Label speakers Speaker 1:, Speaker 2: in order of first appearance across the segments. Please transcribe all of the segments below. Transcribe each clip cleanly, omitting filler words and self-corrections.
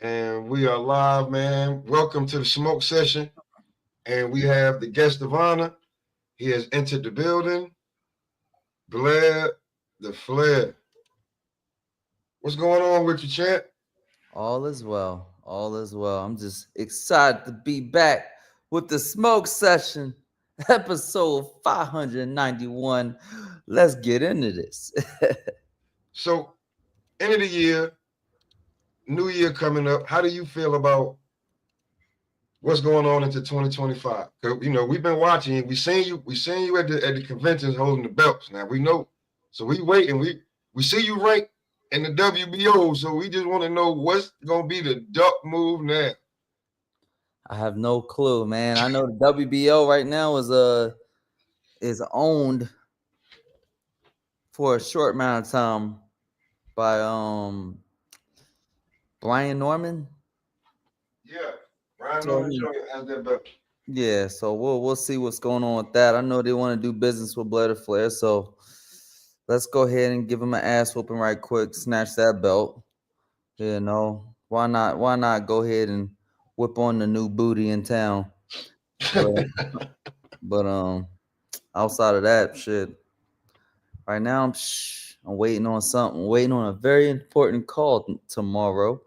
Speaker 1: And we are live, man. Welcome to the smoke session. And we have the guest of honor. He has entered the building. Blair The Flair. What's going on with you, champ?
Speaker 2: All is well. All is well. I'm just excited to be back with the smoke session, episode 591. Let's get into this.
Speaker 1: So, end of the year, new year coming up. How do you feel about what's going on into 2025? Because we've been watching. We seen you at the conventions holding the belts. Now we know. So we wait and we see you ranked in the WBO. So we just want to know what's gonna be the duck move now.
Speaker 2: I have no clue, man. I know the WBO right now is owned for a short amount of time by Brian Norman.
Speaker 1: Yeah, Brian
Speaker 2: So
Speaker 1: Norman Jr. has that belt.
Speaker 2: yeah, so we'll see what's going on with that. I know they want to do business with Blair The Flair, so let's go ahead and give him an ass whooping right quick, snatch that belt. Why not? Why not go ahead and whip on the new booty in town? But but outside of that, shit. Right now, I'm waiting on something. Waiting on a very important call tomorrow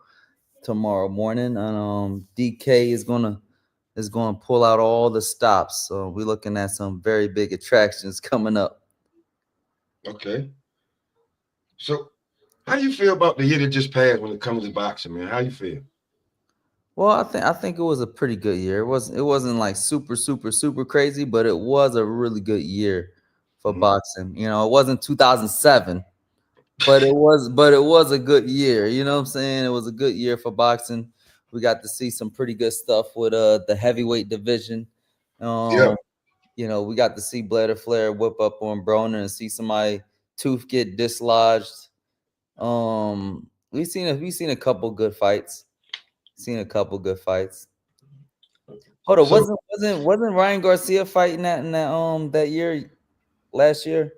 Speaker 2: morning, and DK is gonna pull out all the stops. So we're looking at some very big attractions coming up.
Speaker 1: Okay. So how do you feel about the year that just passed when it comes to boxing, man? How you feel?
Speaker 2: Well, I think it was a pretty good year. It wasn't like super crazy, but it was a really good year for
Speaker 1: Mhm.
Speaker 2: boxing. It wasn't 2007, but it was a good year. You know what I'm saying? It was a good year for boxing. We got to see some pretty good stuff with the heavyweight division.
Speaker 1: Yeah.
Speaker 2: Um, we got to see Blair The Flair whip up on Broner and see somebody tooth get dislodged. We've seen a couple good fights. Seen a couple good fights. Hold on,
Speaker 1: So
Speaker 2: wasn't Ryan Garcia fighting that year last year,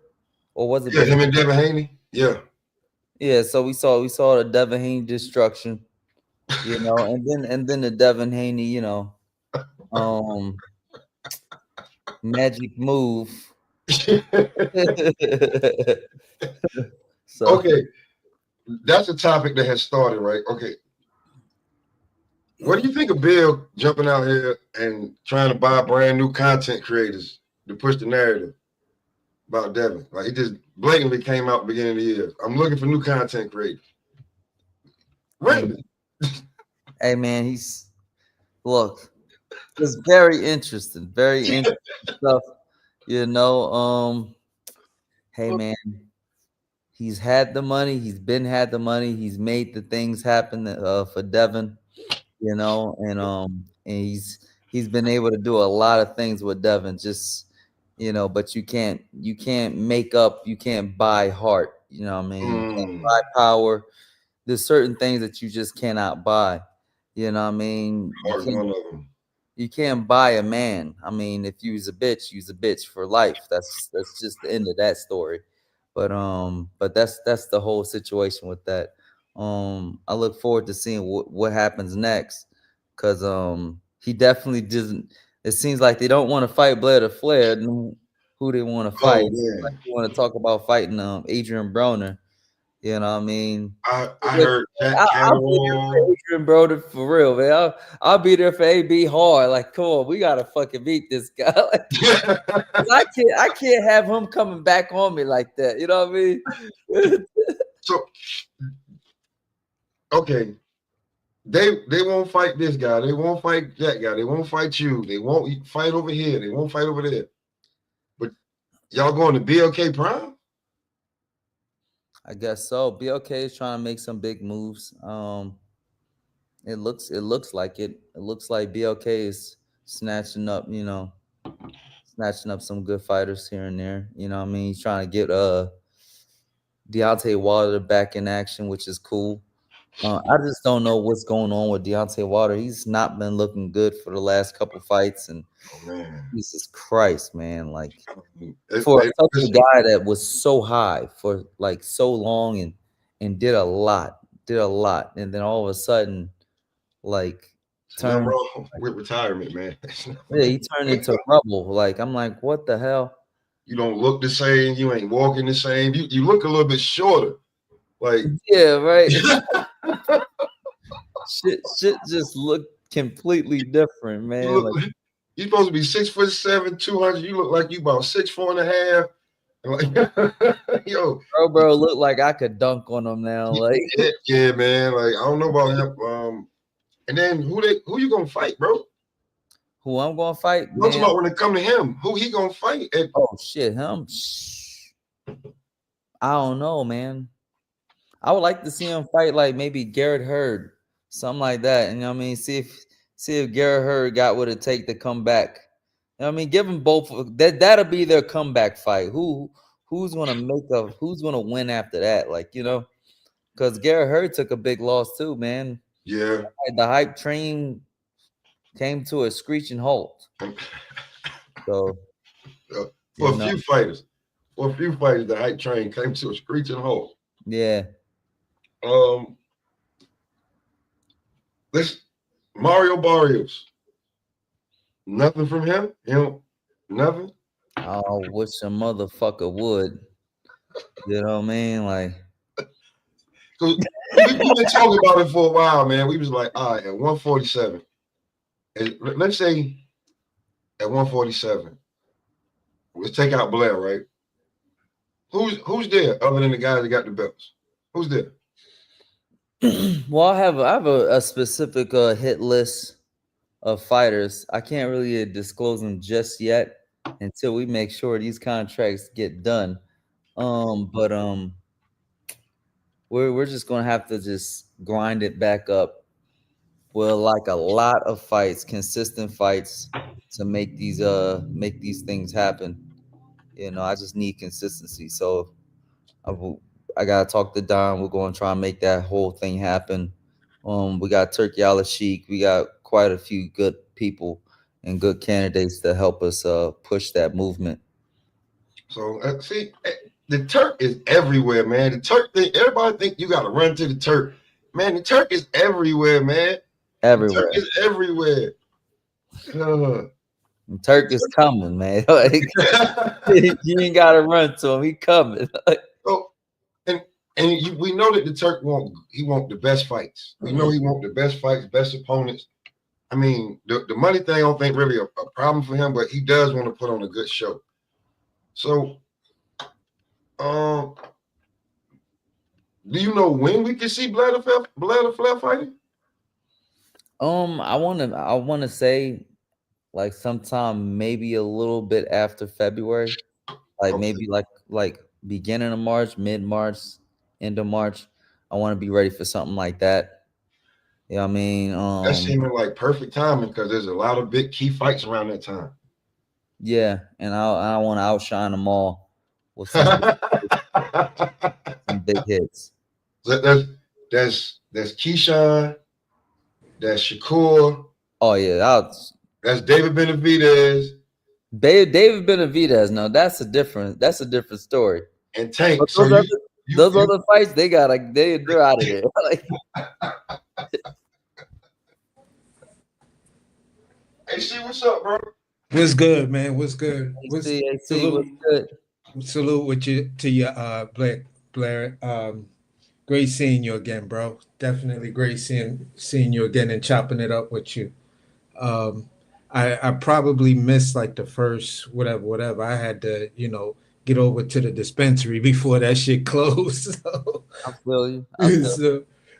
Speaker 2: or was it
Speaker 1: yeah, him
Speaker 2: before?
Speaker 1: and Devin Haney. Yeah.
Speaker 2: Yeah, so we saw the Devin Haney destruction, and then the Devin Haney, um, magic move. So
Speaker 1: Okay, that's a topic that has started, right? Okay, what do you think of Bill jumping out here and trying to buy brand new content creators to push the narrative about Devin? Like he just blatantly came out beginning of the year. I'm looking for new content creators.
Speaker 2: hey
Speaker 1: Really?
Speaker 2: hey man, look, it's very interesting stuff. You know, hey man, he's had the money. Had the money. He's made the things happen for Devin. And he's been able to do a lot of things with Devin. Just but you can't buy heart. You know what I mean? You can't
Speaker 1: Mm,
Speaker 2: buy power. There's certain things that you just cannot buy. You know what I mean? You
Speaker 1: Heart's
Speaker 2: can't
Speaker 1: one of them.
Speaker 2: you can't buy a man. I mean, if you's a bitch, you's a bitch for life. That's just the end of that story. But that's the whole situation with that. I look forward to seeing what happens next, because he definitely doesn't. It seems like they don't want to fight Blair The Flair. Who they want to fight?
Speaker 1: Oh
Speaker 2: It seems like
Speaker 1: man,
Speaker 2: they want to talk about fighting Adrian Broner. You know what I mean?
Speaker 1: I
Speaker 2: Which,
Speaker 1: heard Cat
Speaker 2: I'll be there for
Speaker 1: Catterall.
Speaker 2: Adrian Broner for real, man. I'll be there for AB hard. Like, come on, we gotta fucking beat this guy. Like, I can't have him coming back on me like that. You know what I mean?
Speaker 1: So okay, they won't fight this guy. They won't fight that guy. They won't fight you. They won't fight over here. They won't fight over there. But y'all going to BLK Prime?
Speaker 2: I guess so. BLK is trying to make some big moves. It looks like it. It looks like BLK is snatching up, snatching up some good fighters here and there. You know what I mean? He's trying to get Deontay Wilder back in action, which is cool. I just don't know what's going on with Deontay Wilder. He's not been looking good for the last couple fights, and
Speaker 1: Oh man,
Speaker 2: Jesus Christ, man! Like,
Speaker 1: it,
Speaker 2: for
Speaker 1: it,
Speaker 2: such a
Speaker 1: listen,
Speaker 2: guy that was so high for like so long and did a lot, and then all of a sudden, like
Speaker 1: Nothing
Speaker 2: turned.
Speaker 1: wrong with retirement, man.
Speaker 2: Yeah, he turned into rubble. Like I'm like, what the hell?
Speaker 1: You don't look the same. You ain't walking the same. You look a little bit shorter. Like
Speaker 2: Yeah, right. shit just looked completely different,
Speaker 1: you
Speaker 2: man.
Speaker 1: look.
Speaker 2: Like,
Speaker 1: You're supposed to be 6'7", 200. You look like you about 6'4.5". Like, yo,
Speaker 2: bro, look like I could dunk on him now. Like,
Speaker 1: yeah, man. Like I don't know about him. And then who you gonna fight, bro?
Speaker 2: who I'm gonna fight,
Speaker 1: I'm talking
Speaker 2: man?
Speaker 1: about when it come to him. Who he gonna fight?
Speaker 2: Oh shit, him. I don't know, man. I would like to see him fight like maybe Garrett Hurd, something like that. You know what I mean? See if Garrett Hurd got what it take to come back. You know what I mean? Give them both. That'll be their comeback fight. Who's gonna win after that? Like, you know, because Garrett Hurd took a big loss too, man.
Speaker 1: Yeah.
Speaker 2: The hype train came to a screeching halt. So
Speaker 1: For a few fighters, the hype train came to a screeching halt.
Speaker 2: Yeah.
Speaker 1: This Mario Barrios. Nothing from him. Nothing.
Speaker 2: I wish a motherfucker would. You know what I mean? Like,
Speaker 1: we've been talking about it for a while, man. We was like, all right, at 147. Let's say at 147. Let's take out Blair, right? Who's there other than the guys that got the belts? Who's there?
Speaker 2: Well, I have a specific hit list of fighters. I can't really disclose them just yet until we make sure these contracts get done. But we're just gonna have to just grind it back up. Well, like a lot of fights, consistent fights to make these things happen. You know, I just need consistency. So I gotta talk to Don. We're gonna try and make that whole thing happen. We got Turkey Al Sheik. We got quite a few good people and good candidates to help us push that movement.
Speaker 1: So see, the Turk is everywhere, man. The Turk thing, everybody think you gotta run to the Turk. Man, the Turk is everywhere, man.
Speaker 2: Everywhere.
Speaker 1: The Turk is everywhere.
Speaker 2: Turk is coming, man. Like, you ain't gotta run to him. He coming.
Speaker 1: So, we know that the Turk want the best fights. We know he want the best fights, best opponents. I mean, the money thing I don't think really a problem for him, but he does want to put on a good show. So, do you know when we can see Blair the Flair fighting?
Speaker 2: I wanna say like sometime maybe a little bit after February. Like maybe like beginning of March, mid-March, end of March. I want to be ready for something like that. You know what I mean?
Speaker 1: That's seeming like perfect timing because there's a lot of big key fights around that time.
Speaker 2: Yeah, and I want to outshine them all with some big hits.
Speaker 1: There's Keyshawn, that's Shakur.
Speaker 2: Oh yeah,
Speaker 1: that's David Benavidez.
Speaker 2: David Benavidez. No, that's a different story.
Speaker 1: And Tank.
Speaker 2: But those other fights, they're out of there. Like,
Speaker 1: hey, see what's up, bro?
Speaker 3: What's good, man? What's good?
Speaker 2: What's good?
Speaker 3: Salute with you to your Blair. Great seeing you again, bro. Definitely great seeing you again and chopping it up with you. I probably missed like the first whatever. I had to, get over to the dispensary before that shit closed. So.
Speaker 2: I feel you.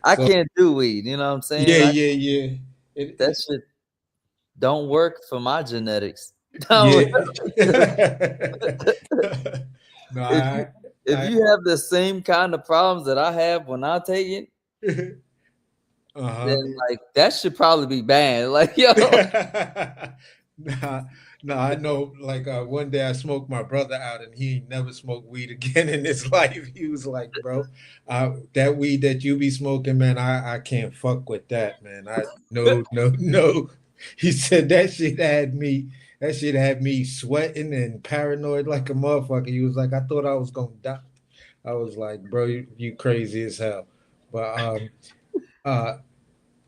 Speaker 2: I can't do weed. You know what I'm saying?
Speaker 3: Yeah.
Speaker 2: That shit don't work for my genetics.
Speaker 3: Yeah.
Speaker 2: If you have the same kind of problems that I have when I take it, then like that should probably be banned. Like, yo.
Speaker 3: No, I know. Like one day I smoked my brother out, and he never smoked weed again in his life. He was like, "Bro, that weed that you be smoking, man, I can't fuck with that, man. No." He said that shit had me sweating and paranoid like a motherfucker. He was like, I thought I was gonna die. I was like, bro, you crazy as hell. But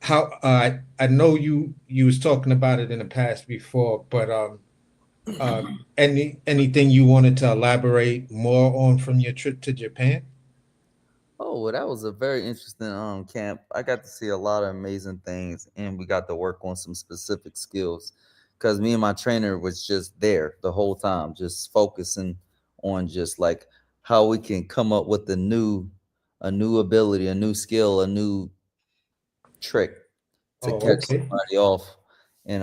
Speaker 3: how I know you was talking about it in the past before, but anything you wanted to elaborate more on from your trip to Japan?
Speaker 2: Oh, well, that was a very interesting camp. I got to see a lot of amazing things, and we got to work on some specific skills. Because me and my trainer was just there the whole time, just focusing on just like how we can come up with a new ability, a new skill, a new trick to
Speaker 3: Oh,
Speaker 2: catch
Speaker 3: okay.
Speaker 2: somebody off. And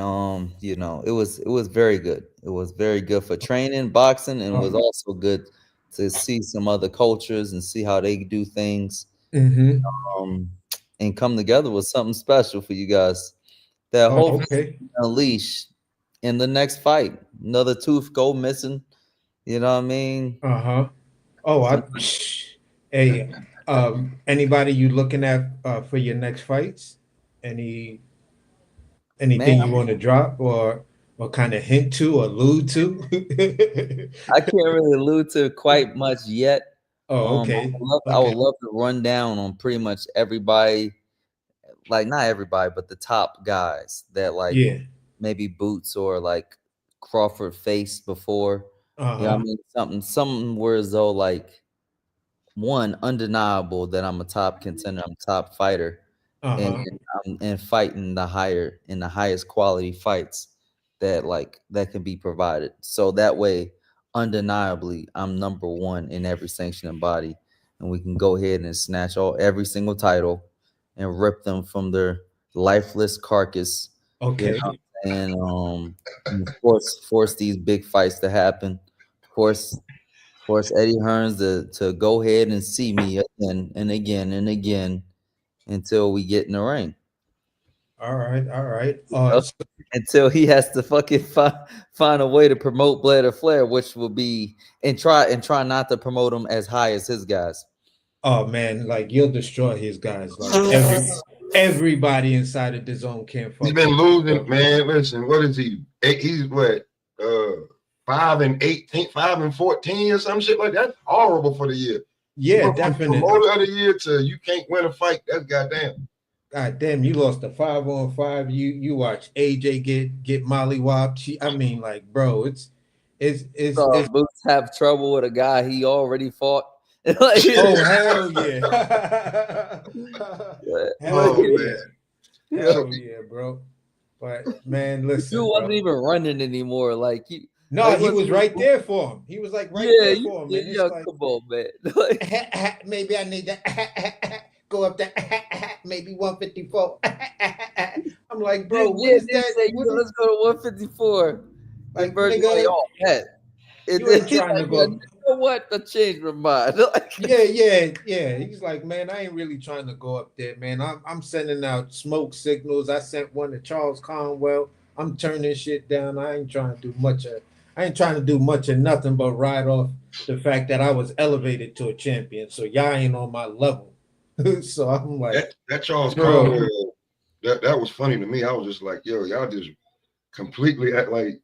Speaker 2: it was very good. It was very good for training, boxing, and was also good to see some other cultures and see how they do things,
Speaker 3: Mm-hmm.
Speaker 2: um, and come together with something special for you guys that
Speaker 3: Oh,
Speaker 2: hopefully
Speaker 3: okay.
Speaker 2: unleash in the next fight. Another tooth go missing. You know what I mean?
Speaker 3: Uh-huh. Oh,
Speaker 2: Some,
Speaker 3: hey, anybody you looking at for your next fights? Any
Speaker 2: man,
Speaker 3: anything you want to drop or kind of hint to or allude to?
Speaker 2: I can't really allude to quite much yet.
Speaker 3: Oh, okay.
Speaker 2: I would
Speaker 3: Okay.
Speaker 2: love to run down on pretty much everybody, like not everybody, but the top guys that like
Speaker 3: Yeah.
Speaker 2: maybe Boots or like Crawford faced before. You know what I
Speaker 3: Uh-huh.
Speaker 2: mean? Something where as though like one undeniable that I'm a top contender, I'm a top fighter, and
Speaker 3: Uh-huh.
Speaker 2: and fighting the highest quality fights that like that can be provided. So that way, undeniably, I'm number one in every sanctioning body, and we can go ahead and snatch every single title and rip them from their lifeless carcass. You know,
Speaker 3: Okay.
Speaker 2: and and force these big fights to happen. Force force Eddie Hearns to go ahead and see me again and again and again until we get in the ring.
Speaker 3: All right. All right.
Speaker 2: You know? Until he has to fucking find a way to promote Blair The Flair, which will be and try not to promote him as high as his guys.
Speaker 3: Oh man, like you'll destroy his guys. Like everybody inside of the zone can't
Speaker 1: He's
Speaker 3: fuck
Speaker 1: been
Speaker 3: with you,
Speaker 1: losing,
Speaker 3: bro.
Speaker 1: man. Listen, what is he? He's what? 5-18, 5-14, or some shit like that. That's horrible for the year. You
Speaker 3: Yeah,
Speaker 1: went from
Speaker 3: definitely.
Speaker 1: promoter of the year to you can't win a fight. That's goddamn.
Speaker 3: God damn, you lost a 5-on-5. You watch AJ get mollywopped. I mean, like, bro, it's
Speaker 2: Boots have trouble with a guy he already fought. Like,
Speaker 3: oh hell yeah.
Speaker 2: look
Speaker 3: Hell
Speaker 1: Oh
Speaker 2: at
Speaker 3: yeah.
Speaker 1: man. So
Speaker 3: Hell yeah, bro. But man,
Speaker 2: the dude
Speaker 3: listen,
Speaker 2: wasn't
Speaker 3: bro.
Speaker 2: even running anymore. Like
Speaker 3: No, he
Speaker 2: wasn't
Speaker 3: was
Speaker 2: even
Speaker 3: right there for him. He was like right
Speaker 2: yeah,
Speaker 3: there for him. And it's
Speaker 2: yeah,
Speaker 3: like
Speaker 2: come on, man. Like,
Speaker 3: maybe I need to go up to maybe 154. I'm like, bro, what
Speaker 2: yeah,
Speaker 3: is
Speaker 2: they
Speaker 3: that?
Speaker 2: say,
Speaker 3: What is
Speaker 2: let's go to 154. And
Speaker 3: like,
Speaker 2: Virgil like,
Speaker 3: nigga?
Speaker 2: oh, bet.
Speaker 3: You ain't
Speaker 2: He's
Speaker 3: trying
Speaker 2: like,
Speaker 3: to
Speaker 2: yeah,
Speaker 3: go.
Speaker 2: you know what? I changed my mind. Like,
Speaker 3: Yeah. He's like, man, I ain't really trying to go up there, man. I'm sending out smoke signals. I sent one to Charles Conwell. I'm turning shit down. I ain't trying to do much of. I ain't trying to do much of nothing but ride off the fact that I was elevated to a champion. So y'all ain't on my level. So I'm like,
Speaker 1: that Charles
Speaker 3: bro,
Speaker 1: Conwell, that was funny to me. I was just like, yo, y'all just completely act like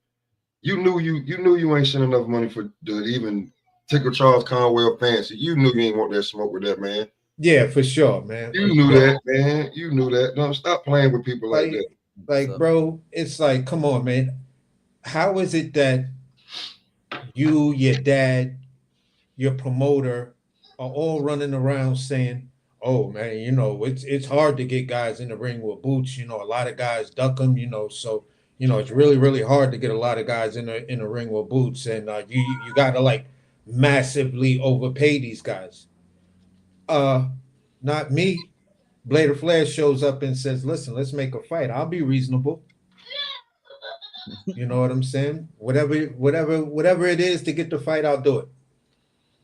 Speaker 1: you knew you ain't sent enough money for to even tickle Charles Conwell fancy. You knew you ain't want that smoke with that man.
Speaker 3: yeah, for sure, man, for
Speaker 1: You knew
Speaker 3: sure.
Speaker 1: that, man. You knew that. Don't stop playing with people like that.
Speaker 3: Like,
Speaker 2: so,
Speaker 3: bro, it's like, come on, man. How is it that you, your dad, your promoter are all running around saying, "Oh man, it's hard to get guys in the ring with boots. A lot of guys duck them. So it's really hard to get a lot of guys in the ring with boots, and you got to like massively overpay these guys." Not me. Blair The Flair shows up and says, "Listen, let's make a fight. I'll be reasonable. You know what I'm saying? Whatever it is to get the fight, I'll do it."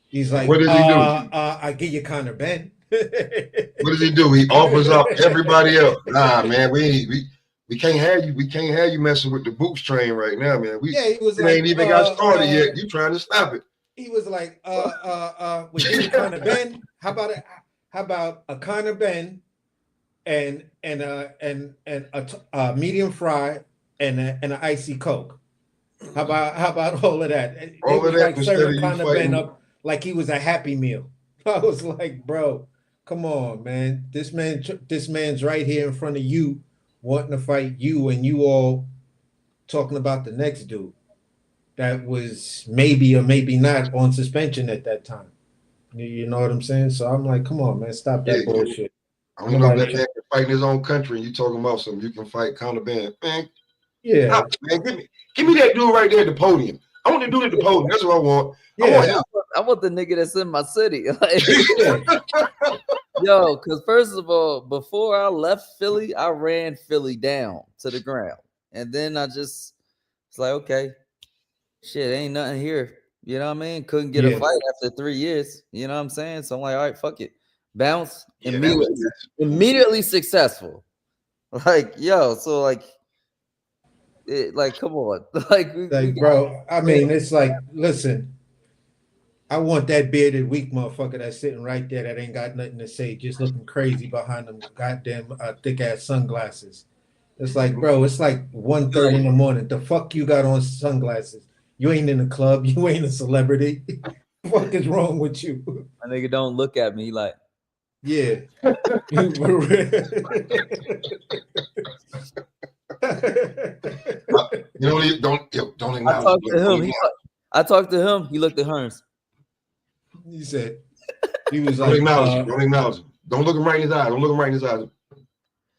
Speaker 3: He's
Speaker 1: And what
Speaker 3: like,
Speaker 1: does he do?
Speaker 3: I give you Conor Ben.
Speaker 1: What does he do? He offers up everybody else. Nah, man, we can't have you. We can't have you messing with the boots train right now, man.
Speaker 3: Yeah, he was
Speaker 1: It ain't
Speaker 3: like,
Speaker 1: even got started yet. You trying to stop it?
Speaker 3: he was like, we give you Conor Ben. How about a Conor Ben and a medium fry and an icy Coke? How about all of that? They
Speaker 1: All of
Speaker 3: was
Speaker 1: that
Speaker 3: like
Speaker 1: instead of
Speaker 3: serving
Speaker 1: you
Speaker 3: Conor Ben
Speaker 1: fighting.
Speaker 3: up like he was a Happy Meal. I was like, bro, Come on, man. This man's right here in front of you, wanting to fight you, and you all talking about the next dude that was maybe or maybe not on suspension at that time. You know what I'm saying? So I'm like, come on, man, stop that bullshit.
Speaker 1: I don't know if that man can fight in his own country, and you talking about something you can fight counterband. Man,
Speaker 3: yeah,
Speaker 1: stop, man, give me that dude right there at the podium. I want the dude at the podium. That's what I want.
Speaker 3: Yeah,
Speaker 2: I want the nigga that's in my city. Yo, because first of all, before I left Philly, I ran Philly down to the ground. And then I just, it's like, okay, shit, ain't nothing here. You know what I mean? Couldn't get a fight after 3 years. You know what I'm saying? So I'm like, all right, fuck it. Bounce. Immediately successful. Like, yo, so like, come on. like
Speaker 3: bro, I mean, it's like, listen, I want that bearded weak motherfucker that's sitting right there that ain't got nothing to say, just looking crazy behind them goddamn thick ass sunglasses. It's like, bro, it's like 1:30 in the morning. The fuck you got on sunglasses? You ain't in the club. You ain't a celebrity. What is wrong with you?
Speaker 2: My nigga don't look at me like.
Speaker 3: Yeah.
Speaker 1: You know, don't acknowledge.
Speaker 3: I
Speaker 2: talked to him. He looked at Hearns.
Speaker 3: He said, he was
Speaker 1: don't
Speaker 3: like,
Speaker 1: acknowledge him. Don't acknowledge him. Don't look him right in his eyes. Don't look him right in his eyes.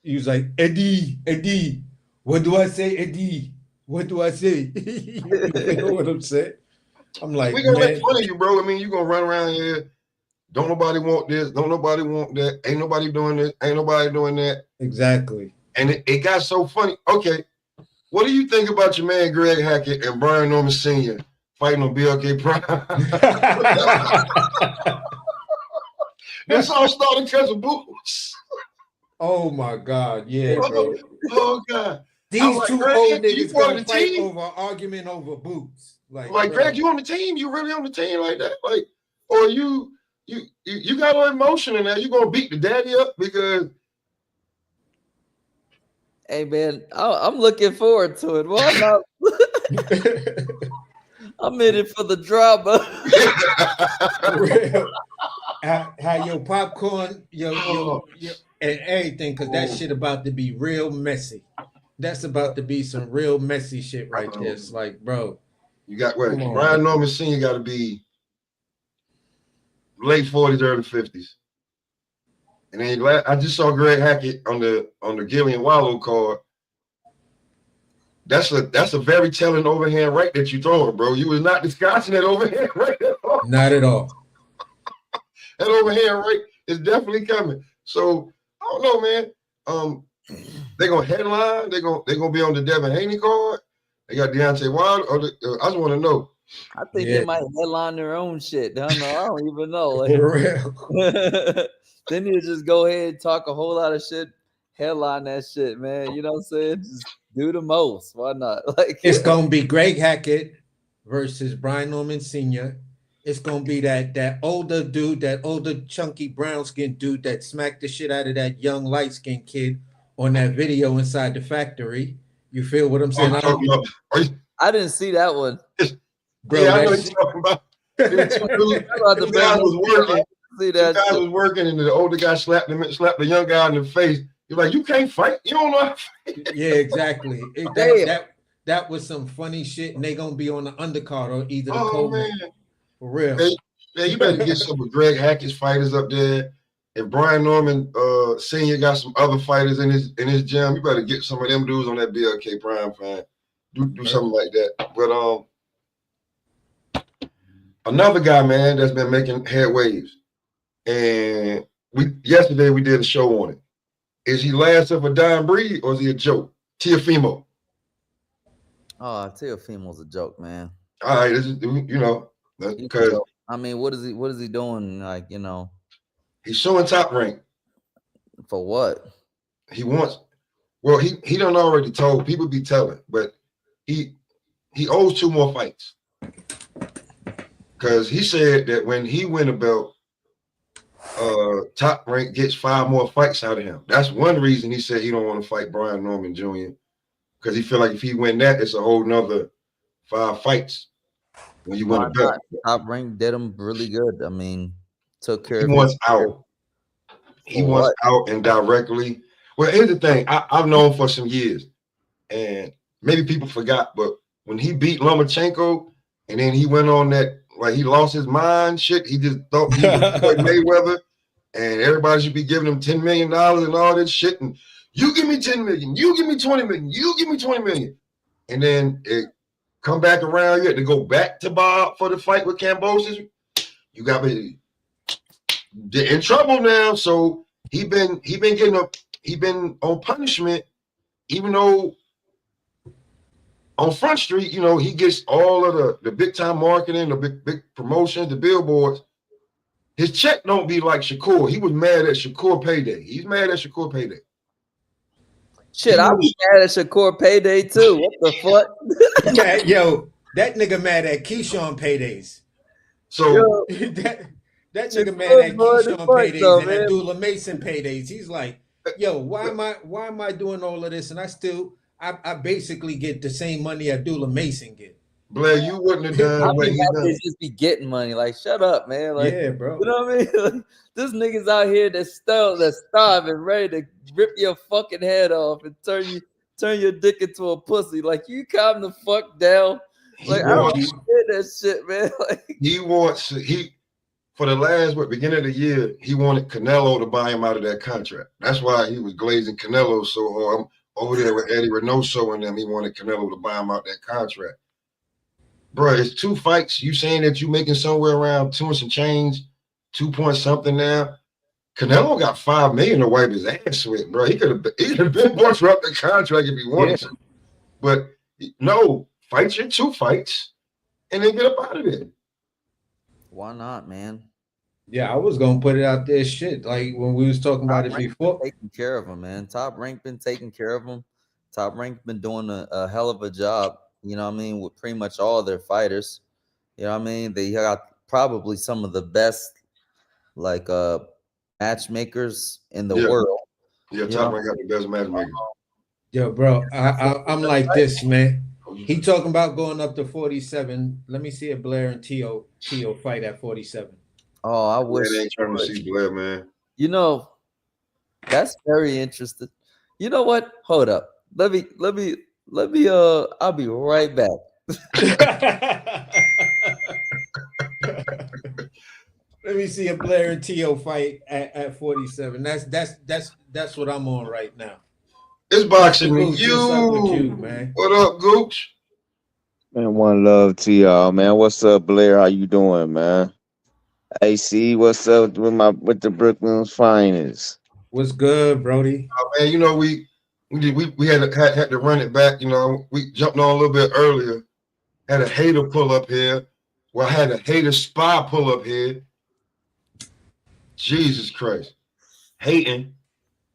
Speaker 3: He was like, Eddie, what do I say, Eddie? What do I say? You know what I'm saying? I'm like,
Speaker 1: we gonna make fun of you, bro. I mean, you gonna run around here. Don't nobody want this. Don't nobody want that. Ain't nobody doing this. Ain't nobody doing that.
Speaker 3: Exactly.
Speaker 1: And it got so funny. Okay, what do you think about your man Greg Hackett and Brian Norman Sr. fighting on BLK Prime? This all started because of boots.
Speaker 3: Oh my God, yeah, bro.
Speaker 1: Oh God.
Speaker 3: These
Speaker 1: like,
Speaker 3: two
Speaker 1: Greg,
Speaker 3: old niggas gonna fight
Speaker 1: team?
Speaker 3: over argument over boots. Like
Speaker 1: Greg, you on the team? You really on the team like that? Like, or you got no emotion in there? You gonna beat the daddy up because?
Speaker 2: Hey man, I'm looking forward to it. Well, I'm not. I'm in it for the drama.
Speaker 3: Have your popcorn, your and everything, because that shit about to be real messy. That's about to be some real messy shit right there. It's like, bro,
Speaker 1: you got what? Brian Norman Sr. got to be late 40s, early 50s. And then I just saw Greg Hackett on the Gillian Wallow card. That's a very telling overhand right that you throwing, bro. You was not discussing that overhand right at all.
Speaker 3: Not at all.
Speaker 1: That overhand right is definitely coming. So I don't know, man. They're gonna headline. They're gonna be on the Devin Haney card. They got Deontay Wilder. I just want to know.
Speaker 2: I think they might headline their own shit. I don't even know. Like,
Speaker 3: for real.
Speaker 2: Then you just go ahead and talk a whole lot of shit. Headline that shit, man. You know what I'm saying? Just do the most. Why not? Like,
Speaker 3: it's gonna be Greg Hackett versus Brian Norman Sr. It's gonna be that older dude, that older chunky brown skinned dude that smacked the shit out of that young light skinned kid on that video inside the factory. You feel what I'm saying?
Speaker 2: I didn't see that one.
Speaker 1: Bro, yeah, I know what you're talking about. The guy was working. The guy was working, and the older guy slapped the young guy in the face. You're like, you can't fight. You don't know how to fight.
Speaker 3: Yeah, exactly. That was some funny shit, and they gonna be on the undercard or either the co-main. For real.
Speaker 1: Hey, you better get some of Greg Hackett's fighters up there. If Brian Norman Sr. got some other fighters in his gym, you better get some of them dudes on that BLK Prime fan. Do something like that. But another guy, man, that's been making head waves. And yesterday we did a show on it. Is he last of a dying breed or is he a joke? Teofimo.
Speaker 2: Oh, Teofimo's a joke, man.
Speaker 1: All right, this is, because
Speaker 2: I mean, what is he doing? Like,
Speaker 1: he's showing top rank.
Speaker 2: For what?
Speaker 1: He wants. Well, he done already told. People be telling, but he owes 2 more fights. Because he said that when he win a belt, Top Rank gets 5 more fights out of him. That's one reason he said he don't want to fight Brian Norman Jr. Because he feel like if he win that, it's a whole nother 5 fights when you win a belt.
Speaker 2: Top Rank did him really good. I mean, took care of
Speaker 1: him. He wants out. he wants
Speaker 2: what?
Speaker 1: out and directly. Well, here's the thing. I've known for some years, and maybe people forgot, but when he beat Lomachenko, and then he went on that, like he lost his mind shit. He just thought he was Floyd Mayweather, and everybody should be giving him $10 million and all this shit. And you give me 10 million, you give me 20 million, you give me 20 million. And then it come back around, you had to go back to Bob for the fight with Cambosis. You got me in trouble now. So he been on punishment, even though on Front Street, he gets all of the big time marketing, the big promotions, the billboards. His check don't be like Shakur. He was mad at Shakur payday. He's mad at Shakur payday.
Speaker 2: Shit, I was mad at Shakur payday too. What the fuck?
Speaker 3: Yo, that nigga mad at Keyshawn paydays.
Speaker 1: So
Speaker 3: that nigga mad at Keyshawn paydays and Abdullah Mason paydays. He's like, yo, why am I doing all of this? And I basically get the same money Abdullah Mason get.
Speaker 1: Blair, you wouldn't have done what he done.
Speaker 2: They just be getting money. Like, shut up, man. Like,
Speaker 3: yeah, bro.
Speaker 2: You know what I mean? Like, this niggas out here that's starving, ready to rip your fucking head off and turn your dick into a pussy. Like, you calm the fuck down. Like, I don't get that shit, man. Like,
Speaker 1: for the last beginning of the year, he wanted Canelo to buy him out of that contract. That's why he was glazing Canelo so hard. I'm over there with Eddie Reynoso and them. He wanted Canelo to buy him out that contract. Bro, it's 2 fights. You saying that you making somewhere around 2 and some change, 2 point something now. Canelo got $5 million to wipe his ass with, bro. He could have been more throughout the contract if he wanted to. But no, fight your 2 fights and then get up out of there.
Speaker 2: Why not, man?
Speaker 3: Yeah, I was gonna put it out there. Shit, like when we was talking about it before.
Speaker 2: Taking care of him, man. Top Rank been taking care of him. Top Rank been doing a hell of a job. You know what I mean? With pretty much all their fighters. You know what I mean? They got probably some of the best like matchmakers in the world.
Speaker 1: Yeah, Top Rank got the best matchmakers.
Speaker 3: Yo, bro, I'm like this, man. He talking about going up to 47. Let me see if Blair and Tio fight at 47.
Speaker 2: Oh, I wish.
Speaker 1: I ain't trying to see Blair, man.
Speaker 2: You know, that's very interesting. You know what? Hold up. Let me I'll be right back.
Speaker 3: Let me see if Blair and Tio fight at 47. That's what I'm on right now.
Speaker 1: It's boxing
Speaker 3: Gooch,
Speaker 1: you.
Speaker 3: what's up with you, man?
Speaker 1: What up, Gooch?
Speaker 4: Man, one love to y'all, man. What's up, Blair? How you doing, man? AC, what's up with the Brooklyn's finest?
Speaker 3: What's good, Brody?
Speaker 1: Man, we had to run it back. We jumped on a little bit earlier. Had a hater pull up here. Well, I had a hater spy pull up here. Jesus Christ, hating.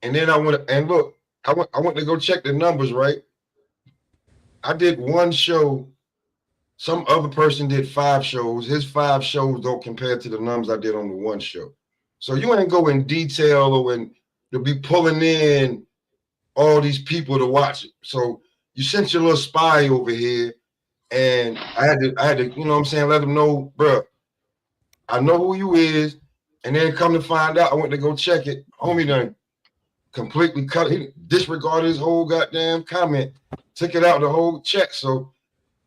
Speaker 1: And then I went to go check the numbers, right? I did 1 show. Some other person did 5 shows. His 5 shows don't compare to the numbers I did on the 1 show. So you ain't go in detail or to be pulling in all these people to watch it. So you sent your little spy over here, and I had to, you know what I'm saying, let them know, bro, I know who you is. And then come to find out, I went to go check it. Homie done completely he disregarded his whole goddamn comment, took it out the whole check. So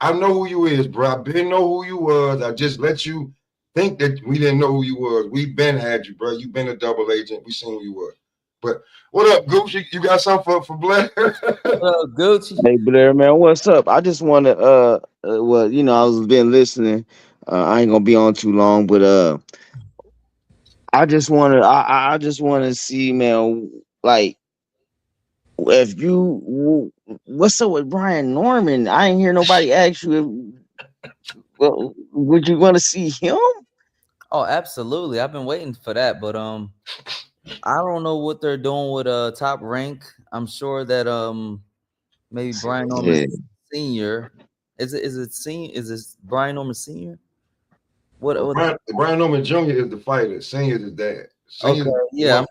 Speaker 1: I know who you is, bro. I been know who you was. I just let you think that we didn't know who you was. We been had you, bro. You been a double agent. We seen who you was. But what up, Gooch? You got something for Blair?
Speaker 2: Gooch.
Speaker 4: Hey, Blair, man, what's up? I just want to, I was been listening. I ain't gonna be on too long, but I just want to see, man, like, if what's up with Brian Norman? I ain't hear nobody ask you. Well, would you want to see him?
Speaker 2: Oh, absolutely. I've been waiting for that, but I don't know what they're doing with Top Rank. I'm sure that maybe Brian Norman Senior. Is it Brian Norman Senior?
Speaker 1: Brian Norman Jr. is the fighter. Senior is his dad. Senior,
Speaker 2: okay, yeah. I'm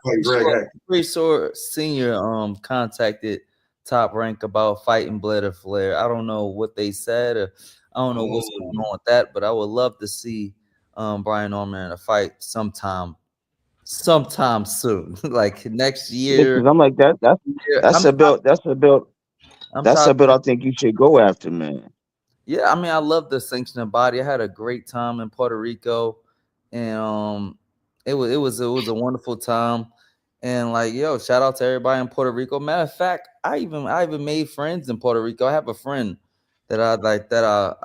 Speaker 2: pretty sure Senior contacted Top Rank about fighting Blair The Flair. I don't know what they said. Or I don't know what's going on with that, but I would love to see Brian Norman in a fight sometime sometime soon, like next
Speaker 4: Yeah,
Speaker 2: year.
Speaker 4: 'cause I'm like that. That's
Speaker 2: I'm
Speaker 4: a belt. That's a belt.
Speaker 2: I'm
Speaker 4: That's
Speaker 2: trying
Speaker 4: a belt.
Speaker 2: to.
Speaker 4: I think you should go after, man.
Speaker 2: Yeah, I mean, I love the sanctioning body. I had a great time in Puerto Rico, and it was a wonderful time. And like, yo, shout out to everybody in Puerto Rico. Matter of fact, I even made friends in Puerto Rico. I have a friend that I like that I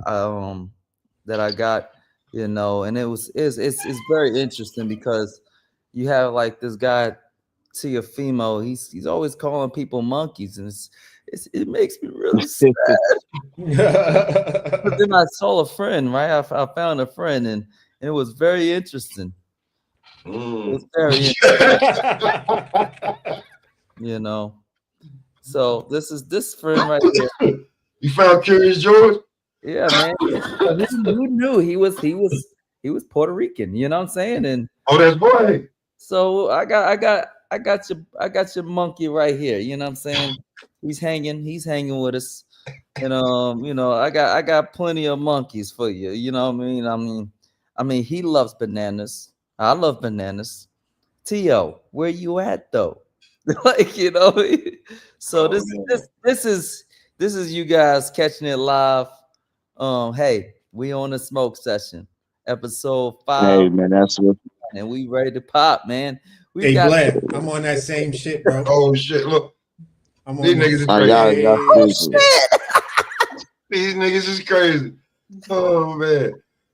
Speaker 2: got, and it's very interesting because you have like this guy Tiafimo. He's always calling people monkeys, and it makes me really sad. But then I saw a friend, right? I found a friend, and it was very interesting. It was very, you know. So this is this friend right here.
Speaker 1: You found Curious George?
Speaker 2: Yeah, man. Who knew he was Puerto Rican? You know what I'm saying? And
Speaker 1: Oh, that's boy.
Speaker 2: so I got your monkey right here. You know what I'm saying? He's hanging with us. And I got plenty of monkeys for you. You know what I mean? I mean he loves bananas. I love bananas. Tio, where you at though? Like, so
Speaker 1: Oh,
Speaker 2: this
Speaker 1: man.
Speaker 2: this this is you guys catching it live. Hey, we on the smoke session, episode 5,
Speaker 4: Hey, man, that's what.
Speaker 2: and we ready to pop, man. We
Speaker 3: Hey
Speaker 2: got
Speaker 3: Blair, I'm on that same shit, bro.
Speaker 1: Oh shit! Look,
Speaker 3: I'm
Speaker 1: these
Speaker 3: on
Speaker 1: niggas is
Speaker 3: the
Speaker 1: crazy.
Speaker 4: Y'all
Speaker 3: same
Speaker 4: stupid.
Speaker 3: shit.
Speaker 1: These niggas is crazy. Oh man,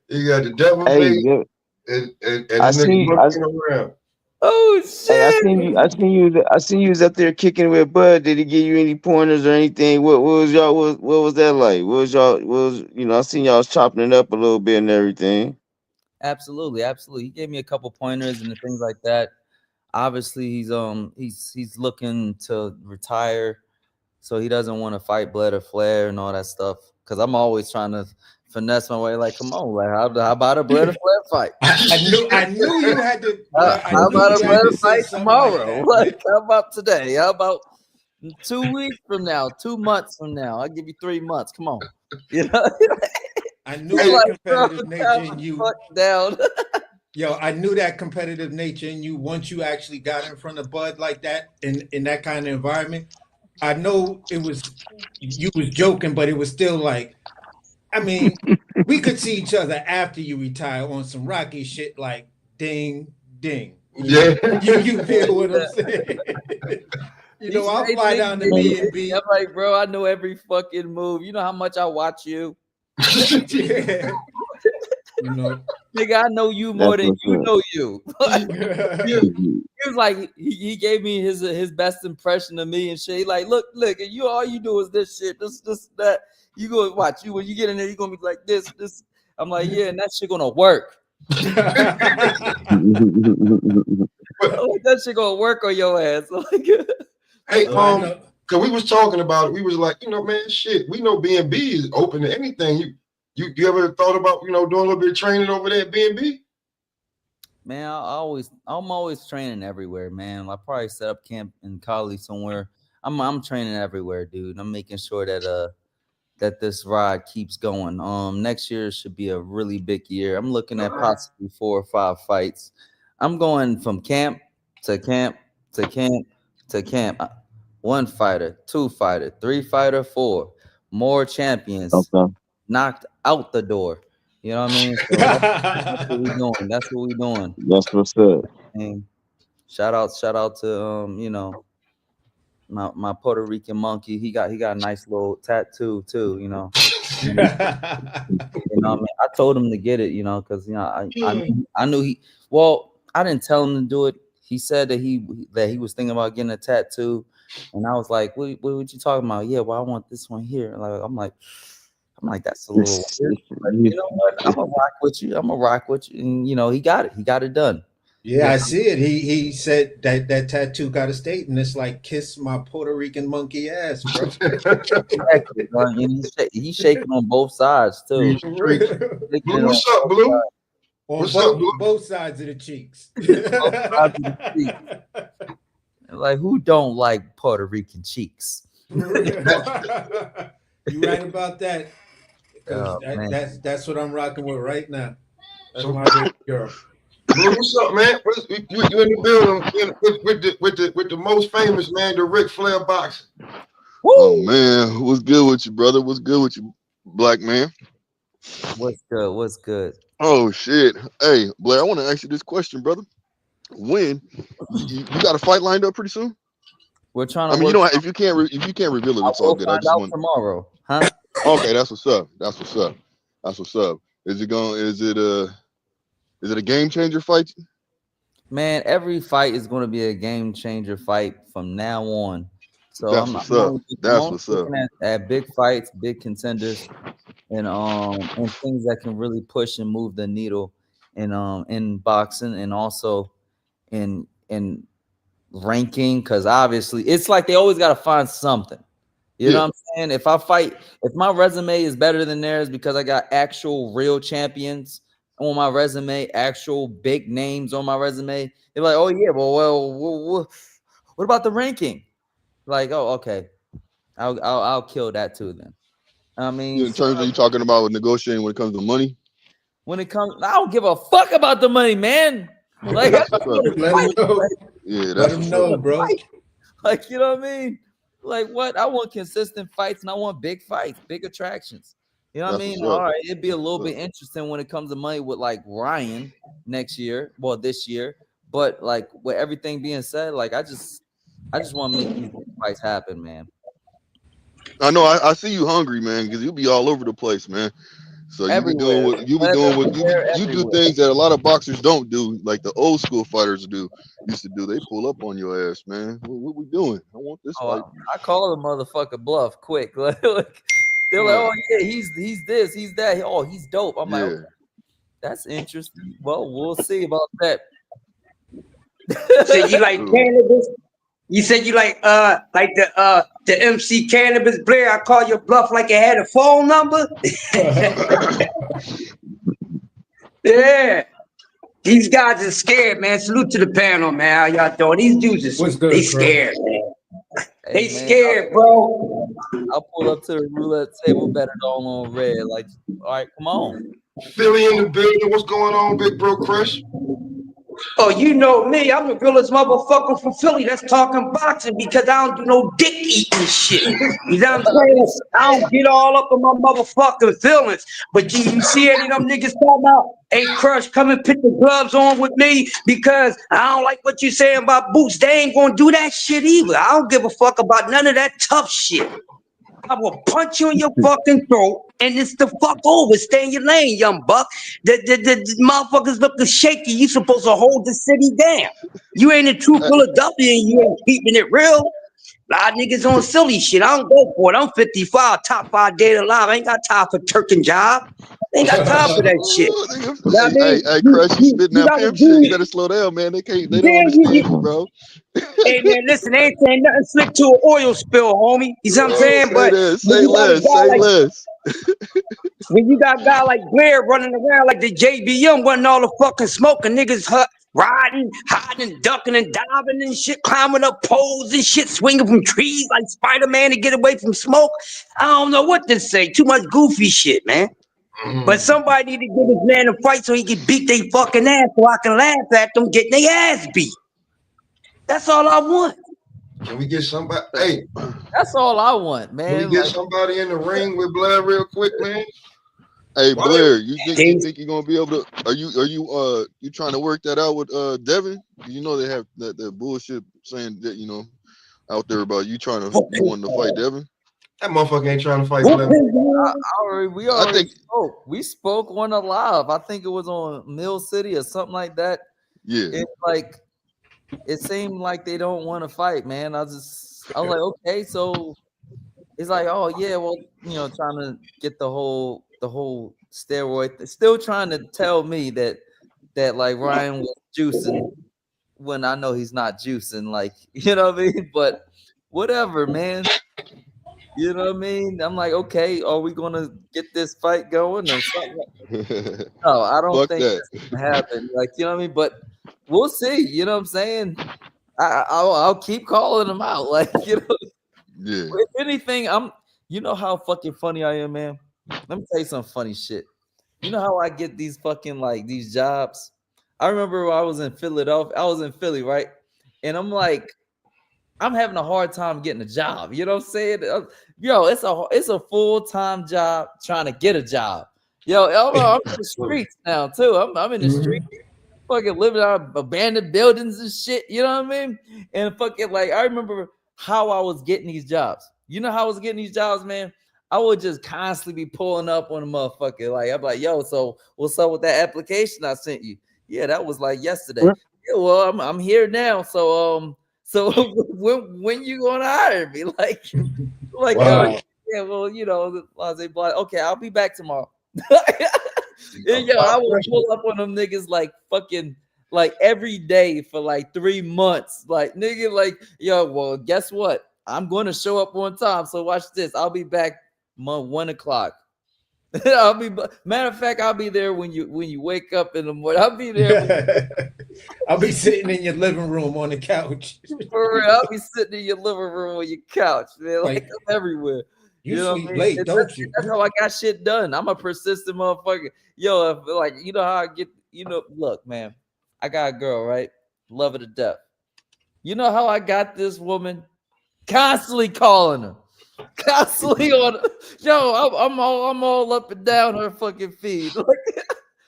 Speaker 1: you got the devil
Speaker 4: Hey,
Speaker 1: face
Speaker 4: yeah,
Speaker 1: and
Speaker 4: I
Speaker 1: this nigga
Speaker 4: seen.
Speaker 1: monkeying around.
Speaker 2: oh
Speaker 4: Hey, I
Speaker 2: shit.
Speaker 4: seen you. I seen you. I seen you was up there kicking with Bud. Did he give you any pointers or anything? What was y'all? What was that like? What was y'all? What was I seen y'all was chopping it up a little bit and everything.
Speaker 2: Absolutely, absolutely. He gave me a couple pointers and things like that. Obviously, he's looking to retire, so he doesn't want to fight Blair The Flair and all that stuff. Because I'm always trying to finesse my way. Like, come on, like how about a Blair The Flair fight?
Speaker 3: I knew you had to, Blair. I
Speaker 2: How
Speaker 3: knew
Speaker 2: about a
Speaker 3: you had
Speaker 2: Blair
Speaker 3: to say
Speaker 2: fight
Speaker 3: something like
Speaker 2: tomorrow?
Speaker 3: that,
Speaker 2: Like,
Speaker 3: man.
Speaker 2: how about today? How about 2 weeks from now? 2 months from now? I'll give you 3 months. Come on, you know.
Speaker 3: I knew
Speaker 2: He's
Speaker 1: Hey,
Speaker 3: that
Speaker 2: like, bro,
Speaker 3: competitive nature
Speaker 2: calm
Speaker 3: in
Speaker 2: the
Speaker 3: you.
Speaker 2: fuck down.
Speaker 3: Yo, I knew that competitive nature in you once you actually got in front of Bud like that in that kind of environment. I know it was you was joking, but it was still like, I mean, we could see each other after you retire on some Rocky shit like ding ding.
Speaker 1: yeah.
Speaker 3: You feel what I'm saying? I'll
Speaker 2: Say
Speaker 3: fly
Speaker 2: ding,
Speaker 3: down to
Speaker 2: ding,
Speaker 3: me and
Speaker 2: ding.
Speaker 3: be
Speaker 2: I'm like, bro, I know every fucking move. You know how much I watch you,
Speaker 3: yeah, you know.
Speaker 2: nigga. I know you more
Speaker 4: That's
Speaker 2: than
Speaker 4: what's
Speaker 2: you
Speaker 4: up.
Speaker 2: know you.
Speaker 3: Yeah.
Speaker 2: He was like, he gave me his best impression of me and shit. He like, look, you all you do is this shit, this, that. You go watch you when you get in there, you gonna be like this. I'm like, yeah, and that shit gonna work. I'm like, that shit gonna work on your ass. I'm like,
Speaker 1: Hey,
Speaker 3: Oh, I know.
Speaker 1: cause we was talking about it. We was like, man, shit. We know B&B is open to anything. You ever thought about doing a little bit of training over there at B&B?
Speaker 2: man, I'm always training everywhere, man. I probably set up camp in Cali somewhere. I'm training everywhere, dude. I'm making sure that this ride keeps going. Next year should be a really big year. I'm looking at possibly 4 or 5 fights. I'm going from camp to camp to camp to camp. 1 fighter, 2 fighter, 3 fighter, 4 more champions
Speaker 4: Okay,
Speaker 2: knocked out the door. You know what I mean? So that's what we doing. That's what we doing.
Speaker 4: that's what's up.
Speaker 2: And shout out to my Puerto Rican monkey. He got a nice little tattoo too. I mean, I told him to get it, because I knew he. Well, I didn't tell him to do it. He said that he was thinking about getting a tattoo, and I was like, "What you talking about?" Yeah, well, I want this one here. Like, I'm like, that's a little weird. But you know what? I'm gonna rock with you. And he got it. He got it done.
Speaker 3: Yeah, I see it. He said that tattoo got a state, and it's like kiss my Puerto Rican monkey ass, bro.
Speaker 2: Exactly, bro. And he's shaking on both sides too.
Speaker 1: Streets.
Speaker 2: Shaking
Speaker 1: Blue,
Speaker 2: it on
Speaker 1: what's up,
Speaker 2: both
Speaker 1: Blue?
Speaker 2: sides.
Speaker 3: On
Speaker 1: What's up, Blue?
Speaker 3: both sides of the cheeks.
Speaker 2: Both sides of the cheek. Like, who don't like Puerto Rican cheeks?
Speaker 3: You right about that. Because
Speaker 2: Oh, man.
Speaker 3: that's what I'm rocking with right now. That's
Speaker 1: So-
Speaker 3: my baby girl.
Speaker 1: Well, what's up, man? You in the building with the most famous man, the Ric Flair boxing.
Speaker 5: Oh man, what's good with you, brother? What's good with you, black man?
Speaker 2: What's good? What's good?
Speaker 5: Oh shit. Hey, Blair, I want to ask you this question, brother. When you got a fight lined up pretty soon?
Speaker 2: We're trying
Speaker 5: I
Speaker 2: to
Speaker 5: mean, you
Speaker 2: work.
Speaker 5: don't if you can't reveal it, it's all
Speaker 2: We'll
Speaker 5: good. I
Speaker 2: find
Speaker 5: just
Speaker 2: out
Speaker 5: want.
Speaker 2: tomorrow, huh?
Speaker 5: Okay, that's what's up. That's what's up. That's what's up. Is it a game changer fight?
Speaker 2: Man, every fight is going to be a game changer fight from now on. So
Speaker 5: That's what's up. That's what's up.
Speaker 2: looking at big fights, big contenders, and things that can really push and move the needle in boxing and also in ranking, because obviously it's like they always got to find something. You know what I'm saying? If my resume is better than theirs because I got actual real champions on my resume, actual big names on my resume, they're like, oh yeah, well, what about the ranking? Like, oh, okay, I'll kill that too then. I mean,
Speaker 5: In terms of you talking about with negotiating when it comes to money.
Speaker 2: when it comes, I don't give a fuck about the money, man. Like,
Speaker 3: Let him know.
Speaker 5: Yeah,
Speaker 3: Let
Speaker 5: that's
Speaker 3: him
Speaker 5: what's
Speaker 3: know,
Speaker 5: up.
Speaker 3: bro.
Speaker 2: like, you know what I mean? Like, what? I want consistent fights and I want big fights, big attractions. You know what I
Speaker 5: That's
Speaker 2: mean?
Speaker 5: what's up.
Speaker 2: All right, it'd be a little bit interesting when it comes to money with like Ryan next year, well, this year. But like with everything being said, like I just want to make these big fights happen, man.
Speaker 5: I know. I see you hungry, man, because you be all over the place, man. So you be doing
Speaker 2: Everywhere.
Speaker 5: what you do
Speaker 2: Everywhere.
Speaker 5: things that a lot of boxers don't do, like the old school fighters used to do. They pull up on your ass, man. What we doing? I want this fight.
Speaker 2: I call the motherfucker bluff quick. Like, they're like, oh yeah, he's this, he's that. Oh, he's dope. I'm like, okay, that's interesting. Well, we'll see about that.
Speaker 6: So you like cannabis? You said you like the MC Cannabis Blair. I call your bluff like it had a phone number. Yeah. These guys are scared, man. Salute to the panel, man. How y'all doing? These dudes
Speaker 3: What's
Speaker 6: are
Speaker 3: good,
Speaker 6: they
Speaker 3: bro?
Speaker 6: scared, man.
Speaker 2: Hey,
Speaker 6: They
Speaker 2: man,
Speaker 6: scared, bro.
Speaker 2: I'll pull up to the roulette table, bet it all on red. Like, all right, come on.
Speaker 1: Philly in the building. What's going on, big bro Chris?
Speaker 6: Oh, you know me. I'm the realest motherfucker from Philly that's talking boxing because I don't do no dick eating shit. You know what I'm saying? I don't get all up in my motherfucking feelings. But you see any of them niggas talking about, hey, Crush, come and put the gloves on with me because I don't like what you saying about boots. They ain't gonna do that shit either. I don't give a fuck about none of that tough shit. I will punch you in your fucking throat and it's the fuck over. Stay in your lane, young buck. The motherfuckers looking shaky. You supposed to hold the city down. You ain't a true Philadelphia and you ain't keeping it real. A lot of niggas on silly shit. I don't go for it. I'm 55, top 5 dead alive. I ain't got time for Turkin job. Ain't got time for that shit. You know what I mean?
Speaker 5: Hey, Crush, you spitting that
Speaker 6: gotta
Speaker 5: pimp shit.
Speaker 6: do
Speaker 5: You better slow down, man. They don't
Speaker 6: yeah,
Speaker 5: understand you, bro.
Speaker 6: Hey man, listen, they ain't saying nothing slick to an oil spill, homie. You see what I'm saying?
Speaker 5: Say
Speaker 6: But
Speaker 5: this,
Speaker 6: when
Speaker 5: say
Speaker 6: you got a
Speaker 5: less,
Speaker 6: guy
Speaker 5: say
Speaker 6: like
Speaker 5: less.
Speaker 6: when you got a guy like Blair running around like the JBM, running all the fucking smoke and niggas riding, hiding, ducking and diving and shit, climbing up poles and shit, swinging from trees like Spider-Man to get away from smoke. I don't know what to say. Too much goofy shit, man. But somebody need to give this man a fight so he can beat their fucking ass so I can laugh at them getting their ass beat. That's all I want.
Speaker 1: Can we get somebody? Hey,
Speaker 2: That's all I want, man.
Speaker 1: can we get
Speaker 2: Like,
Speaker 1: somebody in the ring with Blair real quick, man?
Speaker 5: Hey,
Speaker 1: Why
Speaker 5: Blair, you think you're gonna be able to? Are you trying to work that out with Devin? You know they have that bullshit saying that out there about you wanting to fight Devin.
Speaker 1: That motherfucker ain't trying to fight Blair.
Speaker 2: we already spoke. We spoke on a live. I think it was on Mill City or something like that.
Speaker 5: Yeah.
Speaker 2: It's like it seemed like they don't want to fight, man. I was like, okay, so it's like, oh yeah, well, trying to get the whole steroid, still trying to tell me that like Ryan was juicing when I know he's not juicing, like, you know what I mean? But whatever, man. You know what I mean? I'm like, okay, are we gonna get this fight going or something? No, I don't think that's gonna happen. Like, you know what I mean? But we'll see. You know what I'm saying? I'll keep calling them out. Like,
Speaker 5: Yeah.
Speaker 2: If anything, you know how fucking funny I am, man. Let me tell you some funny shit. You know how I get these fucking like these jobs? I remember when I was in Philadelphia. I was in Philly, right? And I'm like, I'm having a hard time getting a job. You know what I'm saying? Yo, it's a full-time job trying to get a job. Yo, I'm in the streets now too. I'm in the streets, fucking living out of abandoned buildings and shit. You know what I mean? And fucking like, I remember how I was getting these jobs. You know how I was getting these jobs, man? I would just constantly be pulling up on a motherfucker. Like, I'm like, yo, so what's up with that application I sent you? Yeah, that was like yesterday. Yeah, well, I'm here now. So when you gonna hire me? Like
Speaker 3: Wow.
Speaker 2: yeah, well, you know, okay, I'll be back tomorrow. And yo, I would pull up on them niggas like fucking like every day for like 3 months. Like, nigga, like, yo, well, guess what? I'm going to show up on time. So watch this. I'll be back 1 o'clock. Matter of fact, I'll be there when you wake up in the morning. I'll be there.
Speaker 3: I'll be sitting in your living room on the couch.
Speaker 2: For real, I'll be sitting in your living room on your couch, man. Like, I'm everywhere.
Speaker 3: You
Speaker 2: know
Speaker 3: sleep
Speaker 2: what I mean?
Speaker 3: late,
Speaker 2: And
Speaker 3: don't you?
Speaker 2: That's how I got shit done. I'm a persistent motherfucker. Yo, like, you know how I get, look, man, I got a girl, right? Love her to death. You know how I got this woman? Constantly calling her. Constantly on her. Yo, I'm all up and down her fucking feed. Like,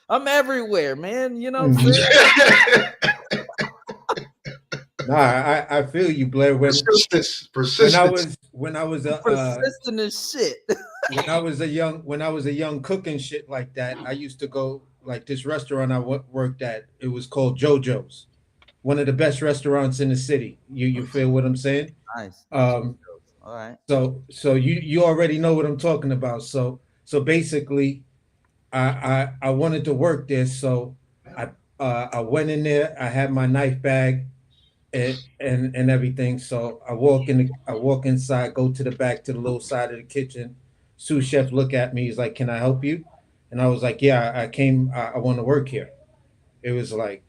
Speaker 2: I'm everywhere, man. You know what I'm saying?
Speaker 3: Nah, I feel you, Blair.
Speaker 1: Persistence.
Speaker 3: When I was a
Speaker 2: persistent as shit.
Speaker 3: when I was a young cook and shit like that, I used to go like this restaurant I worked at. It was called JoJo's, one of the best restaurants in the city. You feel what I'm saying?
Speaker 2: Nice.
Speaker 3: All
Speaker 2: right.
Speaker 3: So you already know what I'm talking about. So basically, I wanted to work there, so I went in there. I had my knife bag and everything. So I walk inside, go to the back to the little side of the kitchen. Sous chef look at me. He's like, "Can I help you?" And I was like, "Yeah, I came. I want to work here." It was like,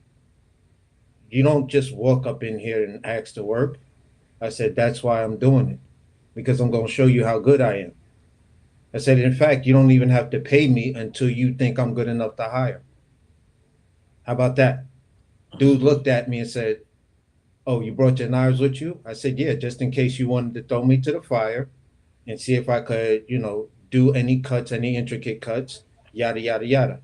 Speaker 3: you don't just walk up in here and ask to work. I said, "That's why I'm doing it, because I'm going to show you how good I am." I said, "In fact, you don't even have to pay me until you think I'm good enough to hire." How about that? Dude looked at me and said, "Oh, you brought your knives with you?" I said, "Yeah, just in case you wanted to throw me to the fire and see if I could, do any cuts, any intricate cuts, yada, yada, yada."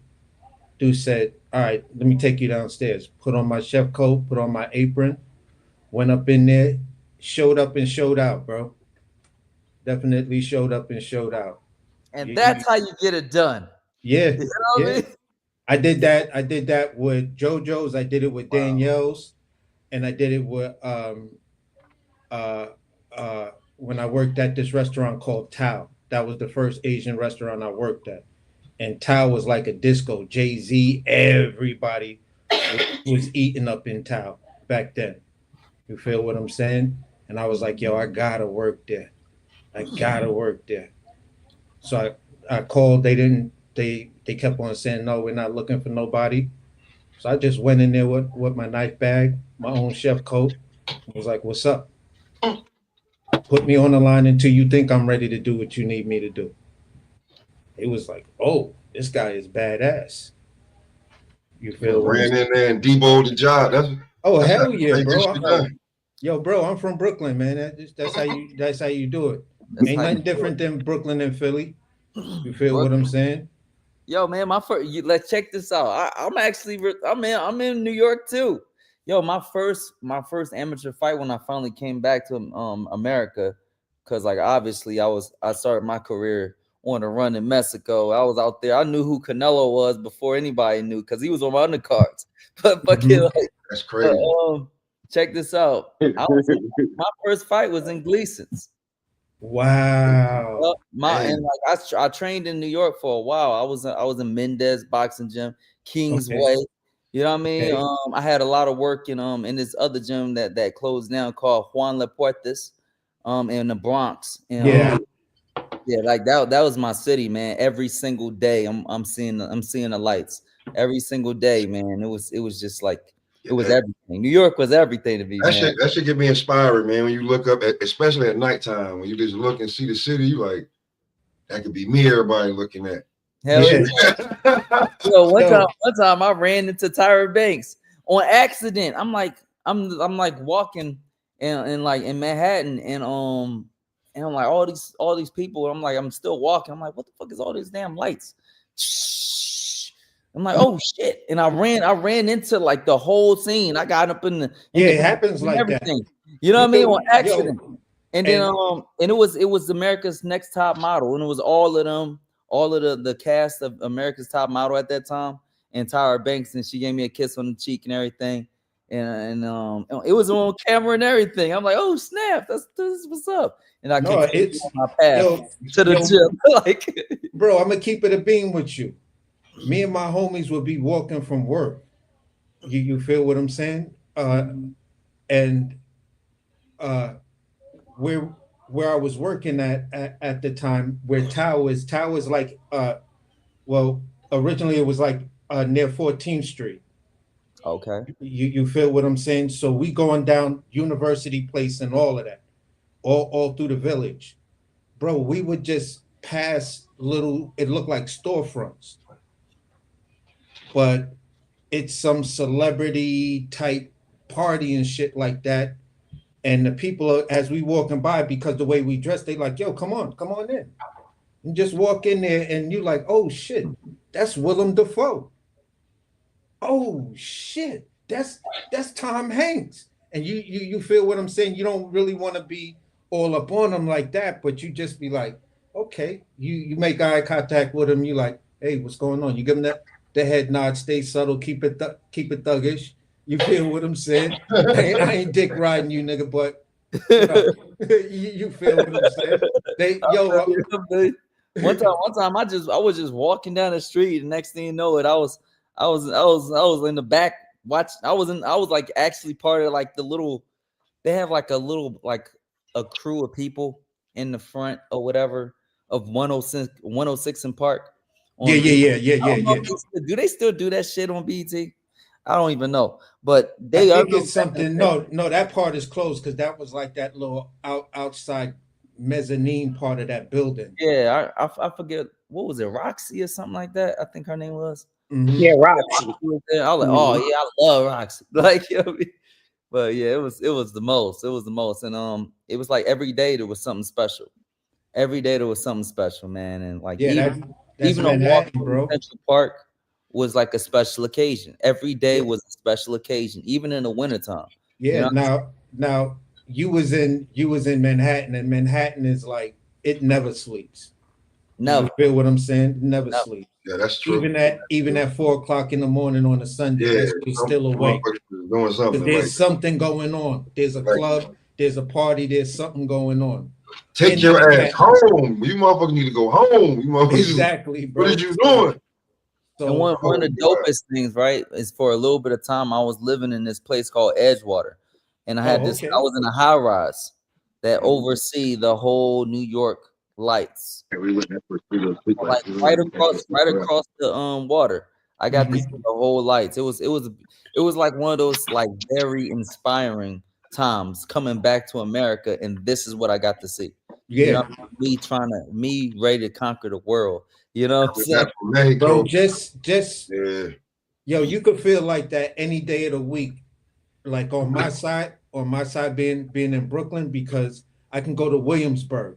Speaker 3: Dude said, "All right, let me take you downstairs." Put on my chef coat, put on my apron, went up in there, showed up and showed out, bro. Definitely showed up and showed out.
Speaker 2: And that's how you get it done.
Speaker 3: Yeah.
Speaker 2: You know what I mean?
Speaker 3: I did that with JoJo's. I did it with Danielle's, and I did it with when I worked at this restaurant called Tao. That was the first Asian restaurant I worked at, and Tao was like a disco. Jay-Z, everybody was eating up in Tao back then. You feel what I'm saying? And I was like, "Yo, I gotta work there. I gotta work there." So I called. They kept on saying, "No, we're not looking for nobody." So I just went in there with my knife bag, my own chef coat. I was like, "What's up? Put me on the line until you think I'm ready to do what you need me to do." It was like, "Oh, this guy is badass." You feel what I'm
Speaker 1: ran
Speaker 3: saying?
Speaker 1: in there and deboed the job. That's
Speaker 3: Hell yeah, bro.
Speaker 1: done.
Speaker 3: Yo, bro, I'm from Brooklyn, man. That's how you do it. Ain't nothing different than Brooklyn and Philly. You feel what I'm saying?
Speaker 2: Yo, man, let's check this out. I'm in New York too. Yo, my first amateur fight when I finally came back to America, because like obviously I started my career on the run in Mexico. I was out there. I knew who Canelo was before anybody knew, because he was on my undercards. But fucking
Speaker 1: That's crazy.
Speaker 2: Check this out. My first fight was in Gleason's.
Speaker 3: Wow.
Speaker 2: And like I trained in New York for a while. I was in Mendez boxing gym, Kingsway.
Speaker 3: Okay.
Speaker 2: You know what I mean?
Speaker 3: Okay.
Speaker 2: I had a lot of work in this other gym that closed down called Juan Laportes in the Bronx. And, yeah, like that was my city, man. Every single day I'm seeing the lights. Every single day, man. It was just like it was everything. New York was everything to me, man.
Speaker 1: That should get me inspired, man. When you look up, especially at nighttime, when you just look and see the city, you like, that could be me. Everybody looking at.
Speaker 2: Hell
Speaker 3: Yeah.
Speaker 2: yeah. Yo, one
Speaker 3: Yo.
Speaker 2: time I ran into Tyra Banks on accident. I'm like walking and like in Manhattan and I'm like all these people. I'm like I'm still walking. I'm like, what the fuck is all these damn lights? I'm like, oh shit! And I ran into like the whole scene. I got up in
Speaker 3: Yeah,
Speaker 2: the
Speaker 3: it happens like that.
Speaker 2: everything. You know what I mean? On accident.
Speaker 3: Yo,
Speaker 2: And then and it was America's Next Top Model, and it was all of them, all of the cast of America's Top Model at that time, and Tyra Banks, and she gave me a kiss on the cheek and everything, and it was on camera and everything. I'm like, oh snap, this is what's up, and I continued on my path to the gym. Like,
Speaker 3: bro, I'm gonna keep it a beam with you. Me and my homies would be walking from work. You feel what I'm saying? And where I was working at the time, where Towers like well, originally it was like near 14th Street.
Speaker 2: Okay.
Speaker 3: You feel what I'm saying? So we going down University Place and all of that, all through the village, bro. We would just pass little. It looked like storefronts, but it's some celebrity type party and shit like that. And the people, as we walking by, because the way we dress, they like, yo, come on in. You just walk in there and you like, oh shit, that's Willem Dafoe. Oh shit, that's Tom Hanks. And you feel what I'm saying? You don't really want to be all up on them like that, but you just be like, okay, you make eye contact with them. You like, hey, what's going on? You give them the head nod, stay subtle, keep it thuggish. You feel what I'm saying? I ain't dick riding you, nigga, but you feel what I'm saying?
Speaker 2: One time I was just walking down the street, and next thing you know it, I was in the back watch. I was like actually part of like the little. They have like a little like a crew of people in the front or whatever of 106 in Park.
Speaker 3: Yeah.
Speaker 2: Do they still do that shit on BT? I don't even know, but
Speaker 3: I think it's something. No, that part is closed because that was like that little outside mezzanine part of that building.
Speaker 2: Yeah, I forget what was it, Roxy or something like that. I think her name was.
Speaker 3: Mm-hmm.
Speaker 6: Yeah, Roxy.
Speaker 2: I was like, oh yeah, I love Roxy. Like, you know what I mean? But yeah, it was the most. It was the most, and it was like every day there was something special. Every day there was something special, man, and like
Speaker 3: that's
Speaker 2: even a walk
Speaker 3: bro.
Speaker 2: Central Park was like a special occasion. Every day was a special occasion, even in the wintertime.
Speaker 3: Yeah.
Speaker 2: You know?
Speaker 3: Now you was in Manhattan, and Manhattan is like it never sleeps.
Speaker 2: Never.
Speaker 3: You feel what I'm saying? Never sleeps.
Speaker 1: Yeah, that's true.
Speaker 3: Even at 4:00 in the morning on a Sunday, you're still awake.
Speaker 1: Doing something.
Speaker 3: There's something going on. There's a club. There's a party. There's something going on.
Speaker 1: Take your ass home. You motherfuckers need to go home. You motherfuckers.
Speaker 3: Exactly, bro.
Speaker 1: What are you doing?
Speaker 2: So and one of the dopest things, right, is for a little bit of time I was living in this place called Edgewater, and I had I was in a high rise that oversee the whole New York lights. Like right across the water. I got to see the whole lights. It was like one of those like very inspiring times coming back to America, and this is what I got to see.
Speaker 3: Yeah,
Speaker 2: you know, me ready to conquer the world. You know what I'm
Speaker 3: saying? Bro, just yo, you could feel like that any day of the week. Like on my side being in Brooklyn, because I can go to Williamsburg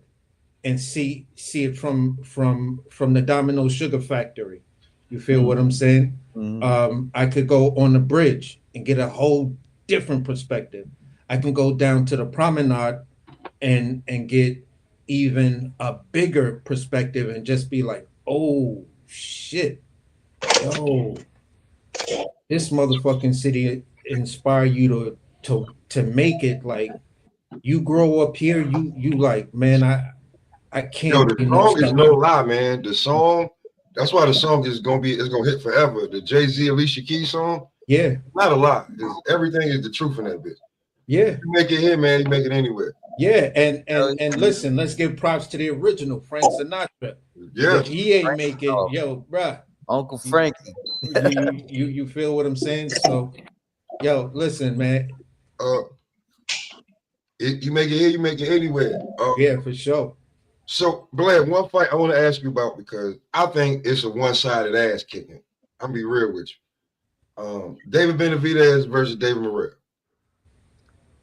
Speaker 3: and see it from the Domino Sugar Factory. You feel what I'm saying? Mm-hmm. I could go on the bridge and get a whole different perspective. I can go down to the promenade and get even a bigger perspective and just be like, oh shit, yo, this motherfucking city inspire you to make it. Like, you grow up here, you like, man, I can't.
Speaker 1: Yo, the song is no lie, man. The song, that's why the song is gonna hit forever. The Jay-Z Alicia Keys song,
Speaker 3: yeah,
Speaker 1: not a lie. Everything is the truth in that bitch.
Speaker 3: Yeah,
Speaker 1: you make it here, man. You make it anywhere.
Speaker 3: Yeah, and listen, let's give props to the original Frank Sinatra.
Speaker 1: Yeah,
Speaker 3: he ain't make it, yo, bruh.
Speaker 2: Uncle Frankie.
Speaker 3: you feel what I'm saying? So, yo, listen, man.
Speaker 1: You make it here, you make it anywhere.
Speaker 3: Yeah, for sure.
Speaker 1: So, Blair, one fight I want to ask you about because I think it's a one-sided ass kicking. I'm gonna be real with you. David Benavidez versus David Morrell.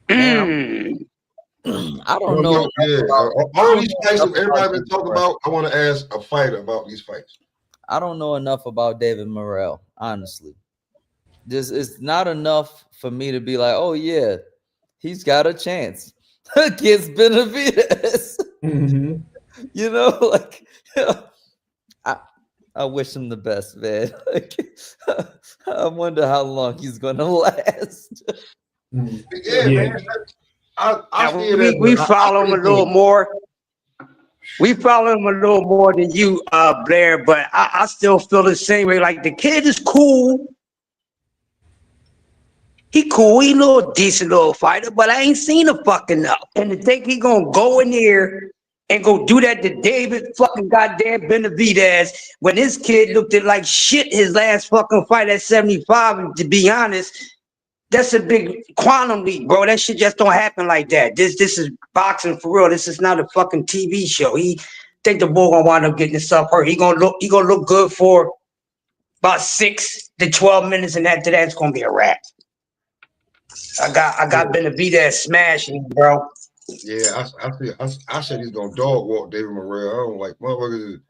Speaker 2: Man, I don't know.
Speaker 1: Yeah,
Speaker 2: I
Speaker 1: all
Speaker 2: don't
Speaker 1: these
Speaker 2: know
Speaker 1: fights
Speaker 2: enough
Speaker 1: that everybody
Speaker 2: about
Speaker 1: been
Speaker 2: David
Speaker 1: talking
Speaker 2: Morrell.
Speaker 1: about, I want to ask a fighter about these fights.
Speaker 2: I don't know enough about David Morrell, honestly. Just it's not enough for me to be like, oh yeah, he's got a chance against Benavidez.
Speaker 3: Mm-hmm.
Speaker 2: You know, like I wish him the best, man. Like, I wonder how long he's gonna last.
Speaker 1: Yeah,
Speaker 3: Yeah.
Speaker 1: man. I see it
Speaker 6: We
Speaker 1: as
Speaker 6: follow him a little more. We follow him a little more than you, Blair, but I still feel the same way. Like the kid is cool. He cool. He a little decent little fighter, but I ain't seen a fucking up. And to think he gonna go in there and go do that to David fucking goddamn Benavidez when this kid looked at like shit his last fucking fight at 75. And to be honest, that's a big quantum leap, bro. That shit just don't happen like that. This is boxing for real. This is not a fucking TV show. He think the bull gonna wind up getting himself hurt. He gonna look good for about 6 to 12 minutes, and after that, it's gonna be a wrap. I got Benavidez smashing, bro.
Speaker 1: Yeah, I said he's gonna dog walk David Morrell. I don't like motherfuckers.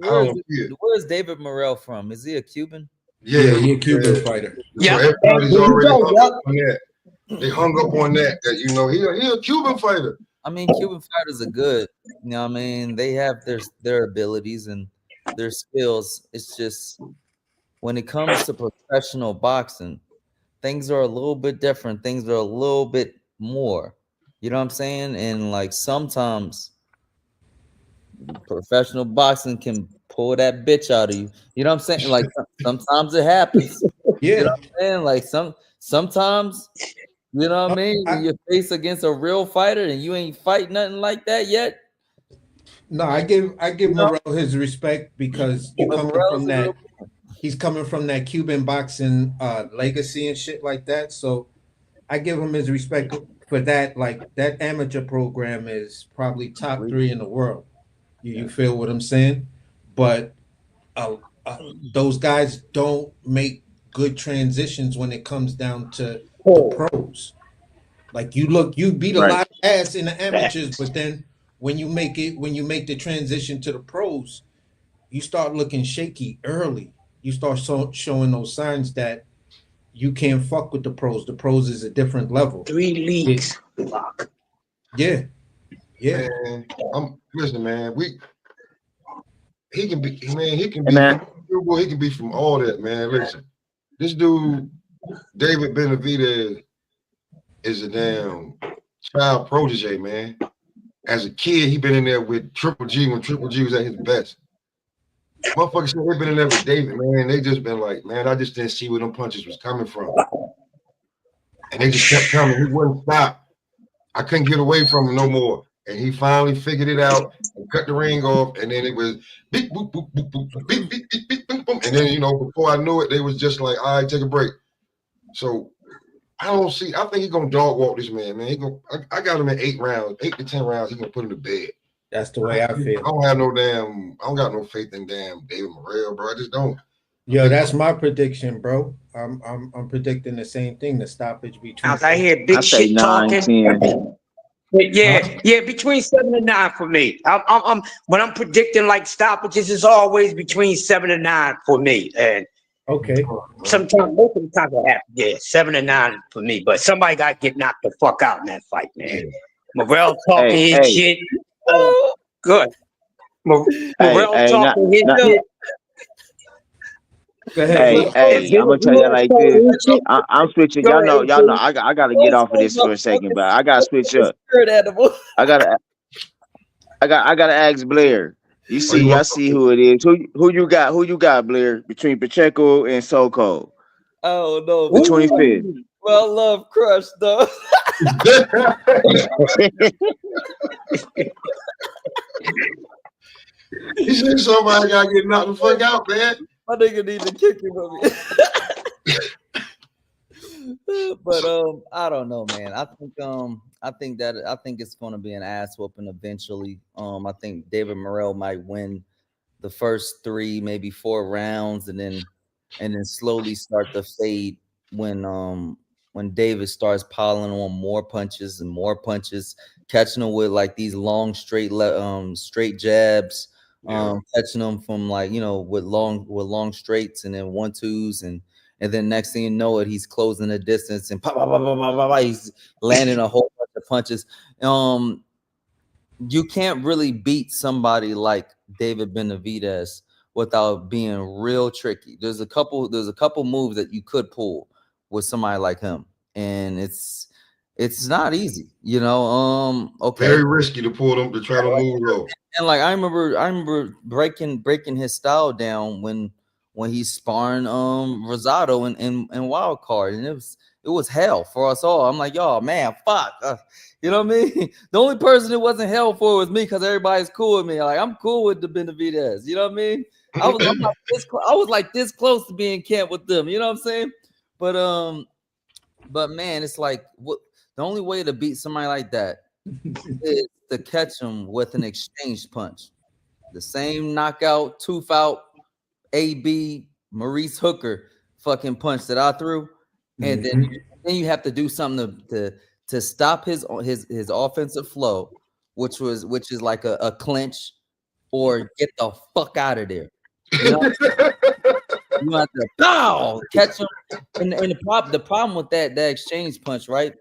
Speaker 1: I don't see it.
Speaker 2: Where's David Morrell from? Is he a Cuban?
Speaker 3: Yeah, he a Cuban fighter.
Speaker 1: So everybody's already hung up on that. They hung up on that you know he a Cuban fighter.
Speaker 2: I mean, Cuban fighters are good. You know what I mean? They have their abilities and their skills. It's just when it comes to professional boxing, things are a little bit different. Things are a little bit more. You know what I'm saying? And like sometimes professional boxing can pull that bitch out of you. You know what I'm saying? Like sometimes it happens.
Speaker 3: Yeah.
Speaker 2: You know what I'm saying? Like sometimes, you know what I mean? When you're faced against a real fighter and you ain't fight nothing like that yet.
Speaker 3: No, I give Morrell his respect because you coming from that. He's coming from that Cuban boxing legacy and shit like that. So I give him his respect for that. Like that amateur program is probably top 3 in the world. You feel what I'm saying? But those guys don't make good transitions when it comes down to the pros. Like you beat a lot of ass in the amateurs, but then when you make the transition to the pros, you start looking shaky early. You start showing those signs that you can't fuck with the pros. The pros is a different level.
Speaker 6: 3 leagues.
Speaker 3: Yeah.
Speaker 1: Man, listen, man. He can be he can be from all that, man. Listen, this dude, David Benavidez, is a damn child protege, man. As a kid, he been in there with Triple G when Triple G was at his best. Motherfuckers said they've been in there with David, man. They just been like, man, I just didn't see where them punches was coming from. And they just kept coming. He wouldn't stop. I couldn't get away from him no more. And he finally figured it out and cut the ring off. And then it was beep, boop, boop, boop, boop, beep, beep, beep, beep, boom, boom. And then, you know, before I knew it, they was just like, all right, take a break. So I think he's going to dog walk this man, man. I got him in 8 to 10 rounds. He's going to put him to bed.
Speaker 3: That's the way I feel.
Speaker 1: I don't got no faith in damn David Morrell, bro. I just don't.
Speaker 3: Yo, that's my prediction, bro. I'm predicting the same thing. The stoppage between.
Speaker 6: I hear big shit
Speaker 4: 9,
Speaker 6: talking.
Speaker 4: 10.
Speaker 6: Yeah, between 7 and 9 for me. I'm when I'm predicting like stoppages, it's always between 7 and 9 for me. And
Speaker 3: okay,
Speaker 6: sometimes most of the time it happens. Yeah, 7 and 9 for me. But somebody got to get knocked the fuck out in that fight, man. Morrell talking his shit. Good. Morrell talking his shit.
Speaker 3: Go ahead.
Speaker 4: Hey, I'm gonna tell you like this. I'm switching. Y'all know. I gotta get off of this for a second, but I gotta switch up. I gotta ask Blair. I see who it is. Who you got? Who you got, Blair? Between Pacheco and Soko.
Speaker 2: Oh no,
Speaker 4: the 25th.
Speaker 2: Well, love crush though.
Speaker 1: You see somebody gotta get knocked the fuck out, man.
Speaker 2: My nigga need to kick him of me. But I don't know, man. I think think it's going to be an ass whooping eventually. I think David Morrell might win the first 3, maybe 4 rounds, and then slowly start to fade when David starts piling on more punches and more punches, catching him with like these long straight jabs, catching them from like, you know, with long straights and then 1-2s, and then next thing you know it, he's closing the distance and pop, pop, pop, pop, pop, pop, he's landing a whole bunch of punches. You can't really beat somebody like David Benavidez without being real tricky. There's a couple moves that you could pull with somebody like him, and it's not easy, you know. Okay,
Speaker 1: very risky to pull them to try to move low.
Speaker 2: And like I remember breaking his style down when he's sparring Rosado in Wild Card, and it was hell for us all. I'm like, yo, man, fuck. You know what I mean? The only person it wasn't hell for was me, because everybody's cool with me. Like, I'm cool with the Benavidez. You know what I mean? I was like this close to being camp with them. You know what I'm saying? But man, it's like the only way to beat somebody like that is to catch them with an exchange punch. The same knockout, tooth out, AB Maurice Hooker fucking punch that I threw, and then you have to do something to stop his offensive flow, which is like a clinch or get the fuck out of there. You know? You have to catch him, and the problem with that exchange punch, right,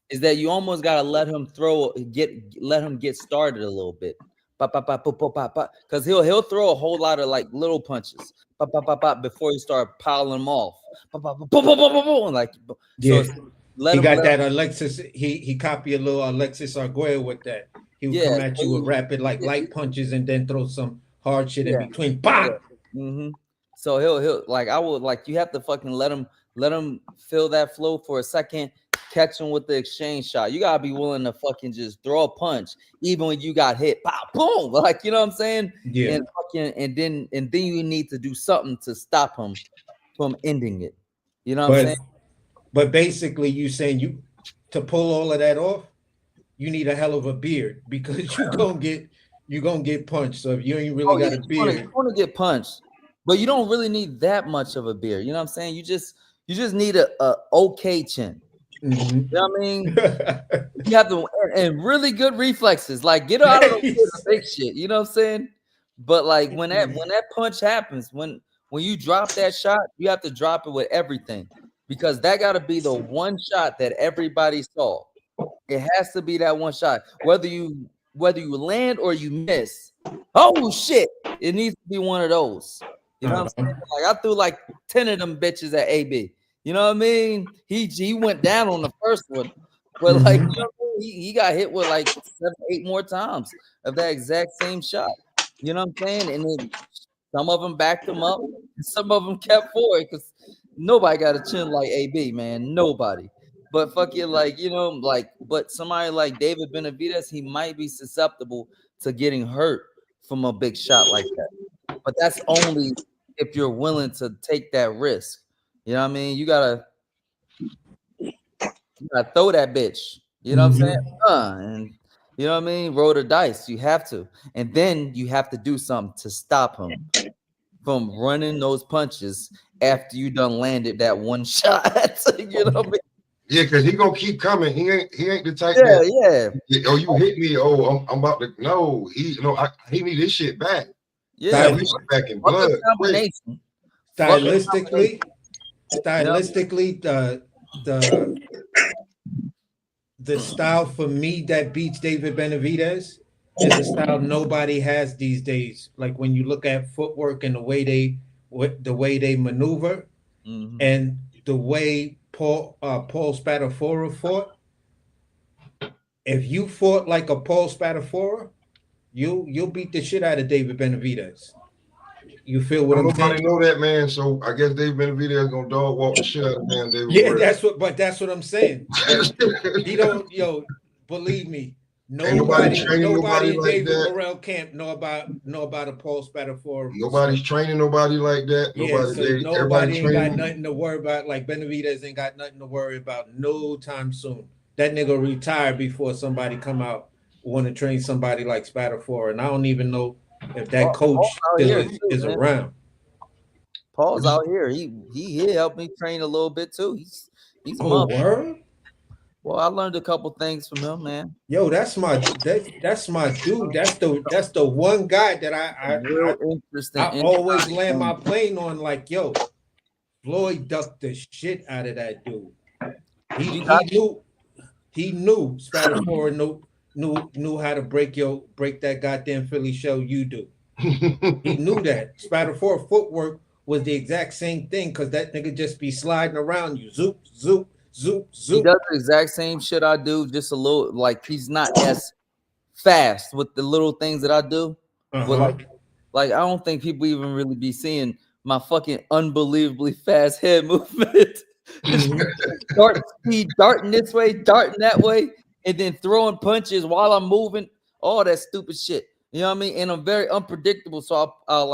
Speaker 2: is that you almost gotta let him get started a little bit, because he'll throw a whole lot of like little punches, before he start piling them off, like
Speaker 3: yeah.
Speaker 2: So
Speaker 3: he got that Alexis. He copied a little Alexis Arguello with that. He would come at you with rapid light punches and then throw some hard shit in between. Bang!
Speaker 2: Mm-hmm. So he'll like, I would like, you have to fucking let him feel that flow for a second, catch him with the exchange shot. You gotta be willing to fucking just throw a punch even when you got hit. Pop, boom, like, you know what I'm saying?
Speaker 3: Yeah.
Speaker 2: And then you need to do something to stop him from ending it. You know what I'm saying?
Speaker 3: But basically, you saying to pull all of that off, you need a hell of a beard, because you're gonna get punched. So if you ain't really got a beard,
Speaker 2: you want to get punched, but you don't really need that much of a beard. You know what I'm saying? You just need a okay chin.
Speaker 3: Mm-hmm.
Speaker 2: You know what I mean? You have to, and really good reflexes. Like, get out of the big shit. You know what I'm saying? But like when that punch happens, when you drop that shot, you have to drop it with everything, because that got to be the one shot that everybody saw. It has to be that one shot, whether you land or you miss. Oh shit! It needs to be one of those. You know what I'm saying? Like, I threw like 10 of them bitches at AB. You know what I mean? He went down on the first one, but like, you know, he got hit with like 7, 8 more times of that exact same shot. You know what I'm saying? And then some of them backed him up, and some of them kept forward, because nobody got a chin like AB, man. Nobody. But fucking, like, you know, like, but somebody like David Benavidez, he might be susceptible to getting hurt from a big shot like that. But that's only if you're willing to take that risk. You know what I mean? You gotta throw that bitch. You know what I'm saying? And you know what I mean? Roll the dice. You have to. And then you have to do something to stop him from running those punches after you done landed that one shot. You know what I mean?
Speaker 1: Yeah, because he gonna keep coming. He ain't the type. Oh, you hit me. Oh, I'm about to. No, he need his shit back.
Speaker 2: Yeah,
Speaker 1: we back in blood.
Speaker 3: Stylistically, the style for me that beats David Benavidez is a style nobody has these days. Like when you look at footwork and the way they maneuver, and the way Paul Spadafora fought. If you fought like a Paul Spadafora, you'll beat the shit out of David Benavidez. You feel what I'm saying?
Speaker 1: Nobody know that, man. So I guess David Benavidez gonna dog walk the shit out of man. David.
Speaker 3: Yeah, that's what I'm saying. He don't, believe me. Nobody in David Morrell camp know about a Paul Spadafora.
Speaker 1: Nobody's training nobody like that.
Speaker 3: Nobody ain't got nothing to worry about. Like Benavidez ain't got nothing to worry about no time soon. that nigga retired before somebody come out want to train somebody like Spatafor, and I don't even know if that coach
Speaker 2: out
Speaker 3: still
Speaker 2: here
Speaker 3: is,
Speaker 2: too,
Speaker 3: is
Speaker 2: man.
Speaker 3: around.
Speaker 2: Paul's out here. He helped me train a little bit too. He's
Speaker 3: Oh, word?
Speaker 2: Well, I learned a couple things from him, man.
Speaker 3: Yo, that's my dude. That's the one guy that
Speaker 2: Real interesting.
Speaker 3: I always land my plane on. Like, yo, Floyd ducked the shit out of that dude. He knew Spatafor knew how to break that goddamn Philly shell you do. He knew that. Spatafor footwork was the exact same thing because that nigga just be sliding around you. Zoop, zoop, zoop, zoop.
Speaker 2: He does the exact same shit I do, just a little like he's not as fast with the little things that I do. But like I don't think people even really be seeing my fucking unbelievably fast head movement. Darting this way, darting that way, and then throwing punches while I'm moving. All that stupid shit. You know what I mean? And I'm very unpredictable. So I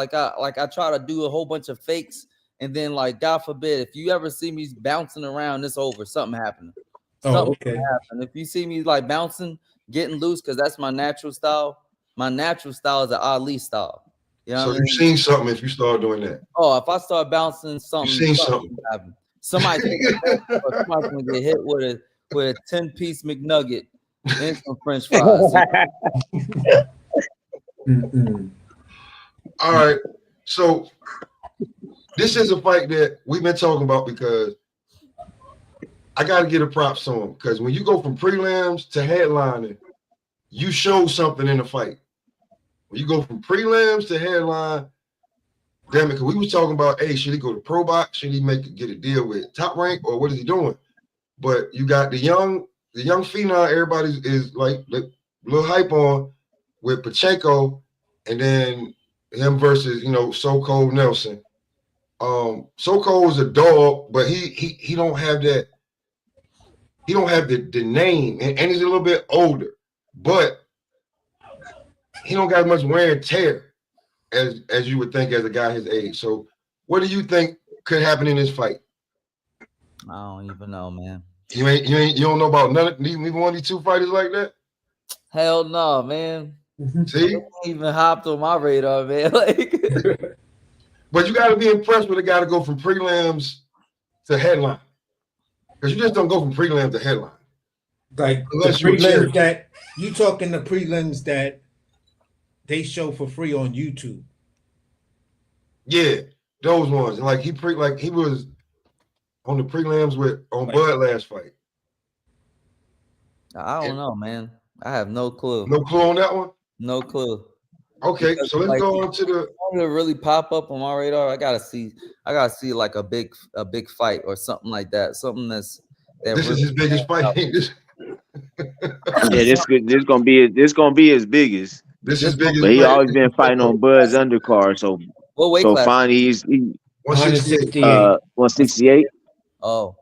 Speaker 2: try to do a whole bunch of fakes, and then like God forbid, if you ever see me bouncing around, it's over. Something happened. Something happened. If you see me like bouncing, getting loose, because that's my natural style. My natural style is an Ali style. You know
Speaker 1: so you've seen something if you start doing that.
Speaker 2: Oh, if I start bouncing, something.
Speaker 1: You've seen something.
Speaker 2: Happen. Somebody's gonna get hit with a 10-piece McNugget and some French fries.
Speaker 1: All right, so this is a fight that we've been talking about because I got to get a props to him because when you go from prelims to headlining, you show something in the fight. When you go from prelims to headline, damn it, because we was talking about, hey, should he go to pro box? Should he get a deal with Top Rank, or what is he doing? But you got the young phenom, everybody is like a little hype on with Pacheco, and then him versus So Cold Nelson. So Cold is a dog, but he don't have that. He don't have the name, and he's a little bit older, but he don't got much wear and tear as you would think as a guy his age. So what do you think could happen in this fight?
Speaker 2: I don't even know, man.
Speaker 1: You don't know about neither one of these two fighters like that?
Speaker 2: Hell no, man.
Speaker 1: See?
Speaker 2: They ain't even hopped on my radar, man. Like,
Speaker 1: but you got to be impressed with a guy to go from prelims to headline, because you just don't go from prelim to headline.
Speaker 3: Like unless the prelims that you talking the prelims that they show for free on YouTube.
Speaker 1: Yeah, those ones. Like he was on the prelims on Bud last fight.
Speaker 2: I don't know, man. I have no clue.
Speaker 1: No clue on that one?
Speaker 2: No clue.
Speaker 1: Okay, so let's go on to the
Speaker 2: really pop up on my radar. I gotta see like a big fight or something like that. Something this
Speaker 1: really is his biggest fight.
Speaker 4: Yeah, this gonna be his biggest.
Speaker 1: This is biggest.
Speaker 4: But he always been fighting on Bud's undercard. So
Speaker 2: what weight class?
Speaker 4: Finally he's
Speaker 3: 168.
Speaker 4: 168.
Speaker 2: Oh,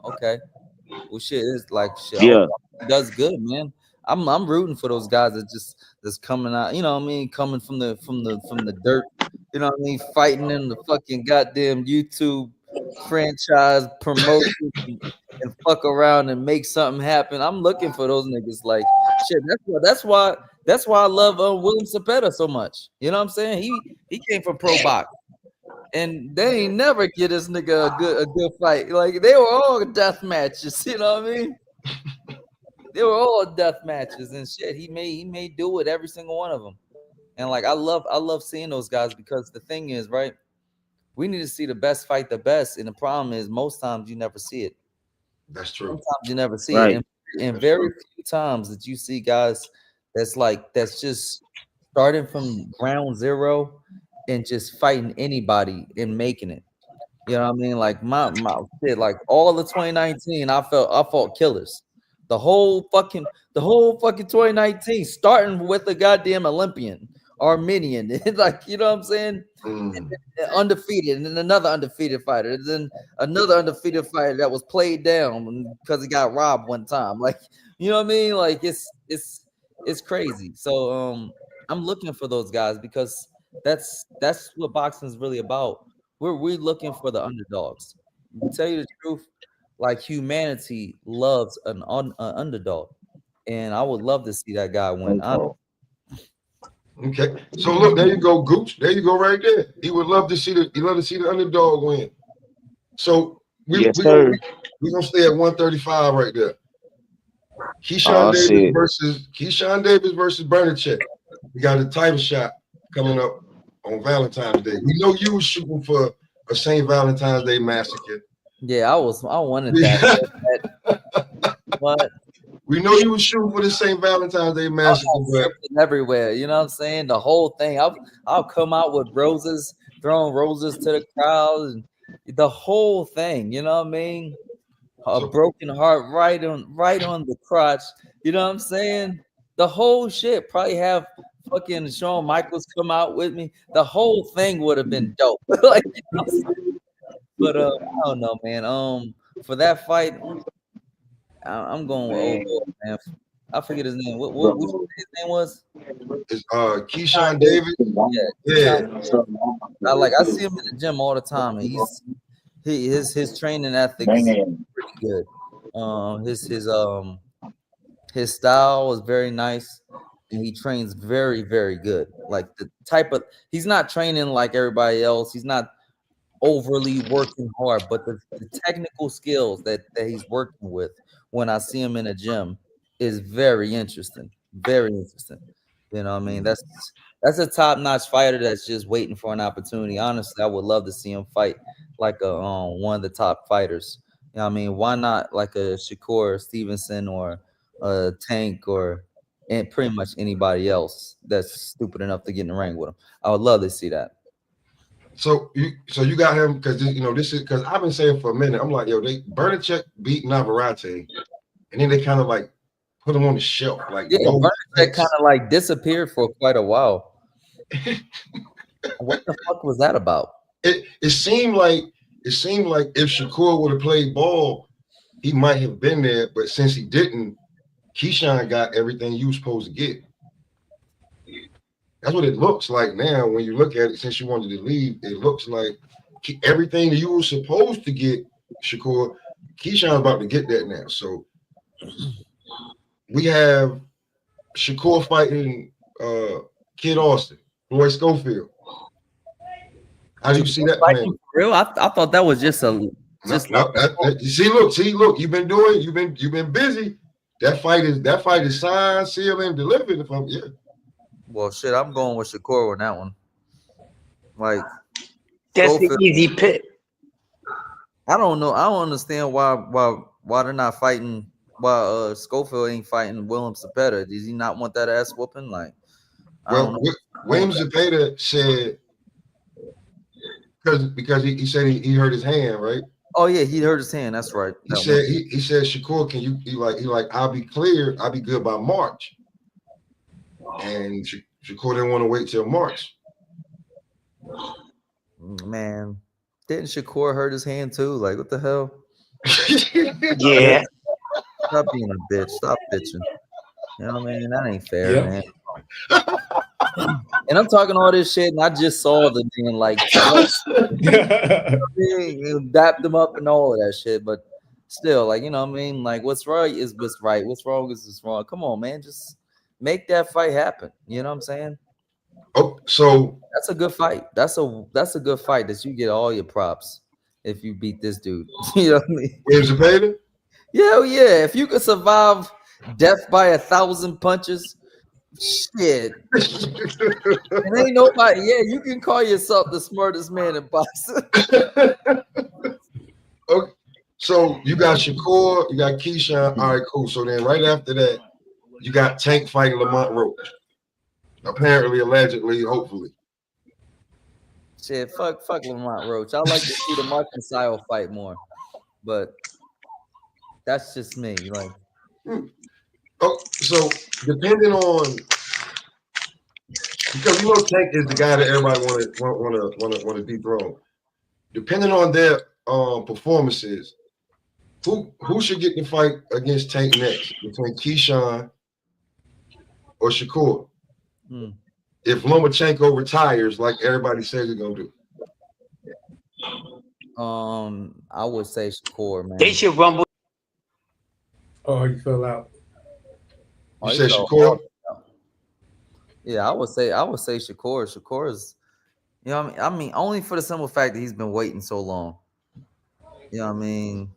Speaker 2: okay. Well, shit is like shit.
Speaker 4: Yeah,
Speaker 2: he does good, man. I'm rooting for those guys that's coming out. You know what I mean? Coming from the dirt. You know what I mean? Fighting in the fucking goddamn YouTube franchise promotion and fuck around and make something happen. I'm looking for those niggas. Like shit. That's why I love William Cepeda so much. You know what I'm saying? He came from pro box. And they ain't never get this nigga a good fight. Like they were all death matches, you know what I mean? They were all death matches and shit. He may do with every single one of them. And like I love seeing those guys because the thing is, right? We need to see the best fight the best. And the problem is most times you never see it.
Speaker 1: That's true.
Speaker 2: Sometimes you never see
Speaker 4: right.
Speaker 2: it. And very few times that you see guys that's just starting from ground zero and just fighting anybody and making it. You know what I mean? Like my shit, like all of 2019, I fought killers. The whole fucking 2019, starting with a goddamn Olympian, Armenian, like you know what I'm saying? Undefeated, and then another undefeated fighter, and then another undefeated fighter that was played down because he got robbed one time. Like, you know what I mean? Like it's crazy. So I'm looking for those guys because that's what boxing is really about. We're looking for the underdogs. To tell you the truth, like humanity loves an underdog, and I would love to see that guy win.
Speaker 1: Okay, so look, there you go, Gooch. There you go, right there. He would love to see the underdog win. So we gonna stay at 135 right there. Keyshawn Davis versus Bernacek. We got a title shot coming up on Valentine's Day. We know you were shooting for a St. Valentine's Day massacre.
Speaker 2: Yeah, I wanted that. But
Speaker 1: we know you were shooting for the St. Valentine's Day massacre.
Speaker 2: Everywhere, you know what I'm saying? The whole thing. I'll come out with roses, throwing roses to the crowd, and the whole thing. You know what I mean? A broken heart right on the crotch. You know what I'm saying? The whole shit. Probably have fucking Shawn Michaels come out with me. The whole thing would have been dope. Like, you know, but I don't know, man. For that fight, I'm going with old boy, man. I forget his name. What his name was?
Speaker 1: It's Keyshawn Davis.
Speaker 2: Yeah. I see him in the gym all the time, and his training ethics is pretty good. His style is very nice, and he trains very, very good. Like the type of, he's not training like everybody else. He's not overly working hard, but the technical skills that he's working with when I see him in a gym is very interesting. Very interesting. You know what I mean? That's a top-notch fighter that's just waiting for an opportunity. Honestly, I would love to see him fight like a one of the top fighters. You know what I mean? Why not like a Shakur Stevenson or a Tank and pretty much anybody else that's stupid enough to get in the ring with him? I would love to see that.
Speaker 1: So you got him because this is because I've been saying for a minute. I'm like, yo, Bernacek beat Navarrete, and then they kind of like put him on the shelf. Like,
Speaker 2: Bernacek kind of like disappeared for quite a while. What the fuck was that about?
Speaker 1: It seemed like if Shakur would have played ball, he might have been there. But since he didn't, Keyshawn got everything you were supposed to get. That's what it looks like now when you look at it. Since you wanted to leave, it looks like everything that you were supposed to get, Shakur, Keyshawn's about to get that now. So we have Shakur fighting Kid Austin, Roy Schofield. How do you see that plan?
Speaker 2: For real? I thought that was just a
Speaker 1: see, look, you've been busy. That fight is signed, sealed, and delivered.
Speaker 2: Well, shit, I'm going with Shakur on that one. Like,
Speaker 6: that's the easy pick.
Speaker 2: I don't know. I don't understand why they're not fighting. Why Schofield ain't fighting William Zepeda? Does he not want that ass whooping? Like,
Speaker 1: well, William Zepeda said because he said he hurt his hand, right?
Speaker 2: Oh yeah, he hurt his hand. That's right.
Speaker 1: He said Shakur, can you he like I'll be clear, I'll be good by March. And Shakur didn't want to wait till March.
Speaker 2: Man, didn't Shakur hurt his hand too? Like, what the hell?
Speaker 6: Yeah.
Speaker 2: Stop being a bitch. Stop bitching. You know what I mean? That ain't fair, man. And I'm talking all this shit, and I just saw the damn like dapped them up and all of that shit. But still, like, you know what I mean? Like, what's right is what's right. What's wrong is what's wrong. Come on, man. Just make that fight happen. You know what I'm saying?
Speaker 1: Oh, so
Speaker 2: that's a good fight. That's a good fight that you get all your props if you beat this dude. You know what I mean?
Speaker 1: William Zepeda?
Speaker 2: Yeah. If you could survive death by 1,000 punches, shit. And ain't nobody. Yeah, you can call yourself the smartest man in boxing.
Speaker 1: Okay. So you got Shakur, you got Keyshawn. All right, cool. So then right after that, you got Tank fighting Lamont Roach. Apparently, allegedly, hopefully.
Speaker 2: Shit, fuck Lamont Roach. I like to see the Mark Style fight more, but that's just me. Like,
Speaker 1: oh, so depending on, because Tank is the guy that everybody want to dethrone. Depending on their performances, who should get the fight against Tank next between Keyshawn or Shakur? If Lomachenko retires, like everybody says he's gonna do.
Speaker 2: I would say Shakur, man.
Speaker 6: They should rumble.
Speaker 3: Oh, you fell out.
Speaker 2: Oh,
Speaker 1: You
Speaker 2: he
Speaker 1: said
Speaker 2: fell
Speaker 1: Shakur?
Speaker 2: hard. Yeah, I would say Shakur. Shakur is, you know what I mean, only for the simple fact that he's been waiting so long. You know what I mean?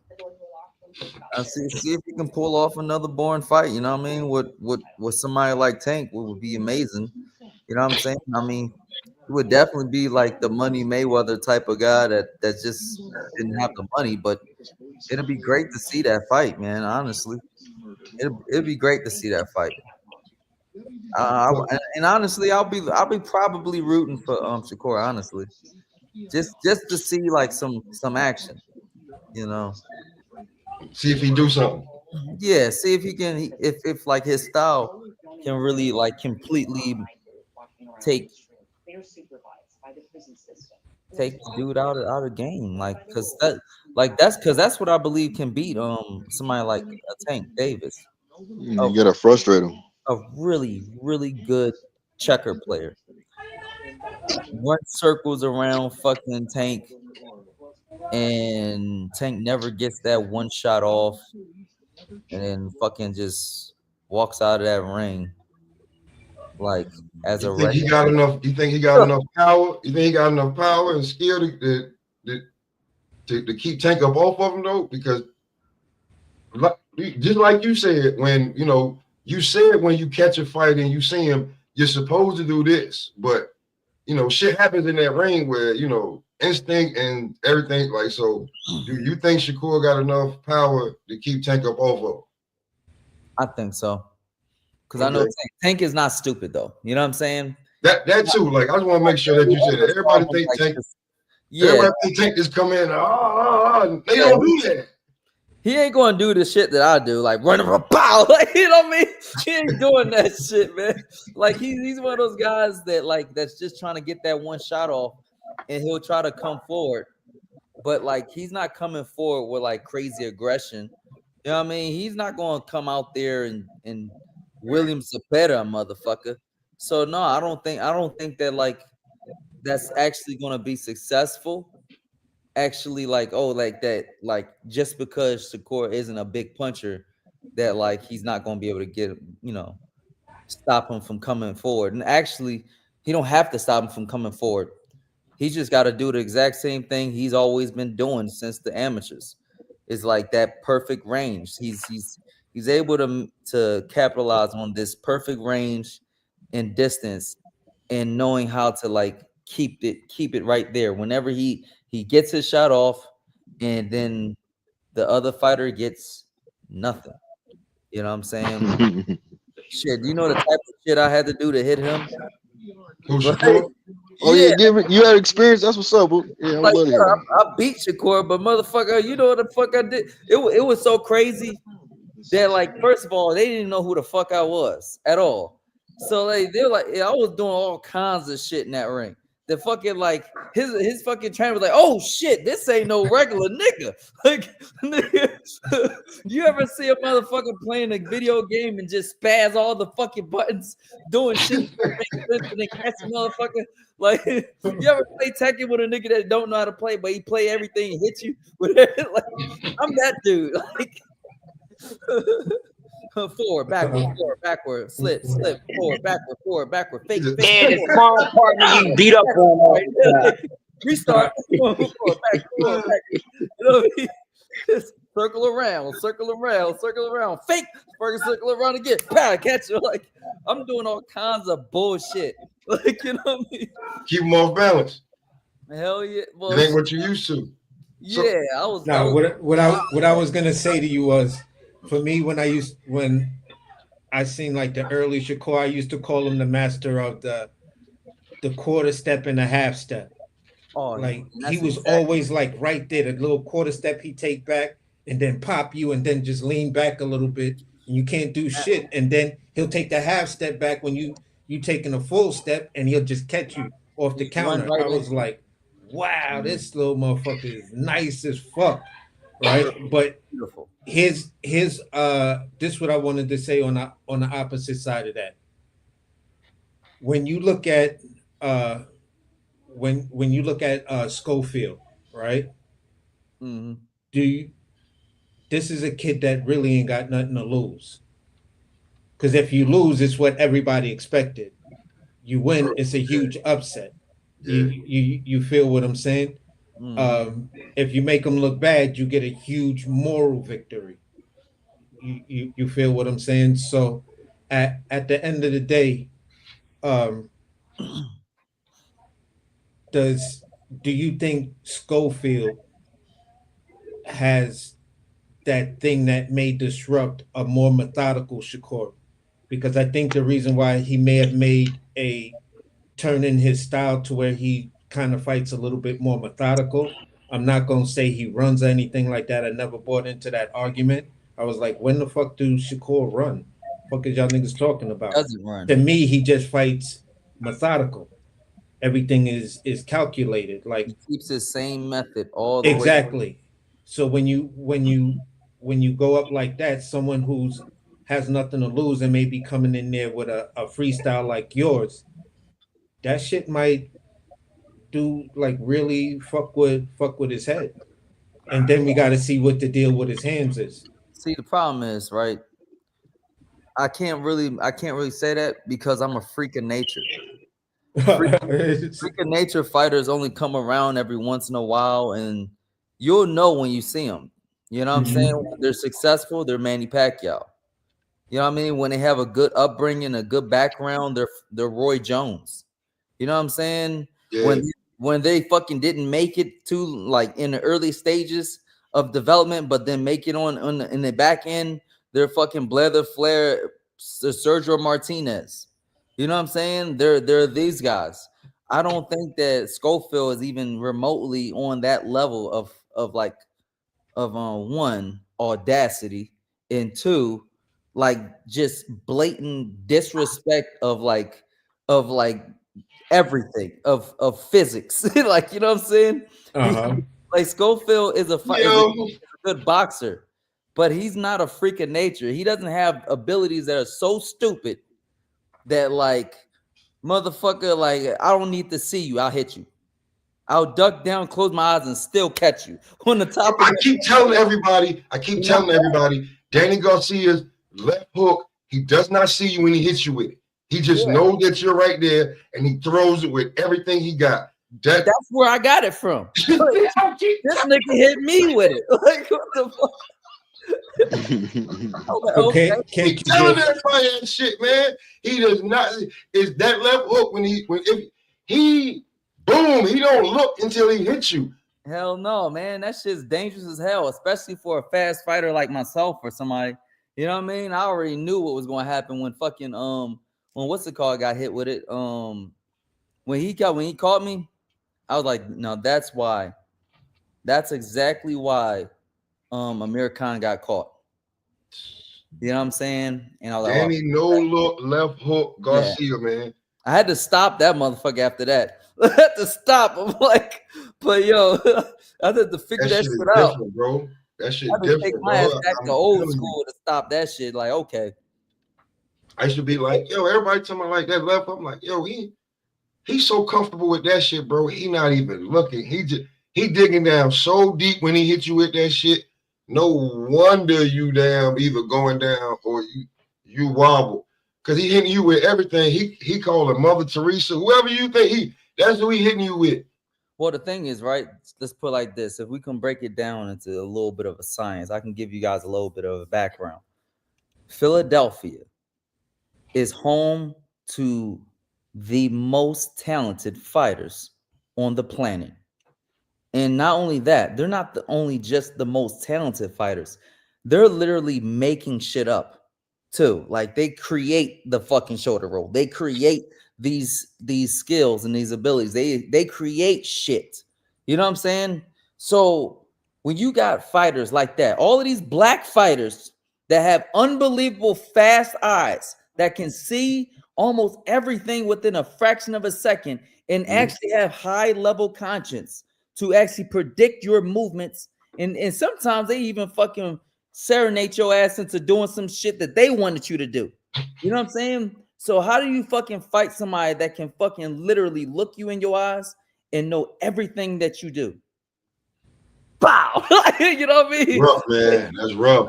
Speaker 2: See if he can pull off another boring fight. You know what I mean? With somebody like Tank would be amazing. You know what I'm saying? I mean, he would definitely be like the Money Mayweather type of guy that just didn't have the money, but it'd be great to see that fight, man. Honestly, it'd be great to see that fight. And honestly, I'll be probably rooting for Shakur. Honestly, just to see like some action, you know.
Speaker 1: See if he do something.
Speaker 2: Yeah, see if he can, if like his style can really like completely take the dude out of game, like that's what I believe can beat somebody like a Tank Davis, a,
Speaker 5: You gotta frustrate him.
Speaker 2: a really good checker player. Run circles around fucking Tank, and Tank never gets that one shot off, and then fucking just walks out of that ring like as a
Speaker 1: You think he
Speaker 2: regular.
Speaker 1: got enough? You think he got enough power? You think he got enough power and skill to keep Tank up off of him though? Because just like you said, when you said when you catch a fight and you see him, you're supposed to do this, but shit happens in that ring where instinct and everything. Like, so do you think Shakur got enough power to keep Tank up off of?
Speaker 2: I think so. Because I know Tank is not stupid though. You know what I'm saying?
Speaker 1: That too. Like, I just want to make sure that you said that. Everybody think Tank.
Speaker 2: Yeah.
Speaker 1: Everybody think Tank just come in. They don't do that.
Speaker 2: He ain't gonna do the shit that I do, like run a pow. Like, you know what I mean? He ain't doing that shit, man. Like he's one of those guys that's just trying to get that one shot off, and he'll try to come forward, but like he's not coming forward with like crazy aggression. You know what I mean? He's not gonna come out there and William Zapata, motherfucker. So no, I don't think that like that's actually gonna be successful. Actually, like that, like just because Shakur isn't a big puncher, that like he's not gonna be able to get stop him from coming forward. And actually, he don't have to stop him from coming forward. He just got to do the exact same thing he's always been doing since the amateurs. It's like that perfect range. He's able to capitalize on this perfect range and distance, and knowing how to like keep it right there whenever he gets his shot off, and then the other fighter gets nothing. You know what I'm saying? Shit, do you know the type of shit I had to do to hit him?
Speaker 1: Who, Shakur?
Speaker 5: Oh yeah, you had experience. That's what's up. Yeah,
Speaker 2: Like,
Speaker 5: I'm glad
Speaker 2: I beat Shakur, but motherfucker, you know what the fuck I did? It was so crazy that, like, first of all, they didn't know who the fuck I was at all. So like they're like, I was doing all kinds of shit in that ring. The fucking like his fucking trainer was like, oh shit, this ain't no regular nigga. Like, nigga, you ever see a motherfucker playing a video game and just spaz all the fucking buttons, doing shit that makes sense and then catch a motherfucker? Like, you ever play Tekken with a nigga that don't know how to play, but he play everything and hit you with it? Like, I'm that dude. Like, forward, backward, slip, forward, backward, fake.
Speaker 6: And the small partner you beat up on.
Speaker 2: Restart. Forward, back. You know what I mean? Just circle around, fake. Circle around again. Pow, catch you. Like, I'm doing all kinds of bullshit. Like, you know what I mean?
Speaker 1: Keep them off balance.
Speaker 2: Hell yeah. Well,
Speaker 1: It ain't what you used to.
Speaker 2: Yeah, I was.
Speaker 3: Now, what I was gonna say to you was, for me, when I seen like the early Shakur, I used to call him the master of the quarter step and the half step.
Speaker 2: Oh,
Speaker 3: like he was always like right there, the little quarter step he take back and then pop you and then just lean back a little bit and you can't do shit. And then he'll take the half step back when you taking a full step and he'll just catch you off the counter. I was like, wow, this little motherfucker is nice as fuck. Right. But his this is what I wanted to say on the opposite side of that. When you look at when you look at Schofield, right?
Speaker 2: Mhm.
Speaker 3: This is a kid that really ain't got nothing to lose. Because if you lose, it's what everybody expected. You win, it's a huge upset.
Speaker 1: Yeah.
Speaker 3: You feel what I'm saying? If you make them look bad, you get a huge moral victory. You feel what I'm saying? So at the end of the day, um, do you think Schofield has that thing that may disrupt a more methodical Shakur? Because I think the reason why he may have made a turn in his style to where he kind of fights a little bit more methodical. I'm not gonna say he runs or anything like that. I never bought into that argument. I was like, when the fuck do Shakur run? Fuck is y'all niggas talking about?
Speaker 2: Doesn't run.
Speaker 3: To me, he just fights methodical. Everything is calculated.
Speaker 2: He
Speaker 3: Like
Speaker 2: keeps his same method all the way.
Speaker 3: exactly. So when you go up like that, someone who's has nothing to lose and maybe coming in there with a freestyle like yours, that shit might do like really fuck with his head. And then we got to see what the deal with his hands is.
Speaker 2: See, the problem is, right? I can't really say that because I'm a freak of nature. Freak of nature fighters only come around every once in a while, and you'll know when you see them. You know what I'm saying? When they're successful, they're Manny Pacquiao. You know what I mean? When they have a good upbringing, a good background, they're Roy Jones. You know what I'm saying?
Speaker 1: Yeah.
Speaker 2: When they fucking didn't make it to like in the early stages of development, but then make it in the back end, they're fucking Blair the Flair, Sergio Martinez. You know what I'm saying? They're these guys. I don't think that Schofield is even remotely on that level of one, audacity, and two, like just blatant disrespect of everything of physics. Like, you know what I'm saying? Like Schofield is a good boxer, but he's not a freak of nature. He doesn't have abilities that are so stupid that like motherfucker, like I don't need to see you, I'll hit you. I'll duck down, close my eyes, and still catch you on the top.
Speaker 1: I keep telling everybody, Danny Garcia's left hook, he does not see you when he hits you with it. He just knows that you're right there, and he throws it with everything he got.
Speaker 2: That's where I got it from. This nigga hit me with it. Like, what the fuck?
Speaker 3: Okay,
Speaker 1: keep telling everybody that shit, man. He does not. Is that left hook when he boom, he don't look until he hits you.
Speaker 2: Hell no, man. That shit's dangerous as hell, especially for a fast fighter like myself or somebody. You know what I mean? I already knew what was going to happen when fucking when what's it called got hit with it. When he caught me, I was like, no, that's why. That's exactly why Amir Khan got caught. You know what I'm saying? And I was like,
Speaker 1: Danny, no look, left hook, Garcia, man.
Speaker 2: I had to stop that motherfucker after that. I had to stop. I'm like, but yo, I had to figure that shit out,
Speaker 1: bro. That shit
Speaker 2: I had to take my ass back to old school to stop that shit. Like, okay.
Speaker 1: I should be like, yo, everybody talking about like that left. I'm like, yo, he's so comfortable with that shit, bro. He not even looking. He digging down so deep when he hit you with that shit. No wonder you damn either going down or you wobble. Cause he hitting you with everything. He calling Mother Teresa, whoever you think that's who he hitting you with.
Speaker 2: Well, the thing is, right? Let's put it like this. If we can break it down into a little bit of a science, I can give you guys a little bit of a background. Philadelphia is home to the most talented fighters on the planet. And not only that, they're not just the most talented fighters. They're literally making shit up too. Like they create the fucking shoulder roll. They create these skills and these abilities. They create shit. You know what I'm saying? So when you got fighters like that, all of these black fighters that have unbelievable fast eyes that can see almost everything within a fraction of a second and actually have high level conscience to actually predict your movements. And sometimes they even fucking serenade your ass into doing some shit that they wanted you to do. You know what I'm saying? So how do you fucking fight somebody that can fucking literally look you in your eyes and know everything that you do? bow. You know what I mean?
Speaker 1: Rough, man. That's rough.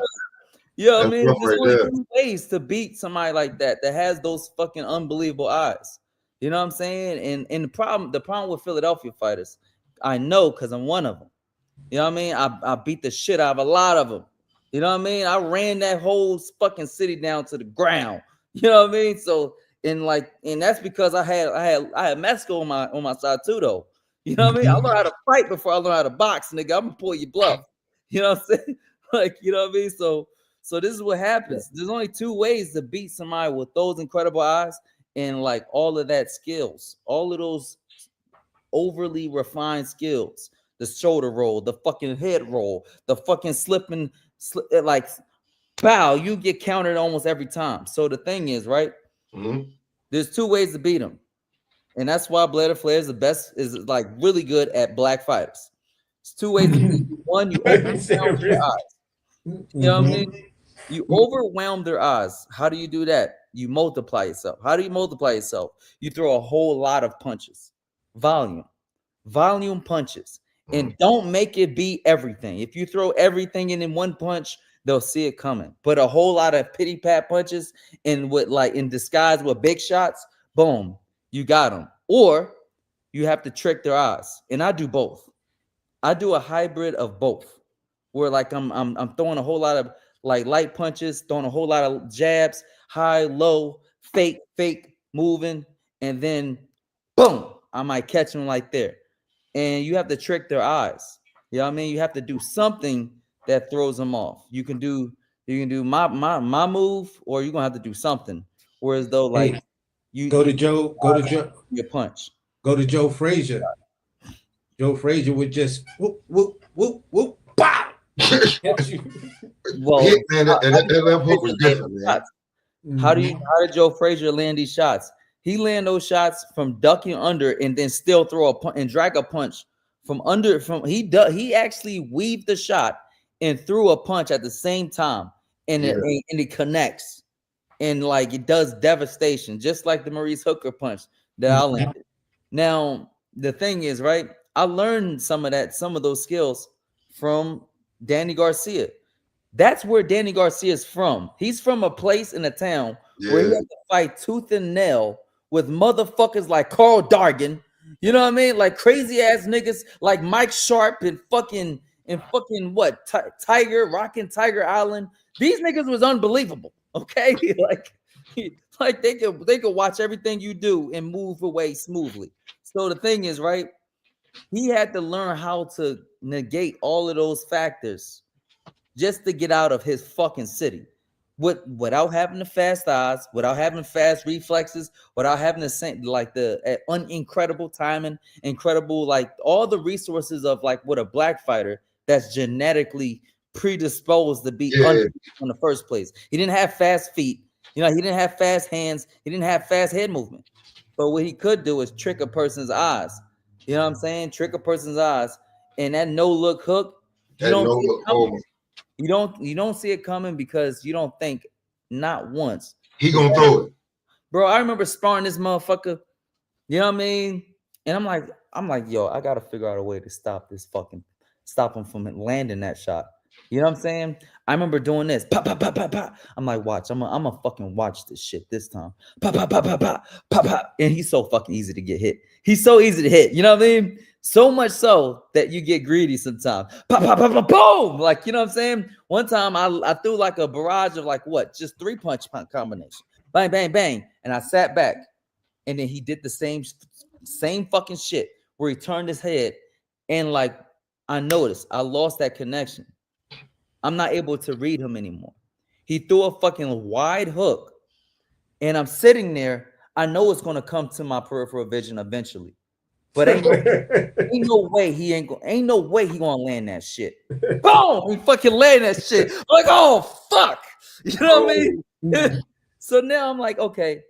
Speaker 2: You know what I
Speaker 1: That's
Speaker 2: mean?
Speaker 1: rough
Speaker 2: There's
Speaker 1: right
Speaker 2: only
Speaker 1: there.
Speaker 2: 2 ways to beat somebody like that has those fucking unbelievable eyes. You know what I'm saying? And the problem with Philadelphia fighters, I know because I'm one of them. You know what I mean? I beat the shit out of a lot of them. You know what I mean? I ran that whole fucking city down to the ground. You know what I mean? So and that's because I had Mexico on my side too, though. You know what I mean? I learned how to fight before I learned how to box, nigga. I'm gonna pull your bluff. You know what I'm saying? Like, you know what I mean? So this is what happens. There's only 2 ways to beat somebody with those incredible eyes and like all of that skills, all of those overly refined skills. The shoulder roll, the fucking head roll, the fucking slipping, like, pow, you get countered almost every time. So the thing is, right?
Speaker 1: Mhm.
Speaker 2: There's 2 ways to beat him. And that's why Blair The Flair is the best, is like really good at black fighters. It's 2 ways to beat him. One, you overwhelm their eyes. You know what I mean? You overwhelm their eyes. How do you do that? You multiply yourself. How do you multiply yourself? You throw a whole lot of punches. Volume punches. And don't make it be everything. If you throw everything in one punch, they'll see it coming. But a whole lot of pity pat punches and with like in disguise with big shots, boom, you got them. Or you have to trick their eyes. And I do both. I do a hybrid of both, where like I'm throwing a whole lot of like light punches, throwing a whole lot of jabs, high, low, fake, moving, and then boom, I might catch them like there. And you have to trick their eyes. You know what I mean? You have to do something that throws them off. You can do my move, or you're gonna have to do something. Whereas though, like
Speaker 3: go to Joe
Speaker 2: your punch.
Speaker 3: Go to Joe Frazier. Joe Frazier would just whoop, whoop, whoop, whoop, pow.
Speaker 2: Well,
Speaker 1: man, that left hook was different, man.
Speaker 2: How did Joe Frazier land these shots? He land those shots from ducking under and then still throw a punch and drag a punch from under. He actually weaved the shot and threw a punch at the same time, and it connects, and like it does devastation, just like the Maurice Hooker punch that I landed. Now the thing is, right? I learned some of those skills from Danny Garcia. That's where Danny Garcia is from. He's from a place in a town where he had to fight tooth and nail with motherfuckers like Carl Dargan. You know what I mean? Like crazy ass niggas like Mike Sharp and fucking what? Rockin' Tiger Island. These niggas was unbelievable. Okay, like they could watch everything you do and move away smoothly. So the thing is, right? He had to learn how to negate all of those factors just to get out of his fucking city, without having the fast eyes, without having fast reflexes, without having the same like the incredible timing, incredible like all the resources of like what a black fighter that's genetically predisposed to be in the first place. He didn't have fast feet, you know, he didn't have fast hands, he didn't have fast head movement. But what he could do is trick a person's eyes. You know what I'm saying? Trick a person's eyes, and that no look hook. You don't see it coming because you don't think not once.
Speaker 1: He gonna throw it.
Speaker 2: Bro, I remember sparring this motherfucker. You know what I mean? And I'm like, yo, I gotta figure out a way to stop him from landing that shot. You know what I'm saying? I remember doing this. Pop, pop, pop, pop, pop. I'm like, watch, I'm gonna fucking watch this shit this time. Pop, pop, pop, pop, pop, pop, pop. And he's so fucking easy to get hit. He's so easy to hit. You know what I mean? So much so that you get greedy sometimes. Pop, pop, pop, pop, boom. Like, you know what I'm saying? One time I threw like a barrage of like what? Just 3 punch combination. Bang, bang, bang. And I sat back. And then he did the same fucking shit where he turned his head. And like, I noticed I lost that connection. I'm not able to read him anymore. He threw a fucking wide hook. And I'm sitting there. I know it's going to come to my peripheral vision eventually. But ain't no way he gonna land that shit. Boom! He fucking land that shit. I'm like, oh fuck. You know what I mean? So now I'm like, okay,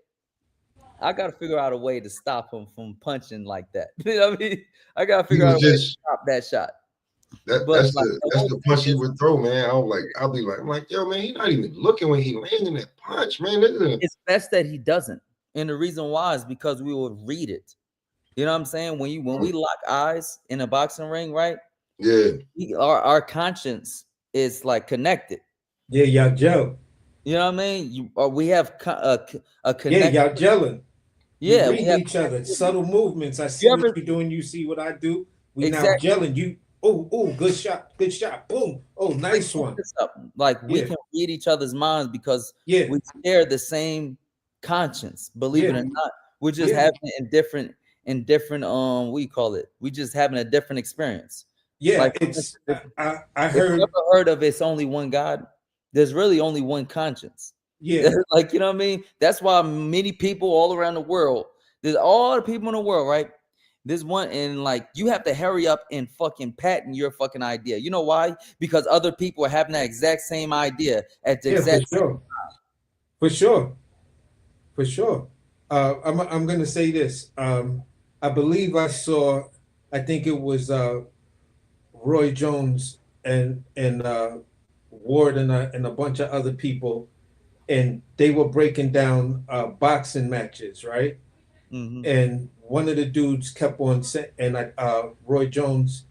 Speaker 2: I gotta figure out a way to stop him from punching like that. You know what I mean? I gotta figure out a way to stop that shot.
Speaker 1: That's the punch he would throw, man. I'm like, yo, man, he's not even looking when he landing that punch, man.
Speaker 2: It's best that he doesn't. And the reason why is because we would read it. You know what I'm saying? When we lock eyes in a boxing ring, right?
Speaker 1: Yeah.
Speaker 2: Our conscience is like connected.
Speaker 3: Yeah, y'all gel.
Speaker 2: You know what I mean? We have a
Speaker 3: Yeah,
Speaker 2: connection.
Speaker 3: y'all gelling. You
Speaker 2: Yeah, we
Speaker 3: read
Speaker 2: have
Speaker 3: each other. Subtle movements. I see
Speaker 2: You
Speaker 3: what
Speaker 2: ever
Speaker 3: you're doing. You see what I do. We now
Speaker 2: exactly
Speaker 3: gelling. You. Oh, good shot. Good shot. Boom. Oh, nice one.
Speaker 2: like we
Speaker 3: Yeah.
Speaker 2: can read each other's minds because
Speaker 3: Yeah.
Speaker 2: we share the same conscience. Believe it
Speaker 3: Yeah.
Speaker 2: or not, we're just
Speaker 3: Yeah.
Speaker 2: having it in different what you call it? We just having a different experience.
Speaker 3: Yeah.
Speaker 2: Like
Speaker 3: It's.
Speaker 2: if
Speaker 3: I
Speaker 2: you
Speaker 3: heard.
Speaker 2: ever heard of it's only one God, there's really only one conscience.
Speaker 3: Yeah.
Speaker 2: Like, you know what I mean? That's why many people all around the world, there's all the people in the world, right? This one, and like you have to hurry up and fucking patent your fucking idea. You know why? Because other people are having that exact same idea at the
Speaker 3: Yeah. For
Speaker 2: exact same
Speaker 3: sure. For sure. For sure. I'm gonna say this. I believe I saw. I think it was Roy Jones and Ward and a bunch of other people, and they were breaking down boxing matches, right?
Speaker 2: Mhm.
Speaker 3: And one of the dudes kept on saying, and Roy Jones,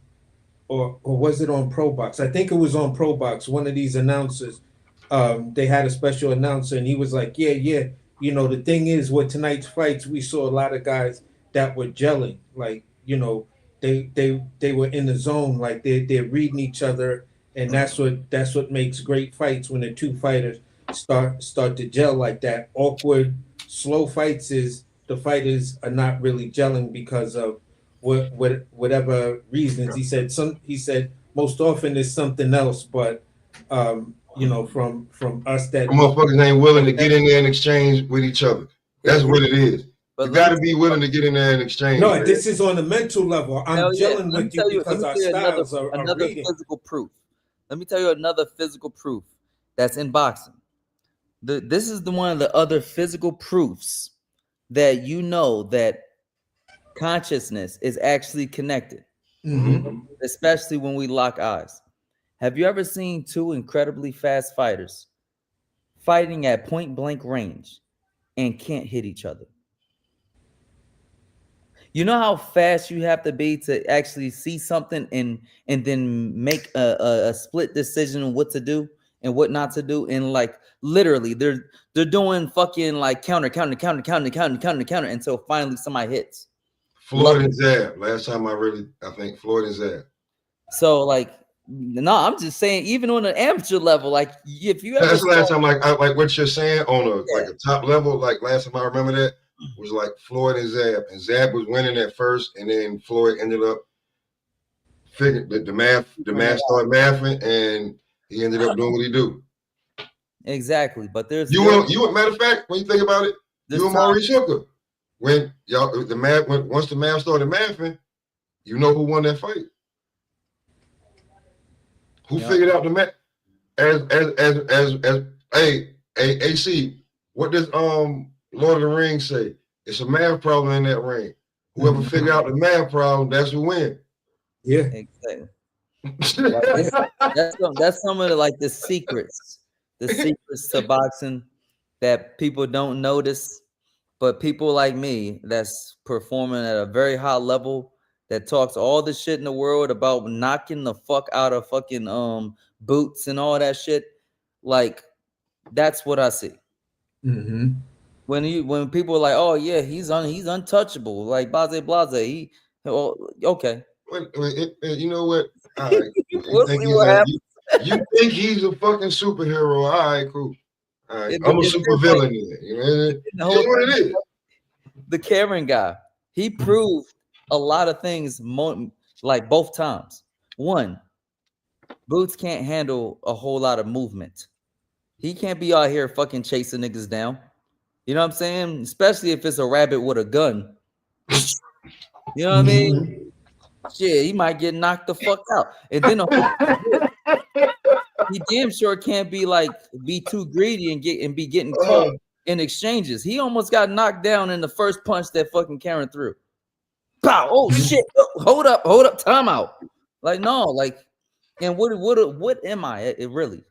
Speaker 3: or was it on Pro Box? I think it was on Pro Box. One of these announcers, they had a special announcer, and he was like, "Yeah. You know, the thing is, with tonight's fights, we saw a lot of guys that were gelling. Like, you know, they were in the zone, like they're reading each other, and that's what makes great fights when the two fighters start to gel like that. Awkward, slow fights is the fighters are not really gelling because of whatever reasons. He said most often it's something else, but you know, from us that know.
Speaker 1: Motherfuckers ain't willing to get in there and exchange with each other. That's what it is.
Speaker 2: But
Speaker 1: You
Speaker 2: let
Speaker 1: got
Speaker 2: me
Speaker 1: to be willing to get in there and exchange.
Speaker 3: No,
Speaker 1: man.
Speaker 3: this is on the mental level. I'm
Speaker 2: Hell yeah.
Speaker 3: gelling
Speaker 2: Let me
Speaker 3: with you
Speaker 2: tell you,
Speaker 3: because our
Speaker 2: tell you
Speaker 3: styles are
Speaker 2: another
Speaker 3: reading.
Speaker 2: physical proof. Let me tell you another physical proof that's in boxing. This is the one of the other physical proofs that you know that consciousness is actually connected,
Speaker 3: Mm-hmm.
Speaker 2: especially when we lock eyes. Have you ever seen two incredibly fast fighters fighting at point blank range and can't hit each other? You know how fast you have to be to actually see something and then make a split decision on what to do and what not to do. And like literally, they're doing fucking like counter until finally somebody hits.
Speaker 1: Floyd and Zab. Last time I think Floyd and Zab.
Speaker 2: So like, no, I'm just saying, even on an amateur level, like if you ever
Speaker 1: That's the last time, like what you're saying on like a top level. Like last time I remember that was like Floyd and Zab was winning at first, and then Floyd ended up figuring the math started mathing, and he ended up doing what he do.
Speaker 2: exactly, but there's
Speaker 1: You matter of fact, when you think about it, you and Maurice Hooker, when y'all once the math started mathing, you know who won that fight. Who figured out the math? As hey, AC, what does Lord of the Rings say? It's a math problem in that ring. Whoever figure out the math problem, that's who win.
Speaker 3: Yeah.
Speaker 2: exactly. That's some of the like the secrets to boxing that people don't notice, but people like me that's performing at a very high level that talks all the shit in the world about knocking the fuck out of fucking boots and all that shit, like that's what I see.
Speaker 3: Mm-hmm.
Speaker 2: When people are like, oh yeah, he's untouchable, like blase, okay.
Speaker 1: You know what? All right.
Speaker 2: We'll see what happens.
Speaker 1: You think he's a fucking superhero? All right, cool. All right,
Speaker 2: It-
Speaker 1: I'm a
Speaker 2: it's
Speaker 1: super
Speaker 2: just
Speaker 1: villain. You know,
Speaker 2: the
Speaker 1: you
Speaker 2: whole
Speaker 1: know what it is.
Speaker 2: The Karen guy, he proved a lot of things like both times. One, Boots can't handle a whole lot of movement. He can't be out here fucking chasing niggas down. You know what I'm saying? Especially if it's a rabbit with a gun. You know what I mean? Shit, he might get knocked the fuck out. And then he damn sure can't be too greedy and be getting caught in exchanges. He almost got knocked down in the first punch that fucking Karen threw. Pow! Oh shit! Hold up! Time out. Like no, like, and what am I? It really?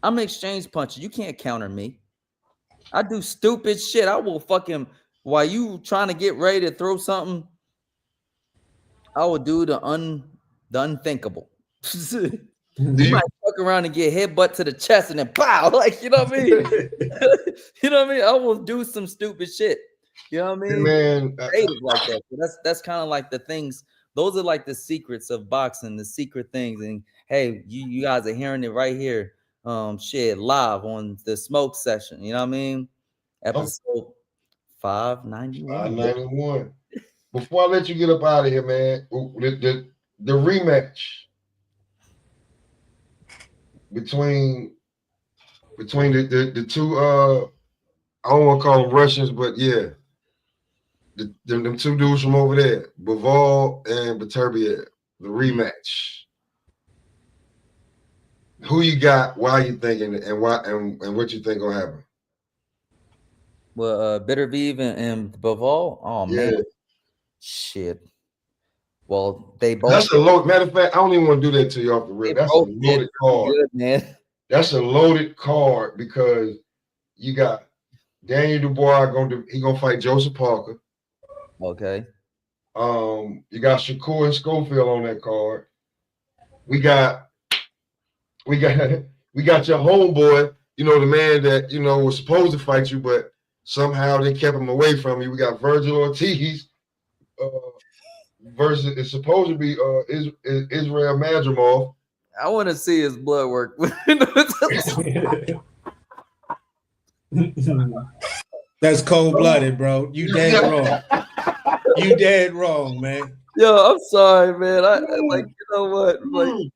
Speaker 2: I'm an exchange puncher. You can't counter me. I do stupid shit. I will fucking while you trying to get ready to throw something. I will do the The unthinkable.
Speaker 1: Do
Speaker 2: You
Speaker 1: you,
Speaker 2: might fuck around and get headbutt to the chest and then pow, like you know what I mean? You know what I mean? I will do some stupid shit. You know what I mean?
Speaker 1: man?
Speaker 2: Creative like that. So that's kind of like the things. Those are like the secrets of boxing, the secret things. And hey, you guys are hearing it right here. Shit, live on the smoke session. You know what I mean? Episode 591.
Speaker 1: 91. Before I let you get up out of here, man, the rematch between the two I don't want to call them Russians, but yeah, them two dudes from over there, Bivol and Beterbiev, the rematch. Who you got? Why you thinking, and why and what you think gonna happen?
Speaker 2: Well, Bitterviv and Bivol. Oh
Speaker 1: Yeah.
Speaker 2: man, shit. Well, they both.
Speaker 1: That's a load. Matter of fact, I don't even want to do that to you off the rip. That's a
Speaker 2: both did
Speaker 1: loaded card.
Speaker 2: good, man.
Speaker 1: That's a loaded card because you got Daniel Dubois gonna fight Joseph Parker.
Speaker 2: Okay.
Speaker 1: You got Shakur and Schofield on that card. We got your homeboy, you know, the man that, you know, was supposed to fight you, but somehow they kept him away from you. We got Virgil Ortiz versus, it's supposed to be Israel Madrimov.
Speaker 2: I want to see his blood work.
Speaker 3: That's cold-blooded, bro. You dead wrong. You dead wrong, man.
Speaker 2: Yo, I'm sorry, man. I like, you know what? Like,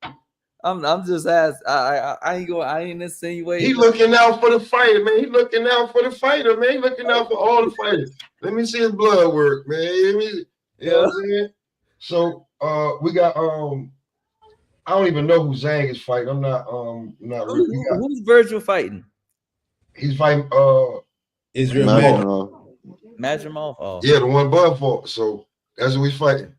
Speaker 2: I'm just asking. I ain't insinuating.
Speaker 1: He looking out for the fighter, man. He looking out for the fighter, man. He looking out for all the fighters. Let me see his blood work, man. You know what I'm saying? So we got I don't even know who Zhang is fighting. I'm not
Speaker 2: Who's Virgil fighting?
Speaker 1: He's fighting
Speaker 3: Israel
Speaker 2: Madrimov. Oh,
Speaker 1: yeah, the one Bud fought. So that's who he's fighting.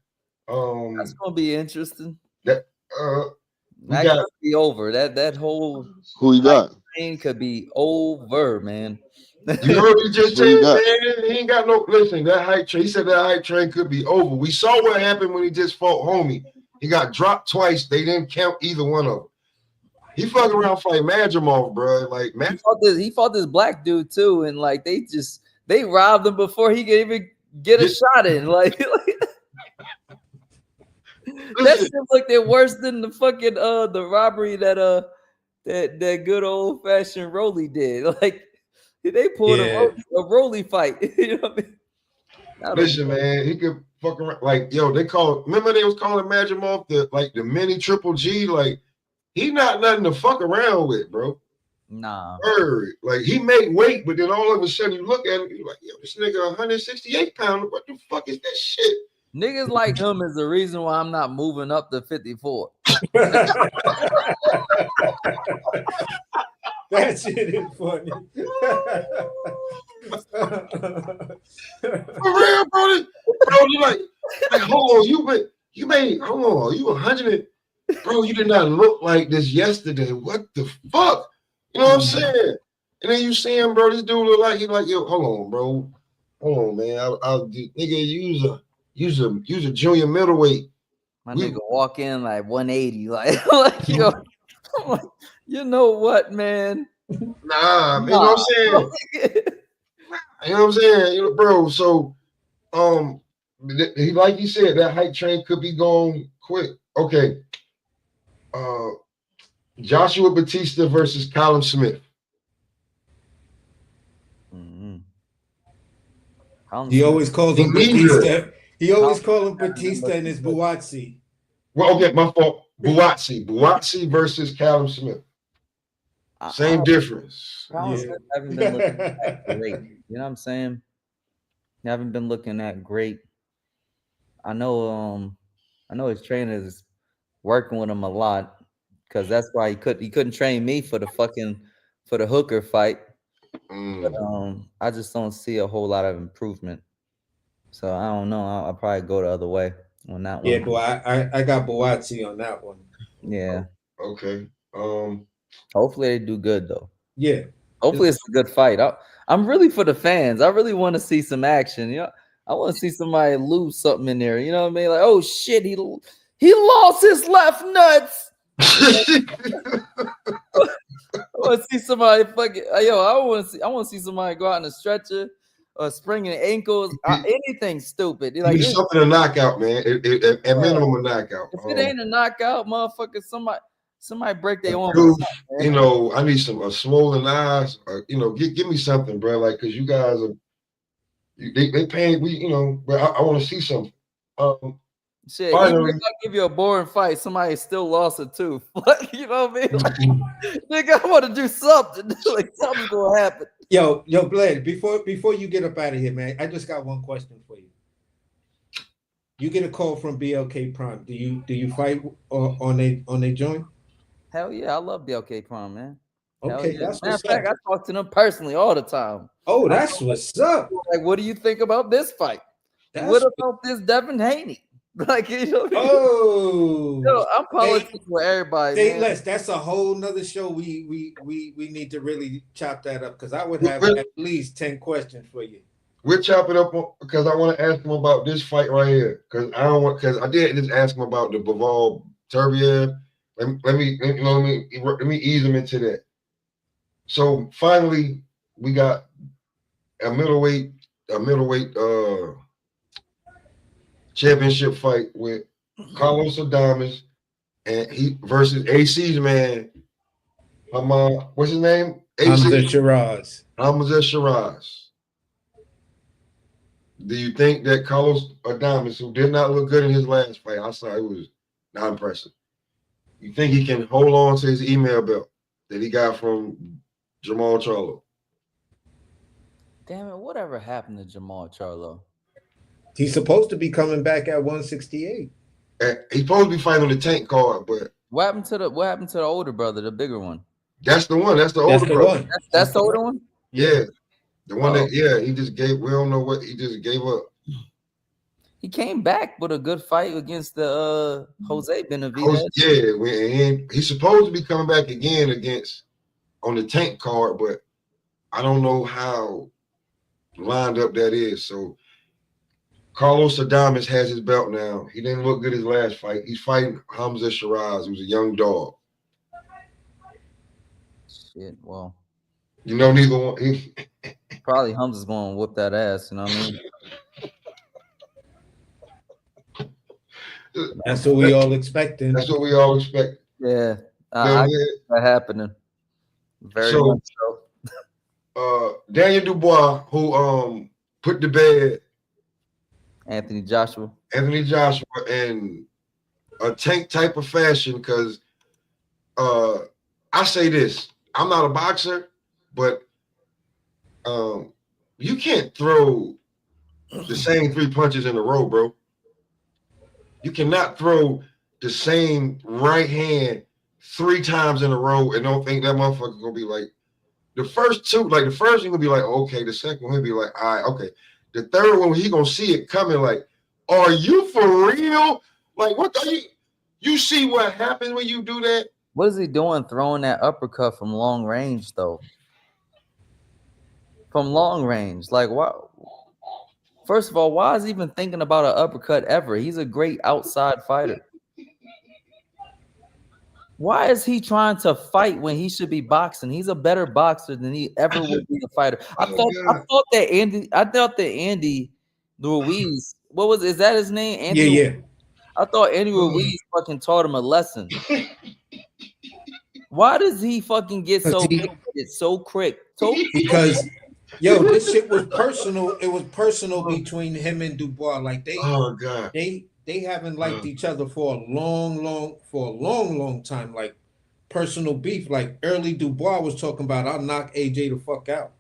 Speaker 2: that's gonna be interesting.
Speaker 1: That
Speaker 2: could be over. That whole
Speaker 5: Who you got?
Speaker 2: thing could be over, man.
Speaker 1: You heard what he just said, man. He ain't got no listen. That hype train. He said that hype train could be over. We saw what happened when he just fought homie. He got dropped twice. They didn't count either one of them. He fucking around fighting Madrimov, bro. Like
Speaker 2: he fought this black dude too, and like they robbed him before he could even get a shot in. Like that shit looked worse than the fucking the robbery that good old fashioned Rolly did. Like they pulled a Rolly fight. You know what I mean?
Speaker 1: Listen, man, he could fuck around. Like, yo, remember they was calling Madrimov the mini Triple G. Like, he not nothing to fuck around with, bro.
Speaker 2: Nah.
Speaker 1: Like, he make weight, but then all of a sudden you look at him, you're like, yo, this nigga 168 pounds. What the fuck is that shit?
Speaker 2: Niggas like him is the reason why I'm not moving up to 54.
Speaker 3: That shit is funny.
Speaker 1: For real, bro, you like hold on, you made hold on, you 100, bro, you did not look like this yesterday. What the fuck? You know what I'm saying? And then you see him, bro, this dude look like, he like, yo, hold on, bro. Hold on, man. I'll nigga, use a junior middleweight.
Speaker 2: My nigga walk in like 180, like yo, you know what, man?
Speaker 1: Nah, you know what I'm saying? You know what I'm saying? You know, bro. So, he like you said, that hype train could be going quick. Okay. Joshua Batista versus Callum Smith.
Speaker 2: Mm-hmm.
Speaker 3: He always calls him Batista. He always calls him Batista and his Buatsi.
Speaker 1: Well, okay, my fault. Buatsi versus Callum Smith. Same difference.
Speaker 2: Haven't been looking that great. You know what I'm saying? Haven't been looking that great. I know his trainer is working with him a lot because that's why he couldn't train me for the hooker fight. But, I just don't see a whole lot of improvement. So I don't know. I'll probably go the other way on that one.
Speaker 3: Yeah, boy, I got Buatsi on that one.
Speaker 2: Yeah.
Speaker 1: Okay.
Speaker 2: Hopefully they do good though.
Speaker 3: Yeah.
Speaker 2: Hopefully it's a good fight. I'm really for the fans. I really want to see some action. You know, I want to see somebody lose something in there. You know what I mean? Like, oh shit, he He lost his left nuts. I want to see somebody fucking. Yo, I want to see somebody go out in a stretcher or springing ankles, or anything stupid. Like
Speaker 1: Need something to knock out, man. At minimum, a knockout.
Speaker 2: If it ain't a knockout, motherfucker, somebody break their arm.
Speaker 1: Dude, you know, I need some swollen eyes. You know, give me something, bro. Like, cause you guys are, they paying. We, you know, but I want to see something.
Speaker 2: Shit,
Speaker 1: finally,
Speaker 2: even if I give you a boring fight, somebody still lost a tooth. You know what I mean? Like, nigga, I want to do something. Like something's gonna happen.
Speaker 3: Yo, Blair, before you get up out of here, man, I just got one question for you. You get a call from BLK Prime. Do you fight on a joint?
Speaker 2: Hell yeah, I love BLK Prime, man.
Speaker 3: Okay,
Speaker 2: yeah.
Speaker 3: that's
Speaker 2: Matter of
Speaker 3: what's
Speaker 2: fact,
Speaker 3: up.
Speaker 2: I talk to them personally all the time.
Speaker 3: Oh, that's what's up.
Speaker 2: Like, what do you think about this fight? What about this Devin Haney? Like, you know, yo, I'm politics with everybody.
Speaker 3: Hey,
Speaker 2: man.
Speaker 3: Letz, that's a whole nother show. We need to really chop that up because I would have at least 10 questions for you.
Speaker 1: We'll chop it up because I want to ask him about this fight right here. Because I did just ask him about the Bivol Turbiev. Let me ease him into that. So finally, we got a middleweight championship fight with Carlos Adames and he versus AC's man. What's his name?
Speaker 3: Hamza Shiraz.
Speaker 1: Hamza Shiraz. Do you think that Carlos Adames, who did not look good in his last fight, I saw it was not impressive. You think he can hold on to his email belt that he got from Jamal Charlo?
Speaker 2: Damn it, whatever happened to Jamal Charlo?
Speaker 3: He's supposed to be coming back at 168.
Speaker 1: He's supposed to be fighting on the Tank card, but
Speaker 2: what happened to the older brother, the bigger one?
Speaker 1: That's the one. That's the older brother.
Speaker 2: That's the older one?
Speaker 1: Yeah. The one he just gave, we don't know what, he just gave up.
Speaker 2: He came back with a good fight against the Jose Benavidez.
Speaker 1: Yeah, he's supposed to be coming back again on the Tank card, but I don't know how lined up that is. So Carlos Adames has his belt now. He didn't look good his last fight. He's fighting Hamza Shiraz, who's a young dog.
Speaker 2: Shit, well.
Speaker 1: You know, neither one.
Speaker 2: Probably Hamza's going to whoop that ass, you know what I mean?
Speaker 3: That's what we all expecting.
Speaker 1: That's what we all expect.
Speaker 2: Yeah, I see that happening. Very much so.
Speaker 1: Daniel Dubois, who put to bed
Speaker 2: Anthony Joshua
Speaker 1: in a Tank type of fashion, because I say this, I'm not a boxer, but you can't throw the same 3 punches in a row, bro. You cannot throw the same right hand 3 times in a row and don't think that motherfucker gonna be like the first two. Like the first one gonna be like okay, the second one he'll be like all right, okay. The third one he gonna see it coming. Like, are you for real? Like, what are you see what happens when you do that?
Speaker 2: What is he doing throwing that uppercut from long range though? From long range, like what? First of all, why is he even thinking about an uppercut ever? He's a great outside fighter. Why is he trying to fight when he should be boxing? He's a better boxer than he ever would be a fighter. I thought that Andy Ruiz, is that his name? Andy
Speaker 3: yeah.
Speaker 2: I thought Andy Ruiz fucking taught him a lesson. Why does he fucking get so quick?
Speaker 3: Because yo, this shit was personal. It was personal between him and Dubois. Like they haven't liked each other for a long time. Like personal beef. Like early Dubois was talking about, I'll knock AJ the fuck out.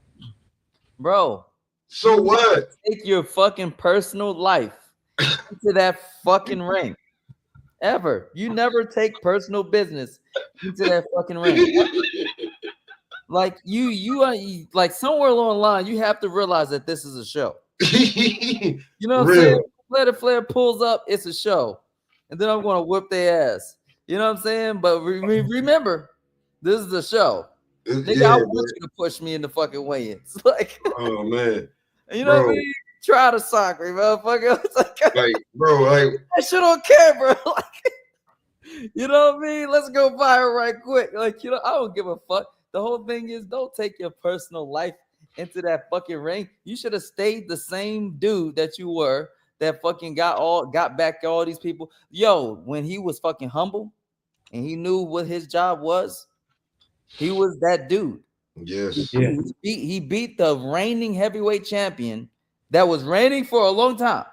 Speaker 2: Bro.
Speaker 1: So what?
Speaker 2: Take your fucking personal life into that fucking ring. Ever. You never take personal business into that fucking ring. Like you are like somewhere along the line, you have to realize that this is a show. You know what I'm saying? Blair The Flair pulls up, it's a show, and then I'm gonna whip their ass. You know what I'm saying? But remember, this is a show. Nigga, I want you to push me in the fucking weigh-ins. Like,
Speaker 1: oh man,
Speaker 2: you know what I mean? Try to soccer, motherfucker. It's
Speaker 1: like, bro, like,
Speaker 2: I shit don't care, bro. Like, you know what I mean? Let's go viral right quick. Like, I don't give a fuck. The whole thing is, don't take your personal life into that fucking ring. You should have stayed the same dude that you were. That fucking got back all these people. Yo, when he was fucking humble and he knew what his job was, he was that dude.
Speaker 1: yes,
Speaker 3: Yeah.
Speaker 2: He beat the reigning heavyweight champion that was reigning for a long time.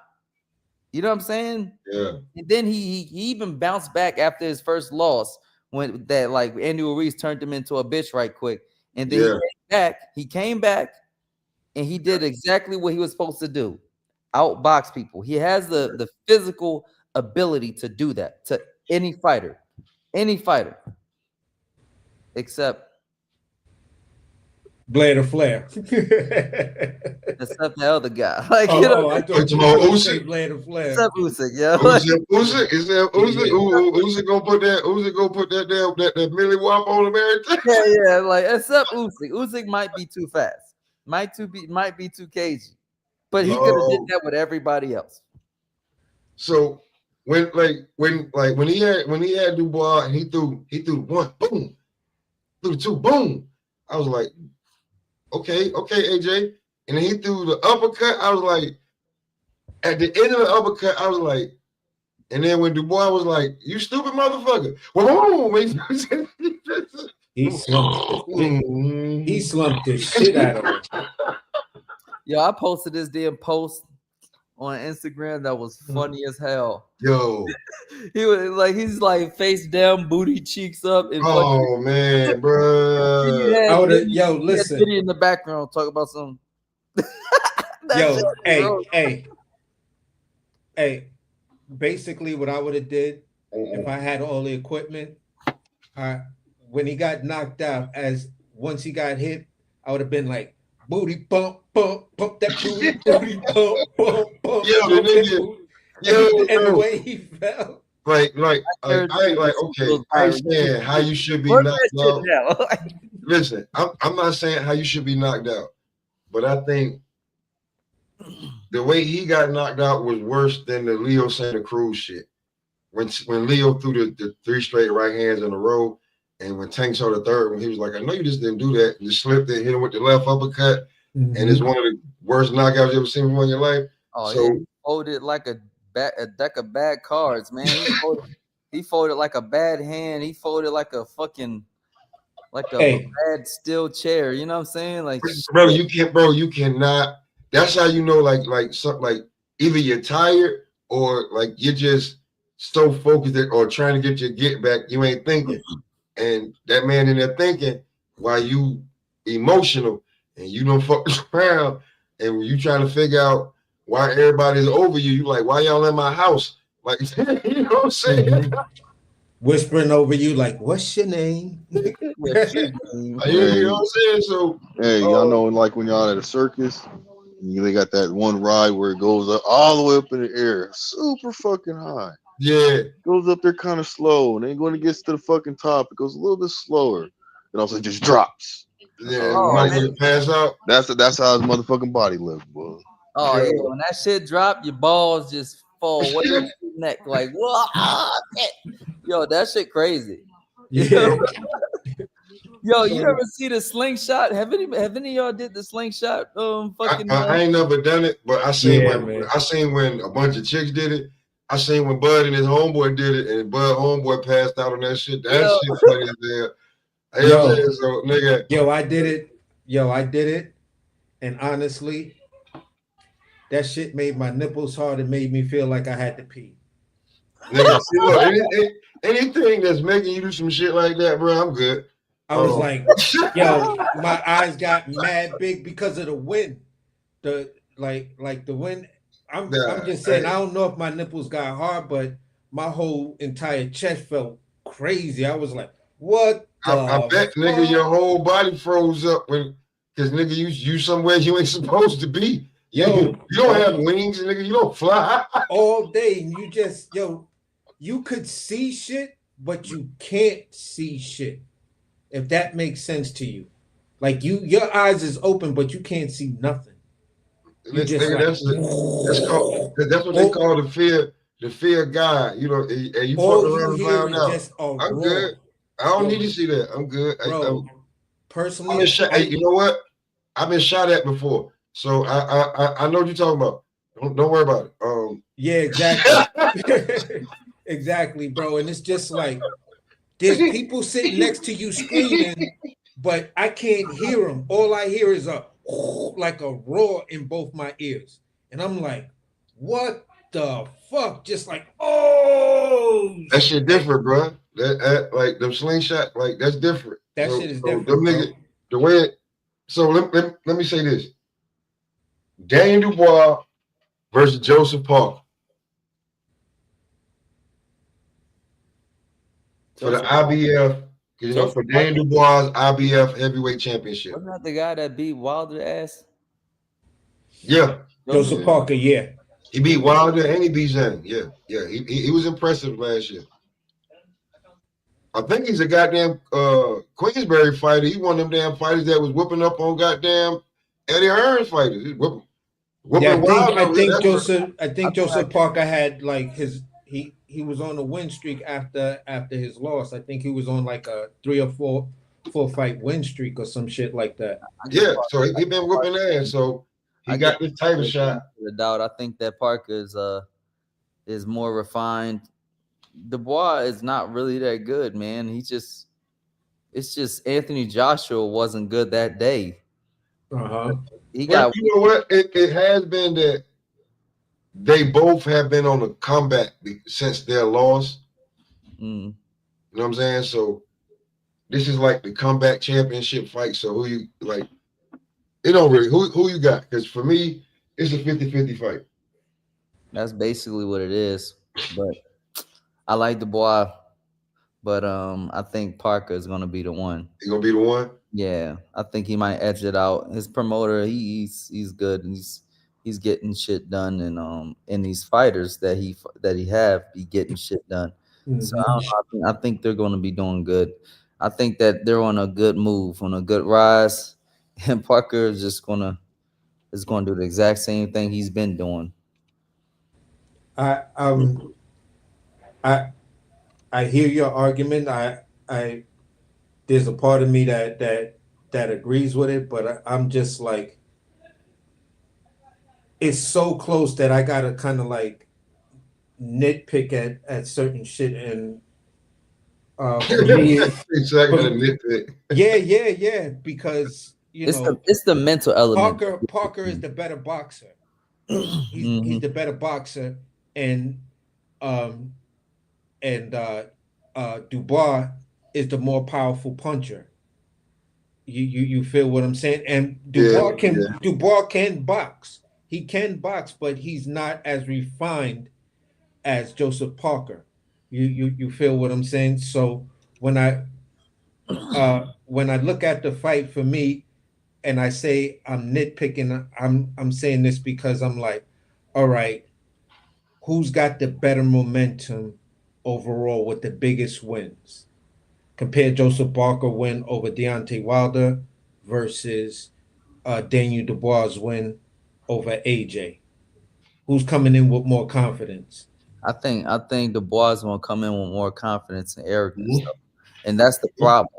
Speaker 2: You know what I'm saying?
Speaker 1: yeah,
Speaker 2: And then he even bounced back after his first loss when that like Andy Ruiz turned him into a bitch right quick. And then he came back and he did exactly what he was supposed to do. Outbox people. He has the physical ability to do that to any fighter. Except
Speaker 3: Blair the Flair.
Speaker 2: except the other guy. Like,
Speaker 3: I thought you were gonna say
Speaker 1: Usyk.
Speaker 3: Blair the Flair.
Speaker 2: except Usyk, yeah.
Speaker 1: Usyk, is that Usyk gonna put that? Usyk gonna put that damn that Millie Wop on him every time?
Speaker 2: Yeah, like except Usyk. Usyk might be too fast. Might be too cagey. But he could have did that with everybody else.
Speaker 1: So when he had Dubois and he threw one, boom, threw the two, boom. I was like, okay, AJ. And then he threw the uppercut. I was like, at the end of the uppercut, I was like, and then when Dubois was like, "You stupid motherfucker!"
Speaker 3: He slumped the shit out of him.
Speaker 2: Yo, I posted this damn post on Instagram that was funny as hell.
Speaker 1: Yo,
Speaker 2: he's like face down, booty cheeks up, and
Speaker 1: oh man, bro.
Speaker 3: Listen.
Speaker 2: Diddy in the background talk about some.
Speaker 3: Hey. Basically, what I would have did if I had all the equipment, when he got knocked out, once he got hit, I would have been like, booty bump, bump, bump that booty, booty bump, bump, bump. And the way he fell.
Speaker 1: I ain't like, okay, I ain't saying how you should be knocked out. Listen, I'm not saying how you should be knocked out, but I think the way he got knocked out was worse than the Leo Santa Cruz shit. When Leo threw the 3 straight right hands in a row, and when Tank saw the third one, he was like, I know you just didn't do that. You just slipped it, hit him with the left uppercut, and it's one of the worst knockouts you ever seen before in your life.
Speaker 2: Oh, so, he folded like a deck of bad cards, man. He folded like a bad hand. He folded like a fucking bad steel chair. You know what I'm saying? Like,
Speaker 1: bro, you cannot. That's how you know, like either you're tired or like you're just so focused or trying to get your get back, you ain't thinking. And that man in there thinking while you emotional and you don't fuck around and you trying to figure out why everybody's over you. You like, why y'all in my house? Like, you know what I'm saying?
Speaker 3: Whispering over you, like, what's your name?
Speaker 1: You know what I'm saying? So,
Speaker 5: hey, y'all know, like when y'all at a circus, they got that one ride where it goes up all the way up in the air, super fucking high.
Speaker 1: Yeah,
Speaker 5: it goes up there kind of slow, and then when it gets to the fucking top, it goes a little bit slower, and also it just drops.
Speaker 1: Yeah, pass out.
Speaker 5: That's how his motherfucking body looks, boy.
Speaker 2: Oh yeah, when that shit drop, your balls just fall way up your neck, like whoa, yo, that shit crazy.
Speaker 3: Yeah.
Speaker 2: Yo, you ever see the slingshot? Have any of y'all did the slingshot?
Speaker 1: I ain't never done it, but I seen when a bunch of chicks did it. I seen when Bud and his homeboy did it, and Bud homeboy passed out on that shit. That shit funny as hell. So nigga,
Speaker 3: I did it, and honestly, that shit made my nipples hard and made me feel like I had to pee.
Speaker 1: Nigga, see, look, anything that's making you do some shit like that, bro, I'm good.
Speaker 3: I was like, yo, my eyes got mad big because of the wind. The wind. I'm just saying, I don't know if my nipples got hard, but my whole entire chest felt crazy. I was like, what?
Speaker 1: I bet, nigga, your whole body froze up because nigga, you somewhere you ain't supposed to be. You don't have wings, nigga. You don't fly
Speaker 3: all day. And you just, you could see shit, but you can't see shit. If that makes sense to you, like your eyes is open, but you can't see nothing. You just
Speaker 1: Nigga,
Speaker 3: like
Speaker 1: that's called, that's what they call the fear guy. You know, and you
Speaker 3: all
Speaker 1: fuck
Speaker 3: you
Speaker 1: around and
Speaker 3: hear
Speaker 1: find
Speaker 3: is
Speaker 1: out.
Speaker 3: just a
Speaker 1: I'm
Speaker 3: roar.
Speaker 1: good. I don't
Speaker 3: Yo,
Speaker 1: need to see that. I'm good.
Speaker 3: bro.
Speaker 1: I've
Speaker 3: Personally,
Speaker 1: been shot. You know what? I've been shot at before, so I know what you're talking about. Don't worry about it.
Speaker 3: Yeah, exactly. Exactly, bro. And it's just like there's people sitting next to you screaming, but I can't hear them. All I hear is a like a roar in both my ears. And I'm like, what the fuck? Just like, oh
Speaker 1: that shit
Speaker 3: shit.
Speaker 1: different, bro. That like them slingshot, like that's different.
Speaker 3: That
Speaker 1: So,
Speaker 3: shit is
Speaker 1: so
Speaker 3: different,
Speaker 1: them
Speaker 3: bro.
Speaker 1: niggas, the way it. So let me say this: Daniel Dubois versus Joseph Parker for the
Speaker 2: Joseph
Speaker 1: IBF. You know, for
Speaker 2: Joseph Parker,
Speaker 1: Daniel Dubois IBF heavyweight championship.
Speaker 2: wasn't that the guy that beat Wilder ass?
Speaker 1: Yeah,
Speaker 3: Joseph Parker, yeah.
Speaker 1: he beat Wilder and he beat Zhang. Yeah. He was impressive last year. I think he's a goddamn Queensberry fighter. He one of them damn fighters that was whooping up on goddamn Eddie Hearn's fighters. He's whooping
Speaker 3: Yeah,
Speaker 1: Wilder.
Speaker 3: I think Joseph Parker had like he was on a win streak after his loss. I think he was on like a 3 or 4 fight win streak or some shit like that.
Speaker 1: Yeah, so he been whooping ass. So he got this title shot.
Speaker 2: The doubt. I think that Parker is more refined. Dubois is not really that good, man. It's just Anthony Joshua wasn't good that day. He got.
Speaker 1: You know what? It has been that they both have been on a comeback since their loss. You know what I'm saying? So this is like the comeback championship fight. So who you like? It don't really who you got? Because for me, it's a 50-50 fight.
Speaker 2: That's basically what it is. But I like Dubois, but I think Parker is gonna be the one.
Speaker 1: He's gonna be the one.
Speaker 2: Yeah, I think he might edge it out. His promoter, he's good, and he's getting shit done, and these fighters that he have be getting shit done. So I think they're going to be doing good. I think that they're on a good move, on a good rise, and Parker is just gonna do the exact same thing he's been doing.
Speaker 3: I hear your argument. I there's a part of me that agrees with it, but I'm just like, it's so close that I gotta kind of like nitpick at certain shit. And for me, yeah, because
Speaker 2: it's the mental element.
Speaker 3: Parker is the better boxer. He's the better boxer, and Dubois is the more powerful puncher. You feel what I'm saying? And Dubois can box. He can box, but he's not as refined as Joseph Parker. You feel what I'm saying? So when I look at the fight, for me, and I say I'm nitpicking, I'm saying this because I'm like, all right, who's got the better momentum overall with the biggest wins? Compare Joseph Parker win over Deontay Wilder versus Daniel Dubois win over AJ. Who's coming in with more confidence?
Speaker 2: I think Dubois is gonna come in with more confidence and arrogance, and that's the problem.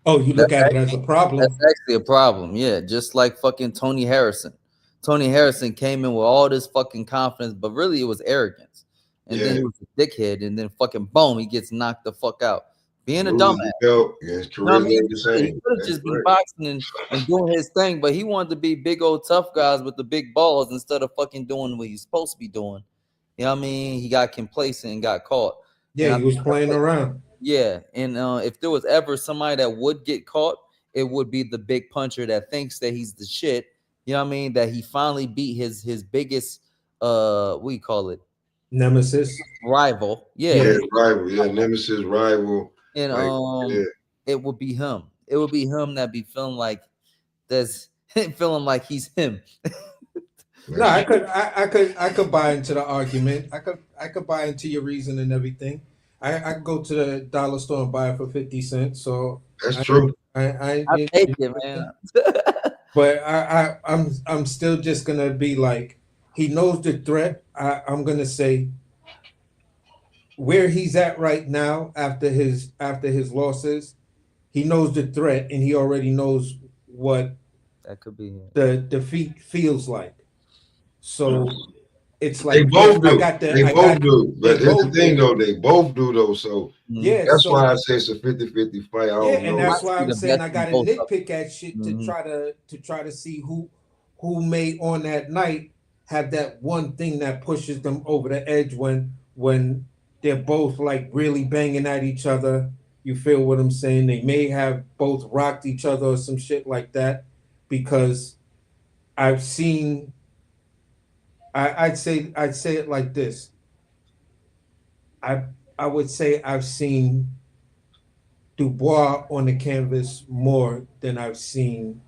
Speaker 3: Oh, you look at it as a problem.
Speaker 2: That's actually a problem, yeah. Just like fucking Tony Harrison. Tony Harrison came in with all this fucking confidence, but really it was arrogance. And then he was a dickhead, and then fucking boom, he gets knocked the fuck out. Being a dumbass. He could have just been boxing and doing his thing, but he wanted to be big old tough guys with the big balls instead of fucking doing what he's supposed to be doing. You know what I mean? He got complacent and got caught.
Speaker 3: Yeah, he was playing around.
Speaker 2: Yeah, and if there was ever somebody that would get caught, it would be the big puncher that thinks that he's the shit. You know what I mean? That he finally beat his biggest what do you call it?
Speaker 3: Nemesis.
Speaker 2: Rival.
Speaker 1: Rival. Yeah, nemesis, rival.
Speaker 2: And it would be him. It would be him that be feeling like feeling like he's him.
Speaker 3: No, I could buy into the argument. I could buy into your reason and everything. I could go to the dollar store and buy it for 50 cents. So
Speaker 1: that's true.
Speaker 2: I take it, man.
Speaker 3: But I'm still just gonna be like, he knows the threat. I'm gonna say where he's at right now after his losses, he knows the threat and he already knows what
Speaker 2: That could be it.
Speaker 3: the defeat feels like. So it's
Speaker 1: They
Speaker 3: like,
Speaker 1: both
Speaker 3: yeah,
Speaker 1: do. They both do. But here's the thing, though. They both do, though. So
Speaker 3: Yeah,
Speaker 1: that's
Speaker 3: so
Speaker 1: why I say it's a 50-50 fight. I
Speaker 3: yeah,
Speaker 1: don't
Speaker 3: and
Speaker 1: know.
Speaker 3: that's why
Speaker 2: See
Speaker 3: I'm
Speaker 2: the
Speaker 3: saying
Speaker 2: best
Speaker 3: I
Speaker 2: in
Speaker 3: got to
Speaker 2: both of them.
Speaker 3: nitpick at shit to try to see who may on that night have that one thing that pushes them over the edge when they're both like really banging at each other. You feel what I'm saying? They may have both rocked each other or some shit like that, because I've seen. I'd say it like this. I would say I've seen Dubois on the canvas more than I've seen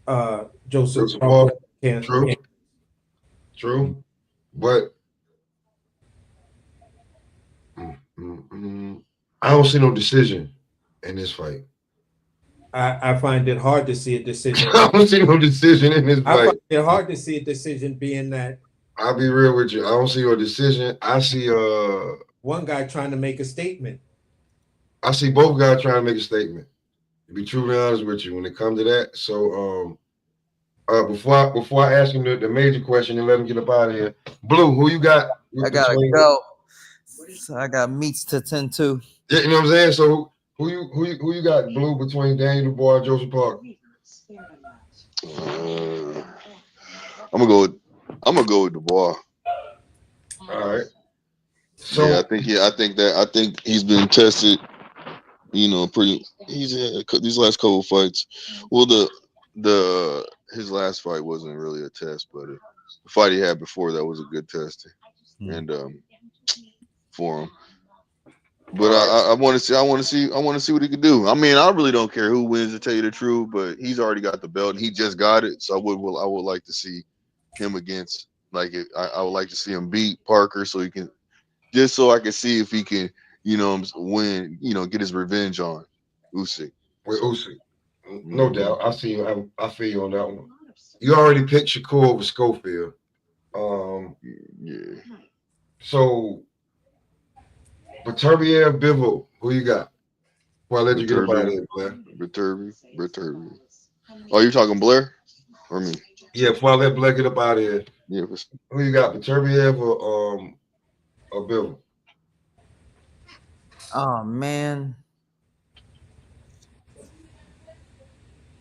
Speaker 3: Joseph
Speaker 1: Joseph
Speaker 3: Parker.
Speaker 1: Parker. True. True. But I don't see no decision in this fight.
Speaker 3: I find it hard to see a decision.
Speaker 1: I don't see no decision in this
Speaker 3: I
Speaker 1: fight.
Speaker 3: find it hard to see a decision, being that
Speaker 1: I'll be real with you. I don't see no decision. I see
Speaker 3: one guy trying to make a statement.
Speaker 1: I see both guys trying to make a statement. To be truly honest with you, when it comes to that. So before I ask him the major question and let him get up out of here, Blue, who you got?
Speaker 2: I gotta go. So I got meets to 10-2.
Speaker 1: Yeah, you know what I'm saying? So who you got, Blue, between Daniel Dubois and Joseph Parker?
Speaker 5: I'm gonna go with Dubois.
Speaker 1: All right. So
Speaker 5: yeah, I think he's been tested. You know, he's had these last couple fights. Well, his last fight wasn't really a test, but the fight he had before that was a good test, and for him. But I want to see what he can do. I mean, I really don't care who wins, to tell you the truth. But he's already got the belt, and he just got it. So I would like to see him against. I would like to see him beat Parker, so he can, just so I can see if he can, win. Get his revenge on Usyk.
Speaker 1: With Usyk, no doubt. I see you. I feel you on that one. You already picked Shakur over Schofield.
Speaker 5: Yeah.
Speaker 1: So, Beterbiev, Bivol, who you got? Well, I'll let you get up out of here, Blair.
Speaker 5: Beterbiev. Oh, you talking Blair or me?
Speaker 1: Yeah, before I let Blair get up out of here.
Speaker 5: Yeah.
Speaker 1: Who you got, Beterbiev or Bivol?
Speaker 2: Oh man,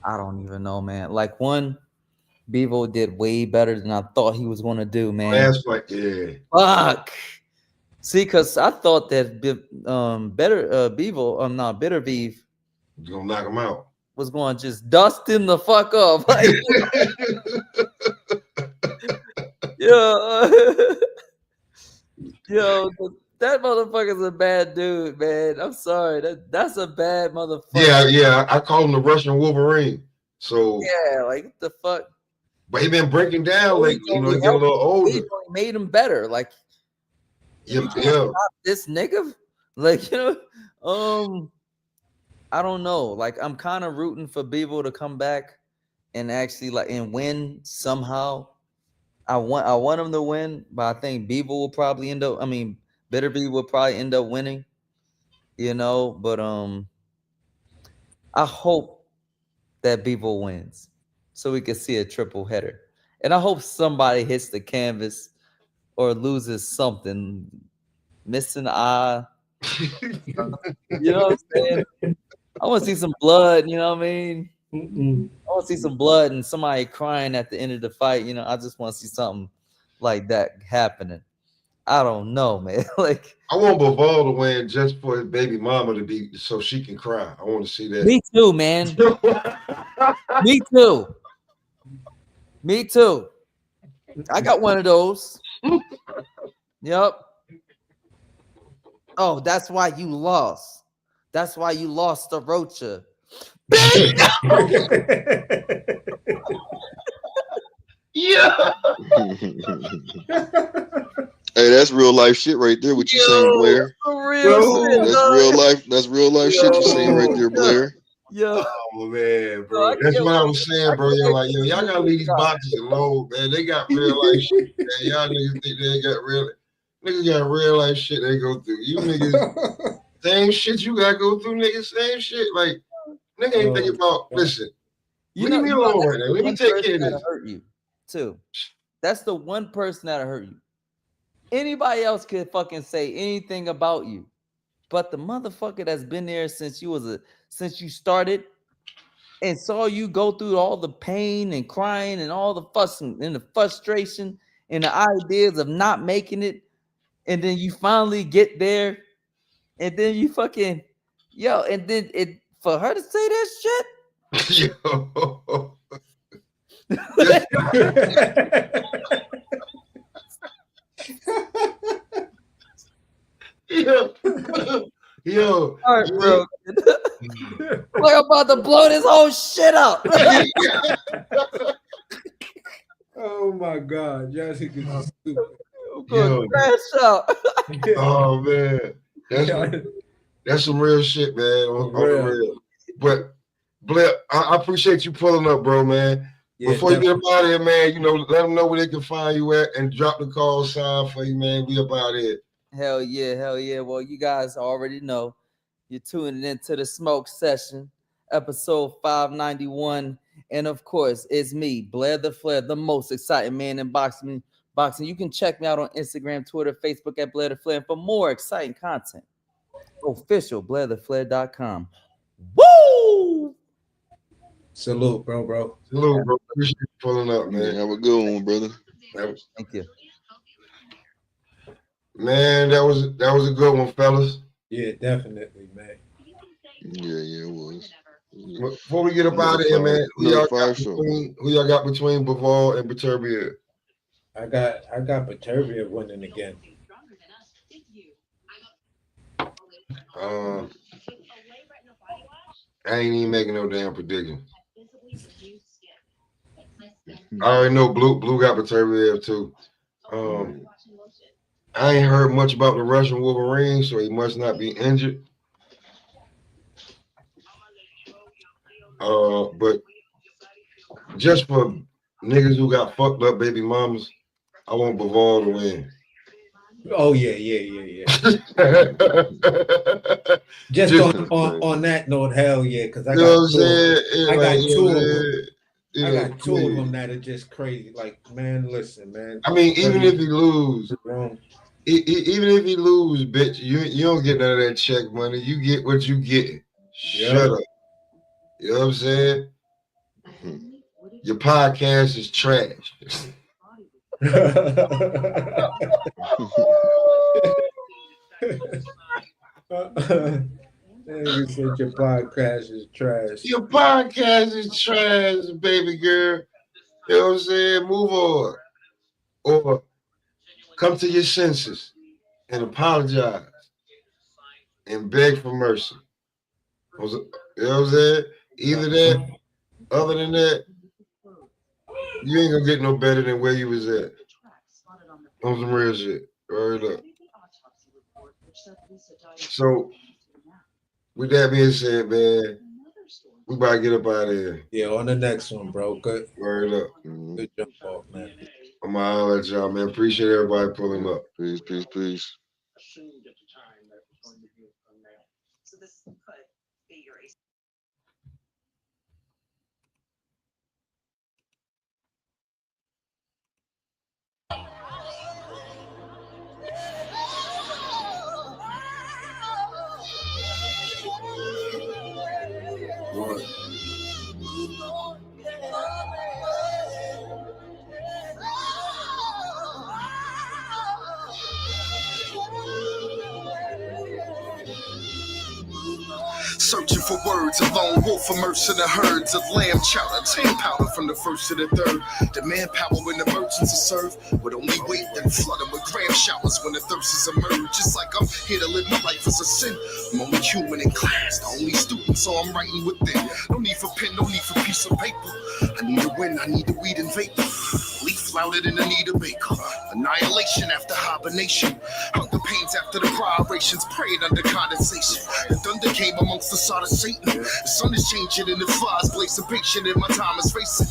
Speaker 2: I don't even know, man. Like Bevo did way better than I thought he was going to do, man.
Speaker 1: Last fight, yeah.
Speaker 2: Fuck. See, because I thought that Bitterbeef
Speaker 1: You gonna knock him out.
Speaker 2: was going to just dust him the fuck up. Like, yo, that motherfucker's a bad dude, man. I'm sorry. That's a bad motherfucker.
Speaker 1: Yeah. I call him the Russian Wolverine. So
Speaker 2: yeah, like what the fuck.
Speaker 1: But he been breaking down lately. He get a little older.
Speaker 2: He made him better. Like,
Speaker 1: yeah.
Speaker 2: This nigga, like, I don't know. Like, I'm kind of rooting for Bevo to come back and actually and win somehow. I want him to win, but I think Bevo will probably end up. I mean, Bitterbeef will probably end up winning. But I hope that Bevo wins so we can see a triple header. And I hope somebody hits the canvas or loses something, missing an eye. You know what I'm saying? I want to see some blood, you know what I mean? I want to see some blood and somebody crying at the end of the fight. I just want to see something like that happening. I don't know, man. Like,
Speaker 1: I want Bivol to win just for his baby mama to be, so she can cry. I want to see that.
Speaker 2: Me too, man. Me too. Me too. I got one of those. Yep. Oh, that's why you lost. That's why you lost to Rocha.
Speaker 1: Yeah.
Speaker 5: Hey, that's real life shit right there. What you saying, Blair?
Speaker 2: For real shit,
Speaker 5: That's real life. That's real life shit you saying right there, Blair.
Speaker 2: Yo,
Speaker 1: Oh man,
Speaker 2: I
Speaker 1: bro. That's
Speaker 2: can't
Speaker 1: what I
Speaker 2: wait.
Speaker 1: was saying, bro. Yo, like, yo, y'all gotta leave these boxes alone, man. They got real life shit, man. Y'all niggas think they got real. Niggas got real life shit they go through. You niggas, same shit you gotta go through, niggas. Same shit. Like, nigga ain't thinking about. Listen, leave me alone right now. Let me take care of this.
Speaker 2: Hurt you too. That's the one person that'll hurt you. Anybody else could fucking say anything about you, but the motherfucker that's been there since you started and saw you go through all the pain and crying and all the fussing and the frustration and the ideas of not making it, and then you finally get there, and then you fucking and then it for her to say that shit.
Speaker 1: Yo,
Speaker 2: all right, bro. Like I'm about to blow this whole shit up.
Speaker 3: Oh my God, Jessica, stupid.
Speaker 2: Crash out.
Speaker 1: Oh man, that's some real shit, man. On the real. But Blair, I appreciate you pulling up, bro, man. Yeah, before you get up out of here, man, let them know where they can find you at and drop the call sign for you, man. We up out of here.
Speaker 2: Hell yeah. Well, you guys already know you're tuning into the Smoke Session, episode 591. And of course, it's me, Blair The Flair, the most exciting man in boxing. You can check me out on Instagram, Twitter, Facebook at Blair The Flair. And for more exciting content, official BlairTheFlair.com. Woo!
Speaker 3: Salute, bro.
Speaker 1: Salute, bro. Appreciate you pulling up, man.
Speaker 5: Have a good one, brother.
Speaker 2: Thank you.
Speaker 1: Man, that was a good one, fellas.
Speaker 3: Yeah, definitely, man.
Speaker 5: Yeah, it was.
Speaker 1: Before we get up out of here, man, who y'all got between Bivol and Beterbiev?
Speaker 3: I got Beterbiev winning again.
Speaker 1: I ain't even making no damn prediction. I already know Blue got Beterbiev too. I ain't heard much about the Russian Wolverine, so he must not be injured. But just for niggas who got fucked up baby mamas, I want Bivol to win.
Speaker 3: Oh yeah. Just on that note, hell yeah, because I got two of them that are just crazy. Like, man, listen, man.
Speaker 1: I mean, even if he lose, bitch, you don't get none of that check money. You get what you get. Shut up. You know what I'm saying? Your podcast is trash.
Speaker 3: You said your podcast is trash.
Speaker 1: Your podcast is trash, baby girl. You know what I'm saying? Move on. Or come to your senses and apologize and beg for mercy. You know what I'm saying? Either that, other than that, you ain't gonna get no better than where you was at. On some real shit. Word up. So, with that being said, man, we about to get up out of here.
Speaker 3: Yeah, on the next one, bro. Good.
Speaker 1: Word up.
Speaker 3: Good jump off, man.
Speaker 1: I'm out at y'all, man. Appreciate everybody pulling up.
Speaker 5: Peace.
Speaker 7: Searching for words, a lone wolf immersed in the herds of lamb chowder, team powder from the first to the third. The manpower when the merchants are served would only wait and flood them with gram showers when the thirsts emerge. Just like I'm here to live my life as a sin. I'm only human in class, the only student, so I'm writing within. No need for pen, no need for piece of paper. I need a win, I need the weed and vapor. Leaf flouted in Anita Baker. Annihilation after hibernation. Hunger pains after the gyrations, praying under condensation. The thunder came amongst the sod of Satan. The sun is changing and the flies blazing patient, and my time is racing.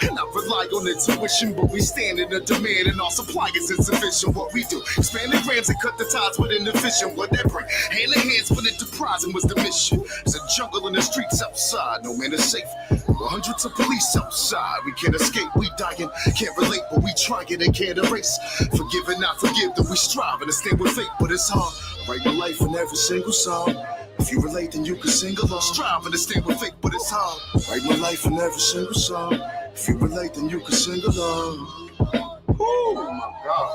Speaker 7: And I rely on intuition, but we stand in a demand, and our supply is insufficient. What we do, expand the grams and cut the ties within the vision. What that bring, hand in hand, split it to prize, and was the mission. It's a jungle in the streets outside, no man is safe. Hundreds of police outside, we can't escape, we dying, can't relate, but we trying and can't erase. Forgive and not forgive, that we striving to stand with fate, but it's hard. Write my life in every single song. If you relate, then you can sing along. Striving to stand with fate, but it's hard. Write my life in every single song. If you relate, then you can sing along. Oh my God.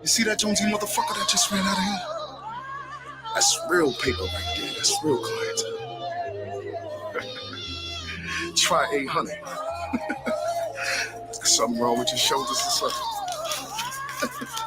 Speaker 7: You see that Jonesy motherfucker that just ran out of here? That's real paper right there. That's real clientele. Try 800. Something wrong with your shoulders or something.